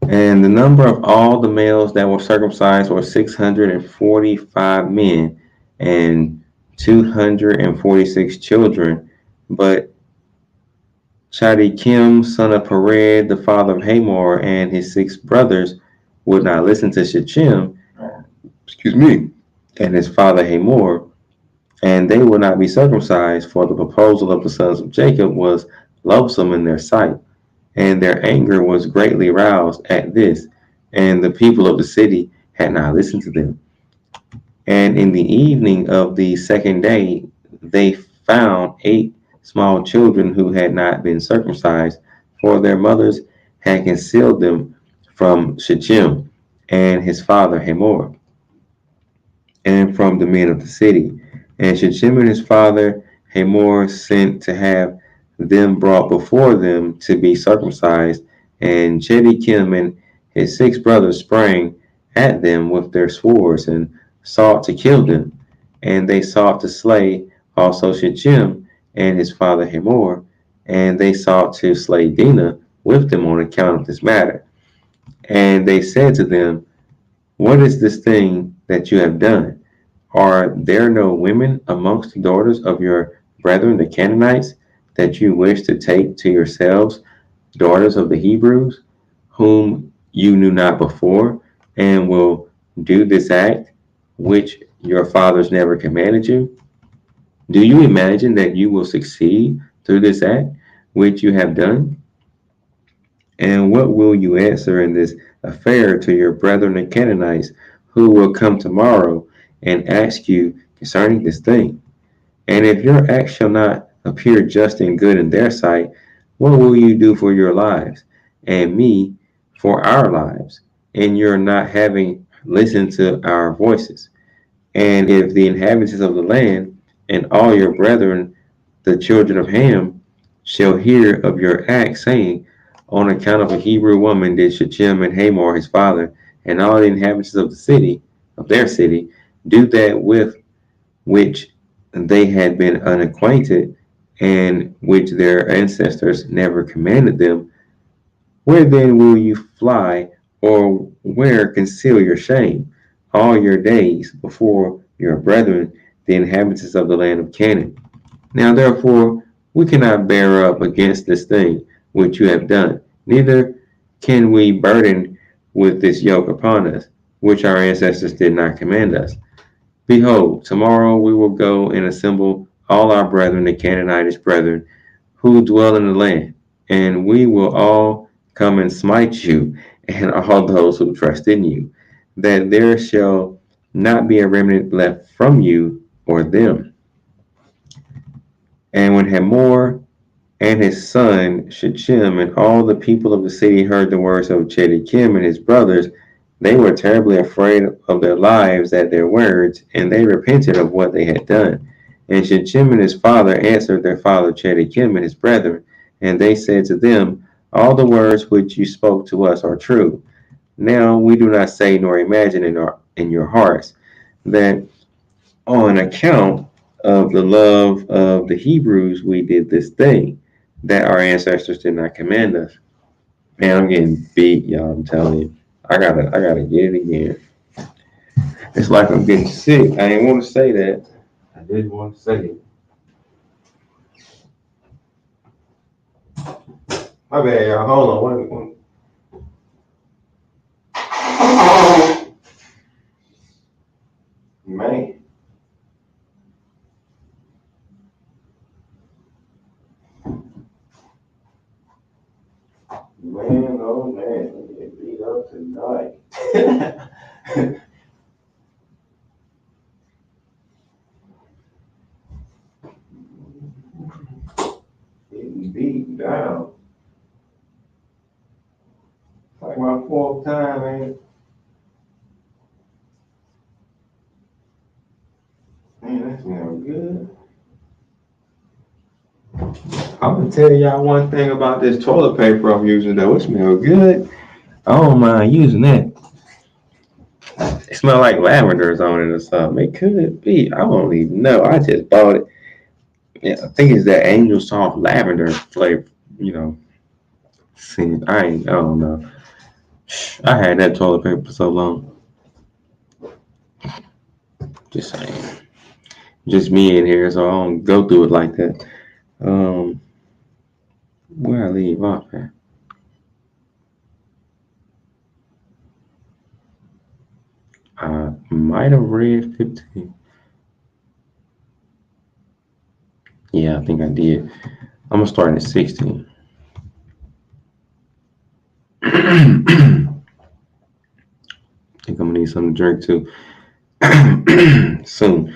Speaker 1: And the number of all the males that were circumcised were 645 men and 246 children. But Chadikim, son of Pered, the father of Hamor, and his 6 brothers would not listen to Shechem, and his father Hamor, and they would not be circumcised, for the proposal of the sons of Jacob was loathsome in their sight. And their anger was greatly roused at this, and the people of the city had not listened to them. And in the evening of the 2nd day, they found 8 small children who had not been circumcised, for their mothers had concealed them from Shechem and his father Hamor, and from the men of the city. And Shechem and his father Hamor sent to have them brought before them to be circumcised, and Chedikim and his 6 brothers sprang at them with their swords and sought to kill them. And they sought to slay also Shechem and his father Hamor, and they sought to slay Dinah with them on account of this matter. And they said to them, what is this thing that you have done? Are there no women amongst the daughters of your brethren the Canaanites, that you wish to take to yourselves daughters of the Hebrews, whom you knew not before, and will do this act which your fathers never commanded you? Do you imagine that you will succeed through this act which you have done? And what will you answer in this affair to your brethren the Canaanites, who will come tomorrow and ask you concerning this thing? And if your act shall not appear just and good in their sight, what will you do for your lives, and me for our lives, in your not having listened to our voices? And if the inhabitants of the land and all your brethren, the children of Ham, shall hear of your act, saying, on account of a Hebrew woman did Shechem and Hamor his father, and all the inhabitants of the city, of their city, do that with which they had been unacquainted, and which their ancestors never commanded them, where then will you fly, or where conceal your shame all your days before your brethren, the inhabitants of the land of Canaan? Now therefore we cannot bear up against this thing which you have done, neither can we burden with this yoke upon us, which our ancestors did not command us. Behold, tomorrow we will go and assemble all our brethren, the Canaanitish brethren, who dwell in the land, and we will all come and smite you and all those who trust in you, that there shall not be a remnant left from you or them. And when Hamor and his son Shechem and all the people of the city heard the words of Chedekim and his brothers, they were terribly afraid of their lives at their words, and they repented of what they had done. And Shechem and his father answered their father Chedekim and his brethren, and they said to them, all the words which you spoke to us are true. Now we do not say nor imagine in your hearts that on account of the love of the Hebrews we did this thing, that our ancestors did not command us. Man, I'm getting beat, y'all. I'm telling you. I gotta get it again. It's like I'm getting sick. I didn't want to say that. I didn't want to say it. My bad, y'all. Hold on. One. Man. Man, oh man, I'm getting beat up tonight. Getting beat down. It's like my fourth time, man. Man, that smells good. I'm gonna tell y'all one thing about this toilet paper I'm using though. It smells good. I don't mind using that. It smells like lavender's on it or something. It could be. I don't even know. I just bought it. Yeah, I think it's that Angel Soft lavender flavor. You know, see, I don't know. I had that toilet paper for so long. Just saying. Just me in here, so I don't go through it like that. Where I leave off at? I might have read 15. Yeah, I think I did. I'm gonna start at 16. I think I'm gonna need something to drink too soon.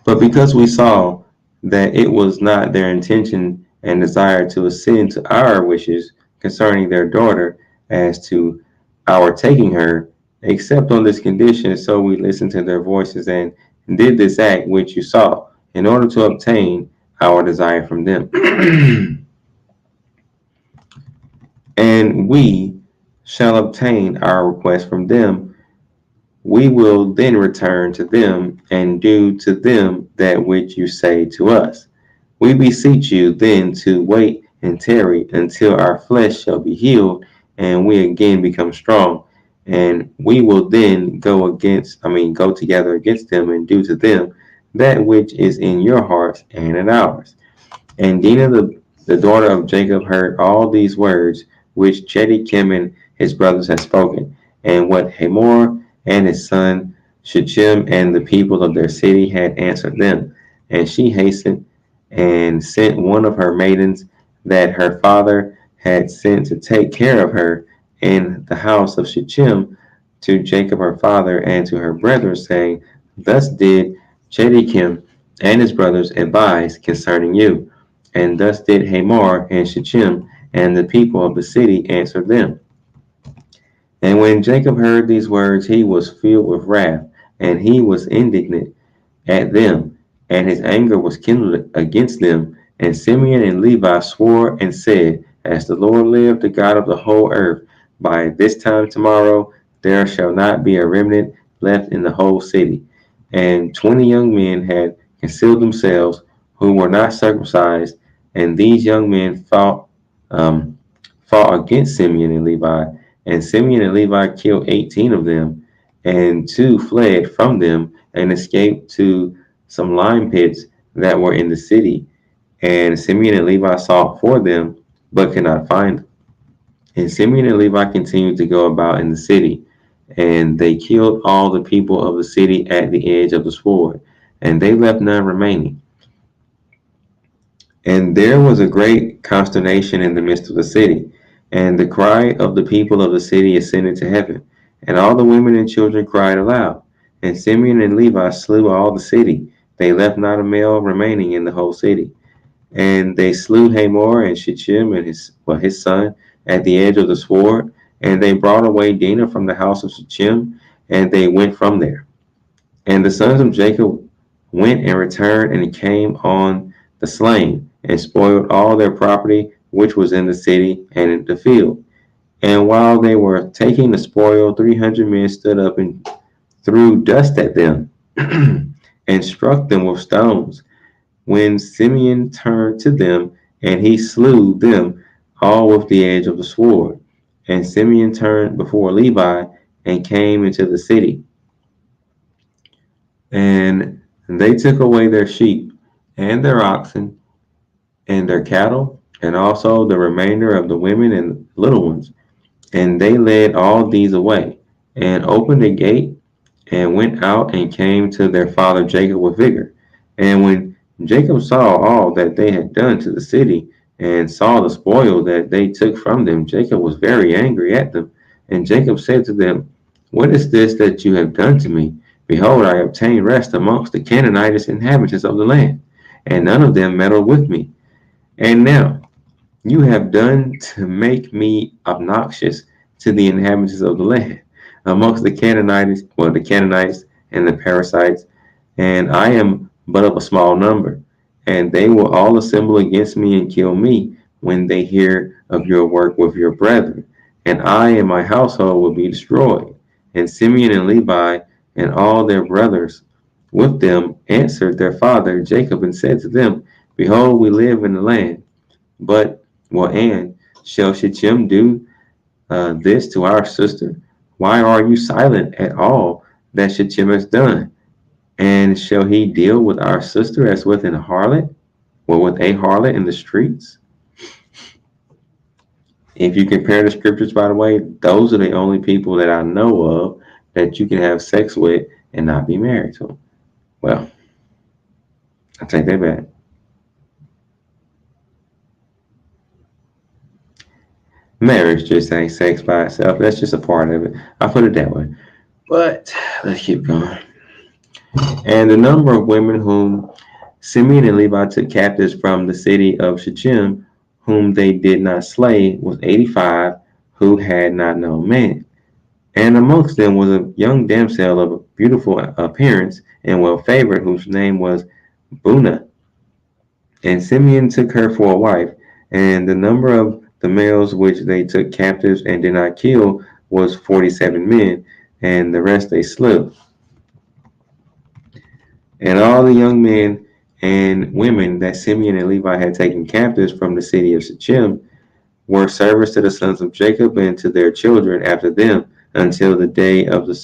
Speaker 1: But because we saw that it was not their intention and desire to ascend to our wishes concerning their daughter as to our taking her, except on this condition, so we listened to their voices and did this act which you saw, in order to obtain our desire from them. And we shall obtain our request from them. We will then return to them and do to them that which you say to us. We beseech you then to wait and tarry until our flesh shall be healed and we again become strong. And we will then go together against them and do to them that which is in your hearts and in ours. And Dinah, the daughter of Jacob, heard all these words which Chedekim and his brothers had spoken, and what Hamor and his son Shechem and the people of their city had answered them. And she hastened and sent one of her maidens that her father had sent to take care of her in the house of Shechem to Jacob her father and to her brethren, saying, thus did Chedekim and his brothers advise concerning you. And thus did Hamor and Shechem and the people of the city answer them. And when Jacob heard these words, he was filled with wrath, and he was indignant at them, and his anger was kindled against them. And Simeon and Levi swore and said, as the Lord lived, the God of the whole earth, by this time tomorrow there shall not be a remnant left in the whole city. And 20 young men had concealed themselves, who were not circumcised, and these young men fought against Simeon and Levi. And Simeon and Levi killed 18 of them, and 2 fled from them and escaped to some lime pits that were in the city. And Simeon and Levi sought for them, but could not find them. And Simeon and Levi continued to go about in the city, and they killed all the people of the city at the edge of the sword, and they left none remaining. And there was a great consternation in the midst of the city, and the cry of the people of the city ascended to heaven, and all the women and children cried aloud. And Simeon and Levi slew all the city. They left not a male remaining in the whole city. And they slew Hamor and Shechem and his son at the edge of the sword. And they brought away Dinah from the house of Shechem, and they went from there. And the sons of Jacob went and returned and came on the slain, and spoiled all their property which was in the city and in the field. And while they were taking the spoil, 300 men stood up and threw dust at them and struck them with stones. When Simeon turned to them, and he slew them all with the edge of the sword. And Simeon turned before Levi and came into the city. And they took away their sheep and their oxen and their cattle, and also the remainder of the women and little ones. And they led all these away, and opened the gate, and went out and came to their father Jacob with vigor. And when Jacob saw all that they had done to the city, and saw the spoil that they took from them, Jacob was very angry at them. And Jacob said to them, "What is this that you have done to me? Behold, I obtained rest amongst the Canaanite inhabitants of the land, and none of them meddled with me. And now you have done to make me obnoxious to the inhabitants of the land, amongst the Canaanites and the Perizzites, and I am but of a small number. And they will all assemble against me and kill me when they hear of your work with your brethren, and I and my household will be destroyed." And Simeon and Levi and all their brothers with them answered their father Jacob and said to them, "Behold, we live in the land. And shall Shechem do this to our sister? Why are you silent at all that Shechem has done? And shall he deal with our sister as with an harlot, or with a harlot in the streets?" If you compare the scriptures, by the way, those are the only people that I know of that you can have sex with and not be married to. Well, I take that back. Marriage just ain't sex by itself. That's just a part of it. I put it that way. But let's keep going. And the number of women whom Simeon and Levi took captives from the city of Shechem, whom they did not slay, was 85, who had not known man. And amongst them was a young damsel of beautiful appearance and well favored, whose name was Bunah. And Simeon took her for a wife, and the number of the males which they took captives and did not kill was 47 men, and the rest they slew. And all the young men and women that Simeon and Levi had taken captives from the city of Shechem were servants to the sons of Jacob and to their children after them until the day of the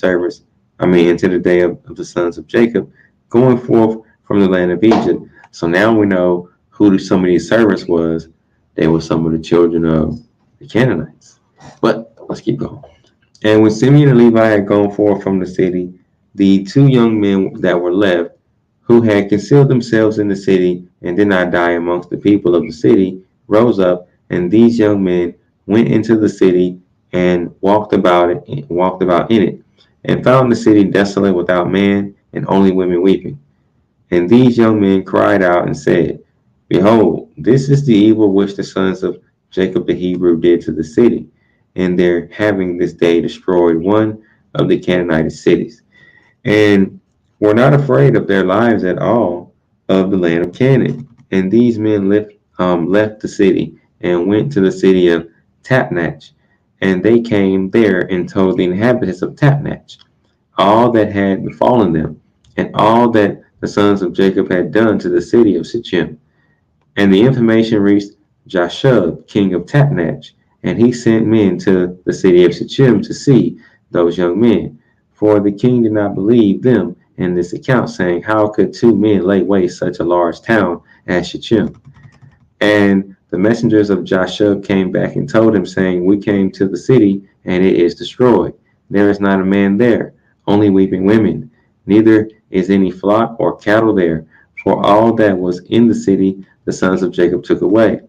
Speaker 1: sons of Jacob going forth from the land of Egypt. So now we know who some of these servants was. They were some of the children of the Canaanites. But let's keep going. And when Simeon and Levi had gone forth from the city, the two young men that were left, who had concealed themselves in the city and did not die amongst the people of the city, rose up, and these young men went into the city and walked about in it, and found the city desolate without man, and only women weeping. And these young men cried out and said, "Behold, this is the evil which the sons of Jacob the Hebrew did to the city, and their having this day destroyed one of the Canaanite cities, and were not afraid of their lives at all of the land of Canaan." And these men left the city and went to the city of Tapnach, and they came there and told the inhabitants of Tapnach all that had befallen them, and all that the sons of Jacob had done to the city of Shechem. And the information reached Joshua, king of Tapnach, and he sent men to the city of Shechem to see those young men. For the king did not believe them in this account, saying, "How could two men lay waste such a large town as Shechem?" And the messengers of Joshua came back and told him, saying, "We came to the city, and it is destroyed. There is not a man there, only weeping women. Neither is any flock or cattle there, for all that was in the city the sons of Jacob took away."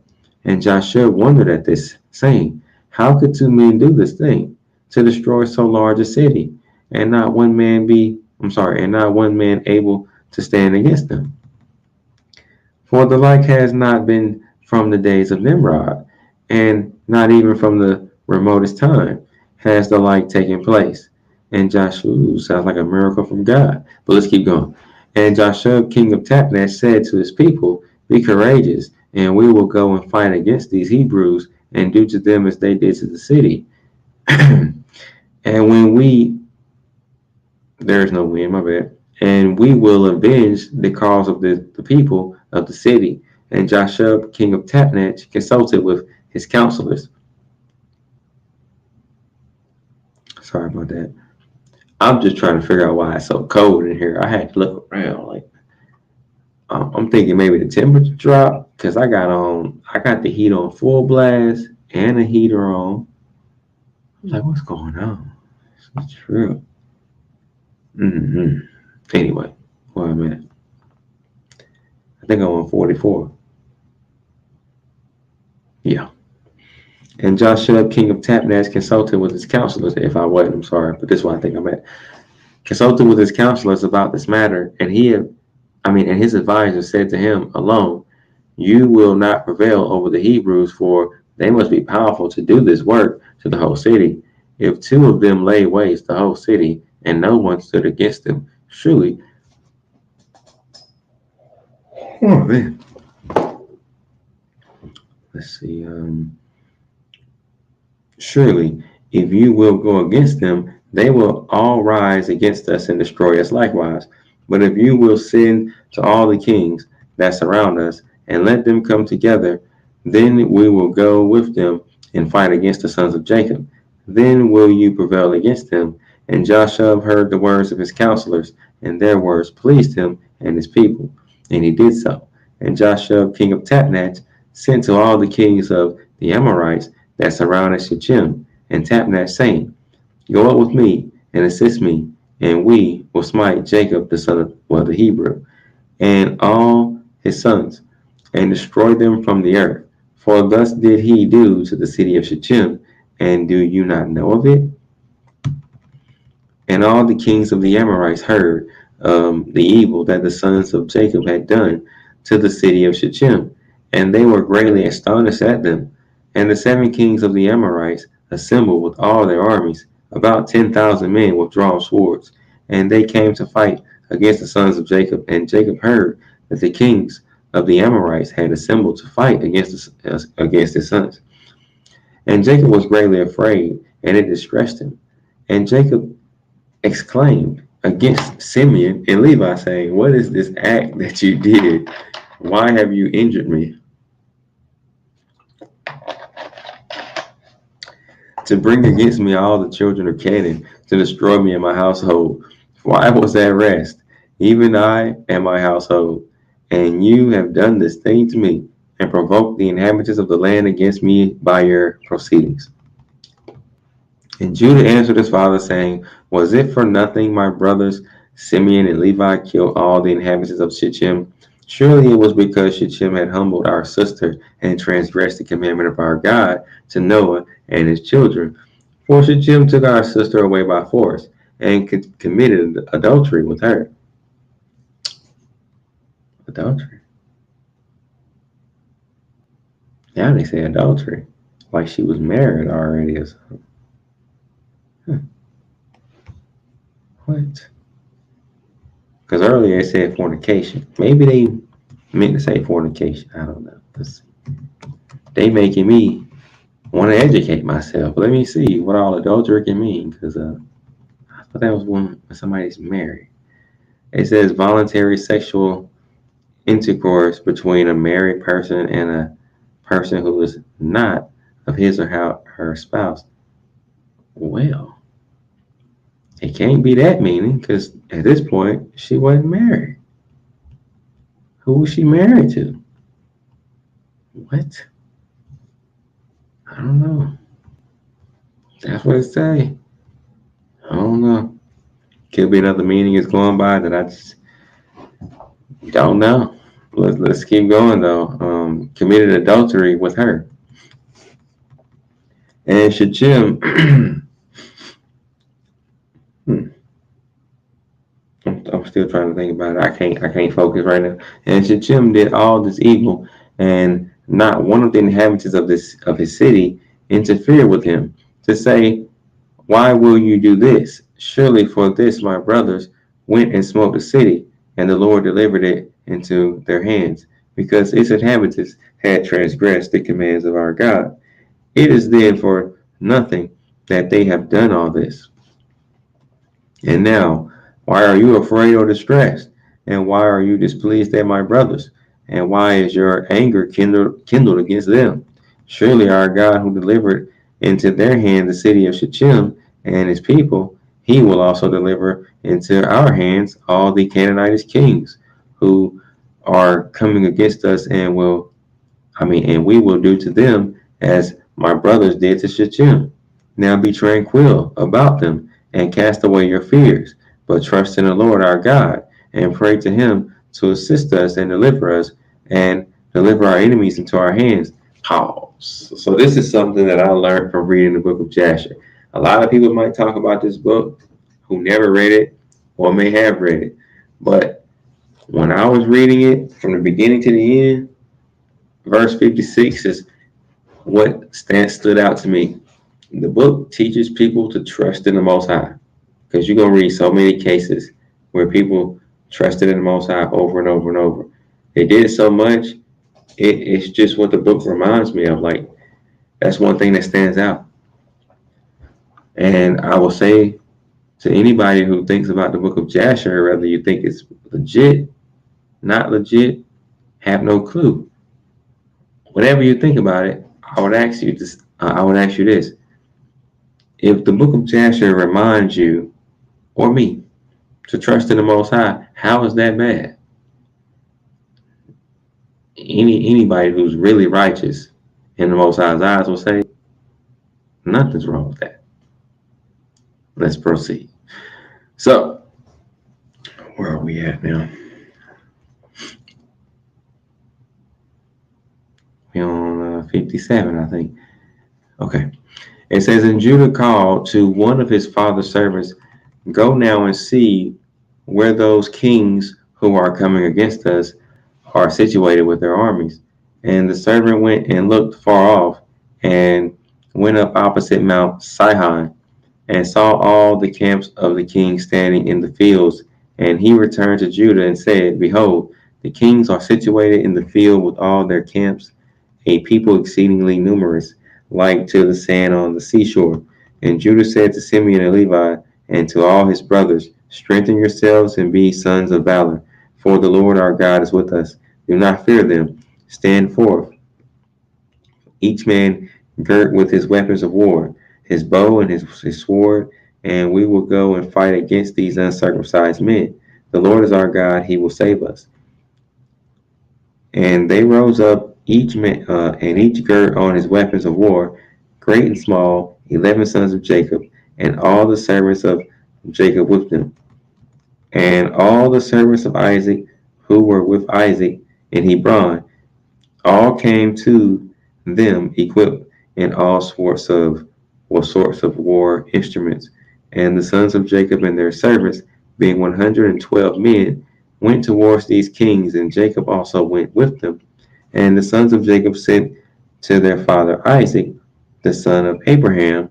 Speaker 1: And Joshua wondered at this, saying, "How could two men do this thing, to destroy so large a city, and not one man able to stand against them?" For the like has not been from the days of Nimrod, and not even from the remotest time has the like taken place. And Joshua sounds like a miracle from God. But let's keep going. And Joshua, king of Tapnash, said to his people, "Be courageous, and we will go and fight against these Hebrews and do to them as they did to the city. And when there is no wind, my bad. And we will avenge the cause of the people of the city." And Joshua, king of Tapnach, consulted with his counselors. Sorry about that. I'm just trying to figure out why it's so cold in here. I had to look around. Like I'm thinking maybe the temperature dropped because I got the heat on full blast and the heater on. I'm like, what's going on? It's true. Anyway, where I'm at. I think I'm on 44. Yeah. And Joshua, king of Tapnach, consulted with his counselors. If I wasn't, I'm sorry, but this is why I think I'm at. Consulted with his counselors about this matter, and his advisors said to him alone, "You will not prevail over the Hebrews, for they must be powerful to do this work to the whole city. If two of them lay waste the whole city, and no one stood against them, surely." Oh man. Let's see. Surely, if you will go against them, they will all rise against us and destroy us likewise. But if you will send to all the kings that surround us and let them come together, then we will go with them and fight against the sons of Jacob. Then will you prevail against them. And Joshua heard the words of his counselors, and their words pleased him and his people. And he did so. And Joshua, king of Tapnach, sent to all the kings of the Amorites that surrounded Shechem and Tapnach, saying, "Go up with me and assist me, and we will smite Jacob the son of the Hebrew, and all his sons, and destroy them from the earth. For thus did he do to the city of Shechem, and do you not know of it?" And all the kings of the Amorites heard the evil that the sons of Jacob had done to the city of Shechem, and they were greatly astonished at them. And the 7 kings of the Amorites assembled with all their armies, about 10,000 men with drawn swords, and they came to fight against the sons of Jacob. And Jacob heard that the kings of the Amorites had assembled to fight against his sons. And Jacob was greatly afraid, and it distressed him. And Jacob exclaimed against Simeon and Levi, saying, "What is this act that you did? Why have you injured me? To bring against me all the children of Canaan, to destroy me and my household. For I was at rest, even I and my household. And you have done this thing to me, and provoked the inhabitants of the land against me by your proceedings." And Judah answered his father, saying, "Was it for nothing my brothers Simeon and Levi killed all the inhabitants of Shechem? Surely it was because Shechem had humbled our sister and transgressed the commandment of our God to Noah and his children. For Shechem took our sister away by force and committed adultery with her." Adultery. Now they say adultery, like she was married already or something. What? Because earlier they said fornication. Maybe they meant to say fornication. I don't know. They making me want to educate myself. Let me see what all adultery can mean. Because I thought that was when somebody's married. It says voluntary sexual intercourse between a married person and a person who is not of his or her spouse. Well, it can't be that meaning because at this point she wasn't married. Who was she married to? What? I don't know. That's what it say. I don't know. Could be another meaning is going by that I just don't know. Let's keep going though. Committed adultery with her. And Shechem, I'm I'm still trying to think about it. I can't focus right now. And Shechem did all this evil, and not one of the inhabitants of his city interfered with him to say, "Why will you do this? Surely for this my brothers went and smote the city, and the Lord delivered it into their hands, because its inhabitants had transgressed the commands of our God. It is then for nothing that they have done all this. And now, why are you afraid or distressed? And why are you displeased at my brothers? And why is your anger kindled against them? Surely our God, who delivered into their hand the city of Shechem and his people, he will also deliver into our hands all the Canaanite kings who are coming against us, and we will do to them as my brothers did to Shechem. Now be tranquil about them and cast away your fears, but trust in the Lord our God and pray to him to assist us and deliver our enemies into our hands." Pause. So this is something that I learned from reading the book of Jasher. A lot of people might talk about this book who never read it or may have read it, but when I was reading it from the beginning to the end, verse 56 is what stood out to me. The book teaches people to trust in the Most High, because you're going to read so many cases where people trusted in the Most High over and over and over. They did it so much, it's just what the book reminds me of. Like, that's one thing that stands out. And I will say to anybody who thinks about the book of Jasher, whether you think it's legit, not legit, have no clue. Whatever you think about it, I would ask you this. If the book of Jasher reminds you, or me, to trust in the Most High, how is that bad? Anybody who's really righteous in the Most High's eyes will say, nothing's wrong with that. Let's proceed. So, where are we at now? We're on 57, I think. Okay. It says, and Judah called to one of his father's servants, "Go now and see where those kings who are coming against us are situated with their armies." And the servant went and looked far off, and went up opposite Mount Sihon, and saw all the camps of the kings standing in the fields. And he returned to Judah and said, "Behold, the kings are situated in the field with all their camps, a people exceedingly numerous, like to the sand on the seashore." And Judah said to Simeon and Levi and to all his brothers, "Strengthen yourselves and be sons of valor, for the Lord our God is with us. Do not fear them. Stand forth, each man girt with his weapons of war, his bow and his sword, and we will go and fight against these uncircumcised men. The Lord is our God, he will save us." And they rose up, each man and each girt on his weapons of war, great and small, 11 sons of Jacob, and all the servants of Jacob with them. And all the servants of Isaac who were with Isaac in Hebron, all came to them equipped in all sorts of war instruments. And the sons of Jacob and their servants, being 112 men, went towards these kings, and Jacob also went with them. And the sons of Jacob sent to their father Isaac, the son of Abraham,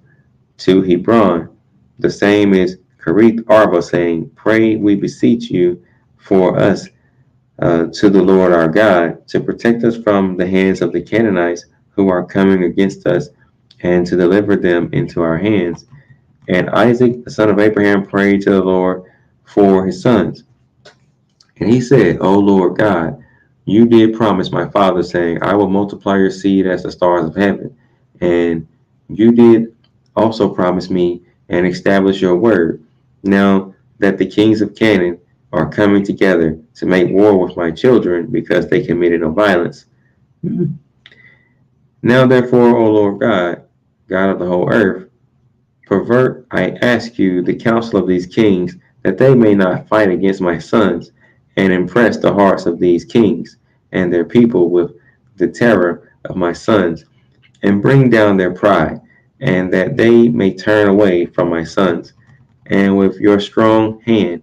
Speaker 1: to Hebron. The same is Kerith Arba, saying, "Pray, we beseech you, for us to the Lord our God, to protect us from the hands of the Canaanites who are coming against us, and to deliver them into our hands." And Isaac, the son of Abraham, prayed to the Lord for his sons. And he said, "O Lord God, you did promise my father, saying, I will multiply your seed as the stars of heaven. And you did also promise me and establish your word. Now that the kings of Canaan are coming together to make war with my children, because they committed no violence. Now therefore, O Lord God, God of the whole earth, pervert, I ask you, the counsel of these kings, that they may not fight against my sons, and impress the hearts of these kings and their people with the terror of my sons, and bring down their pride, and that they may turn away from my sons, and with your strong hand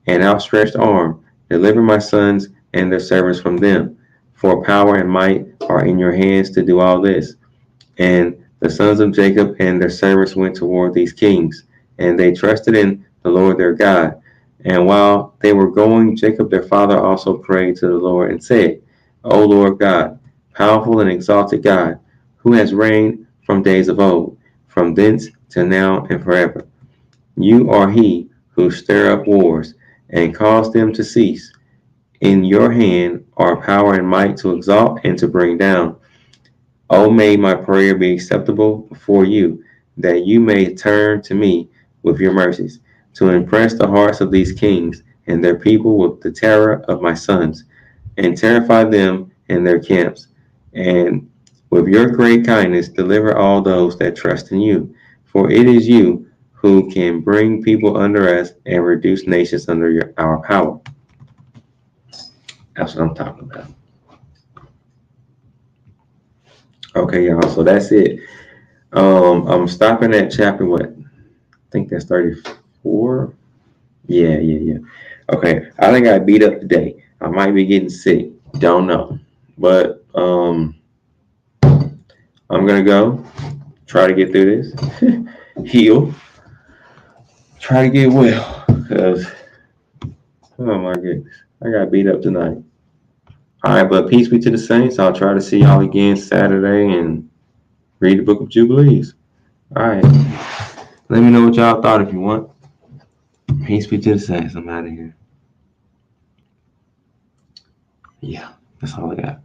Speaker 1: and outstretched arm. Deliver my sons and their servants from them. For power and might are in your hands to do all this. And the sons of Jacob and their servants went toward these kings, and they trusted in the Lord their God. And while they were going, Jacob their father also prayed to the Lord and said, O Lord God, powerful and exalted God, who has reigned from days of old, from thence to now and forever. You are he who stir up wars and cause them to cease. In your hand are power and might to exalt and to bring down. O may my prayer be acceptable before you, that you may turn to me with your mercies, to impress the hearts of these kings and their people with the terror of my sons, and terrify them in their camps. And with your great kindness, deliver all those that trust in you. For it is you who can bring people under us and reduce nations under our power. That's what I'm talking about. Okay, y'all. So that's it. I'm stopping at chapter what? I think that's 34. Yeah. Okay. I think I beat up today. I might be getting sick. Don't know. But I'm gonna go. Try to get through this. Heal. Try to get well. Because oh my goodness. I got beat up tonight. Alright, but peace be to the saints. I'll try to see y'all again Saturday and read the Book of Jubilees. Alright. Let me know what y'all thought if you want. Peace be to the saints. I'm out of here. Yeah, that's all I got.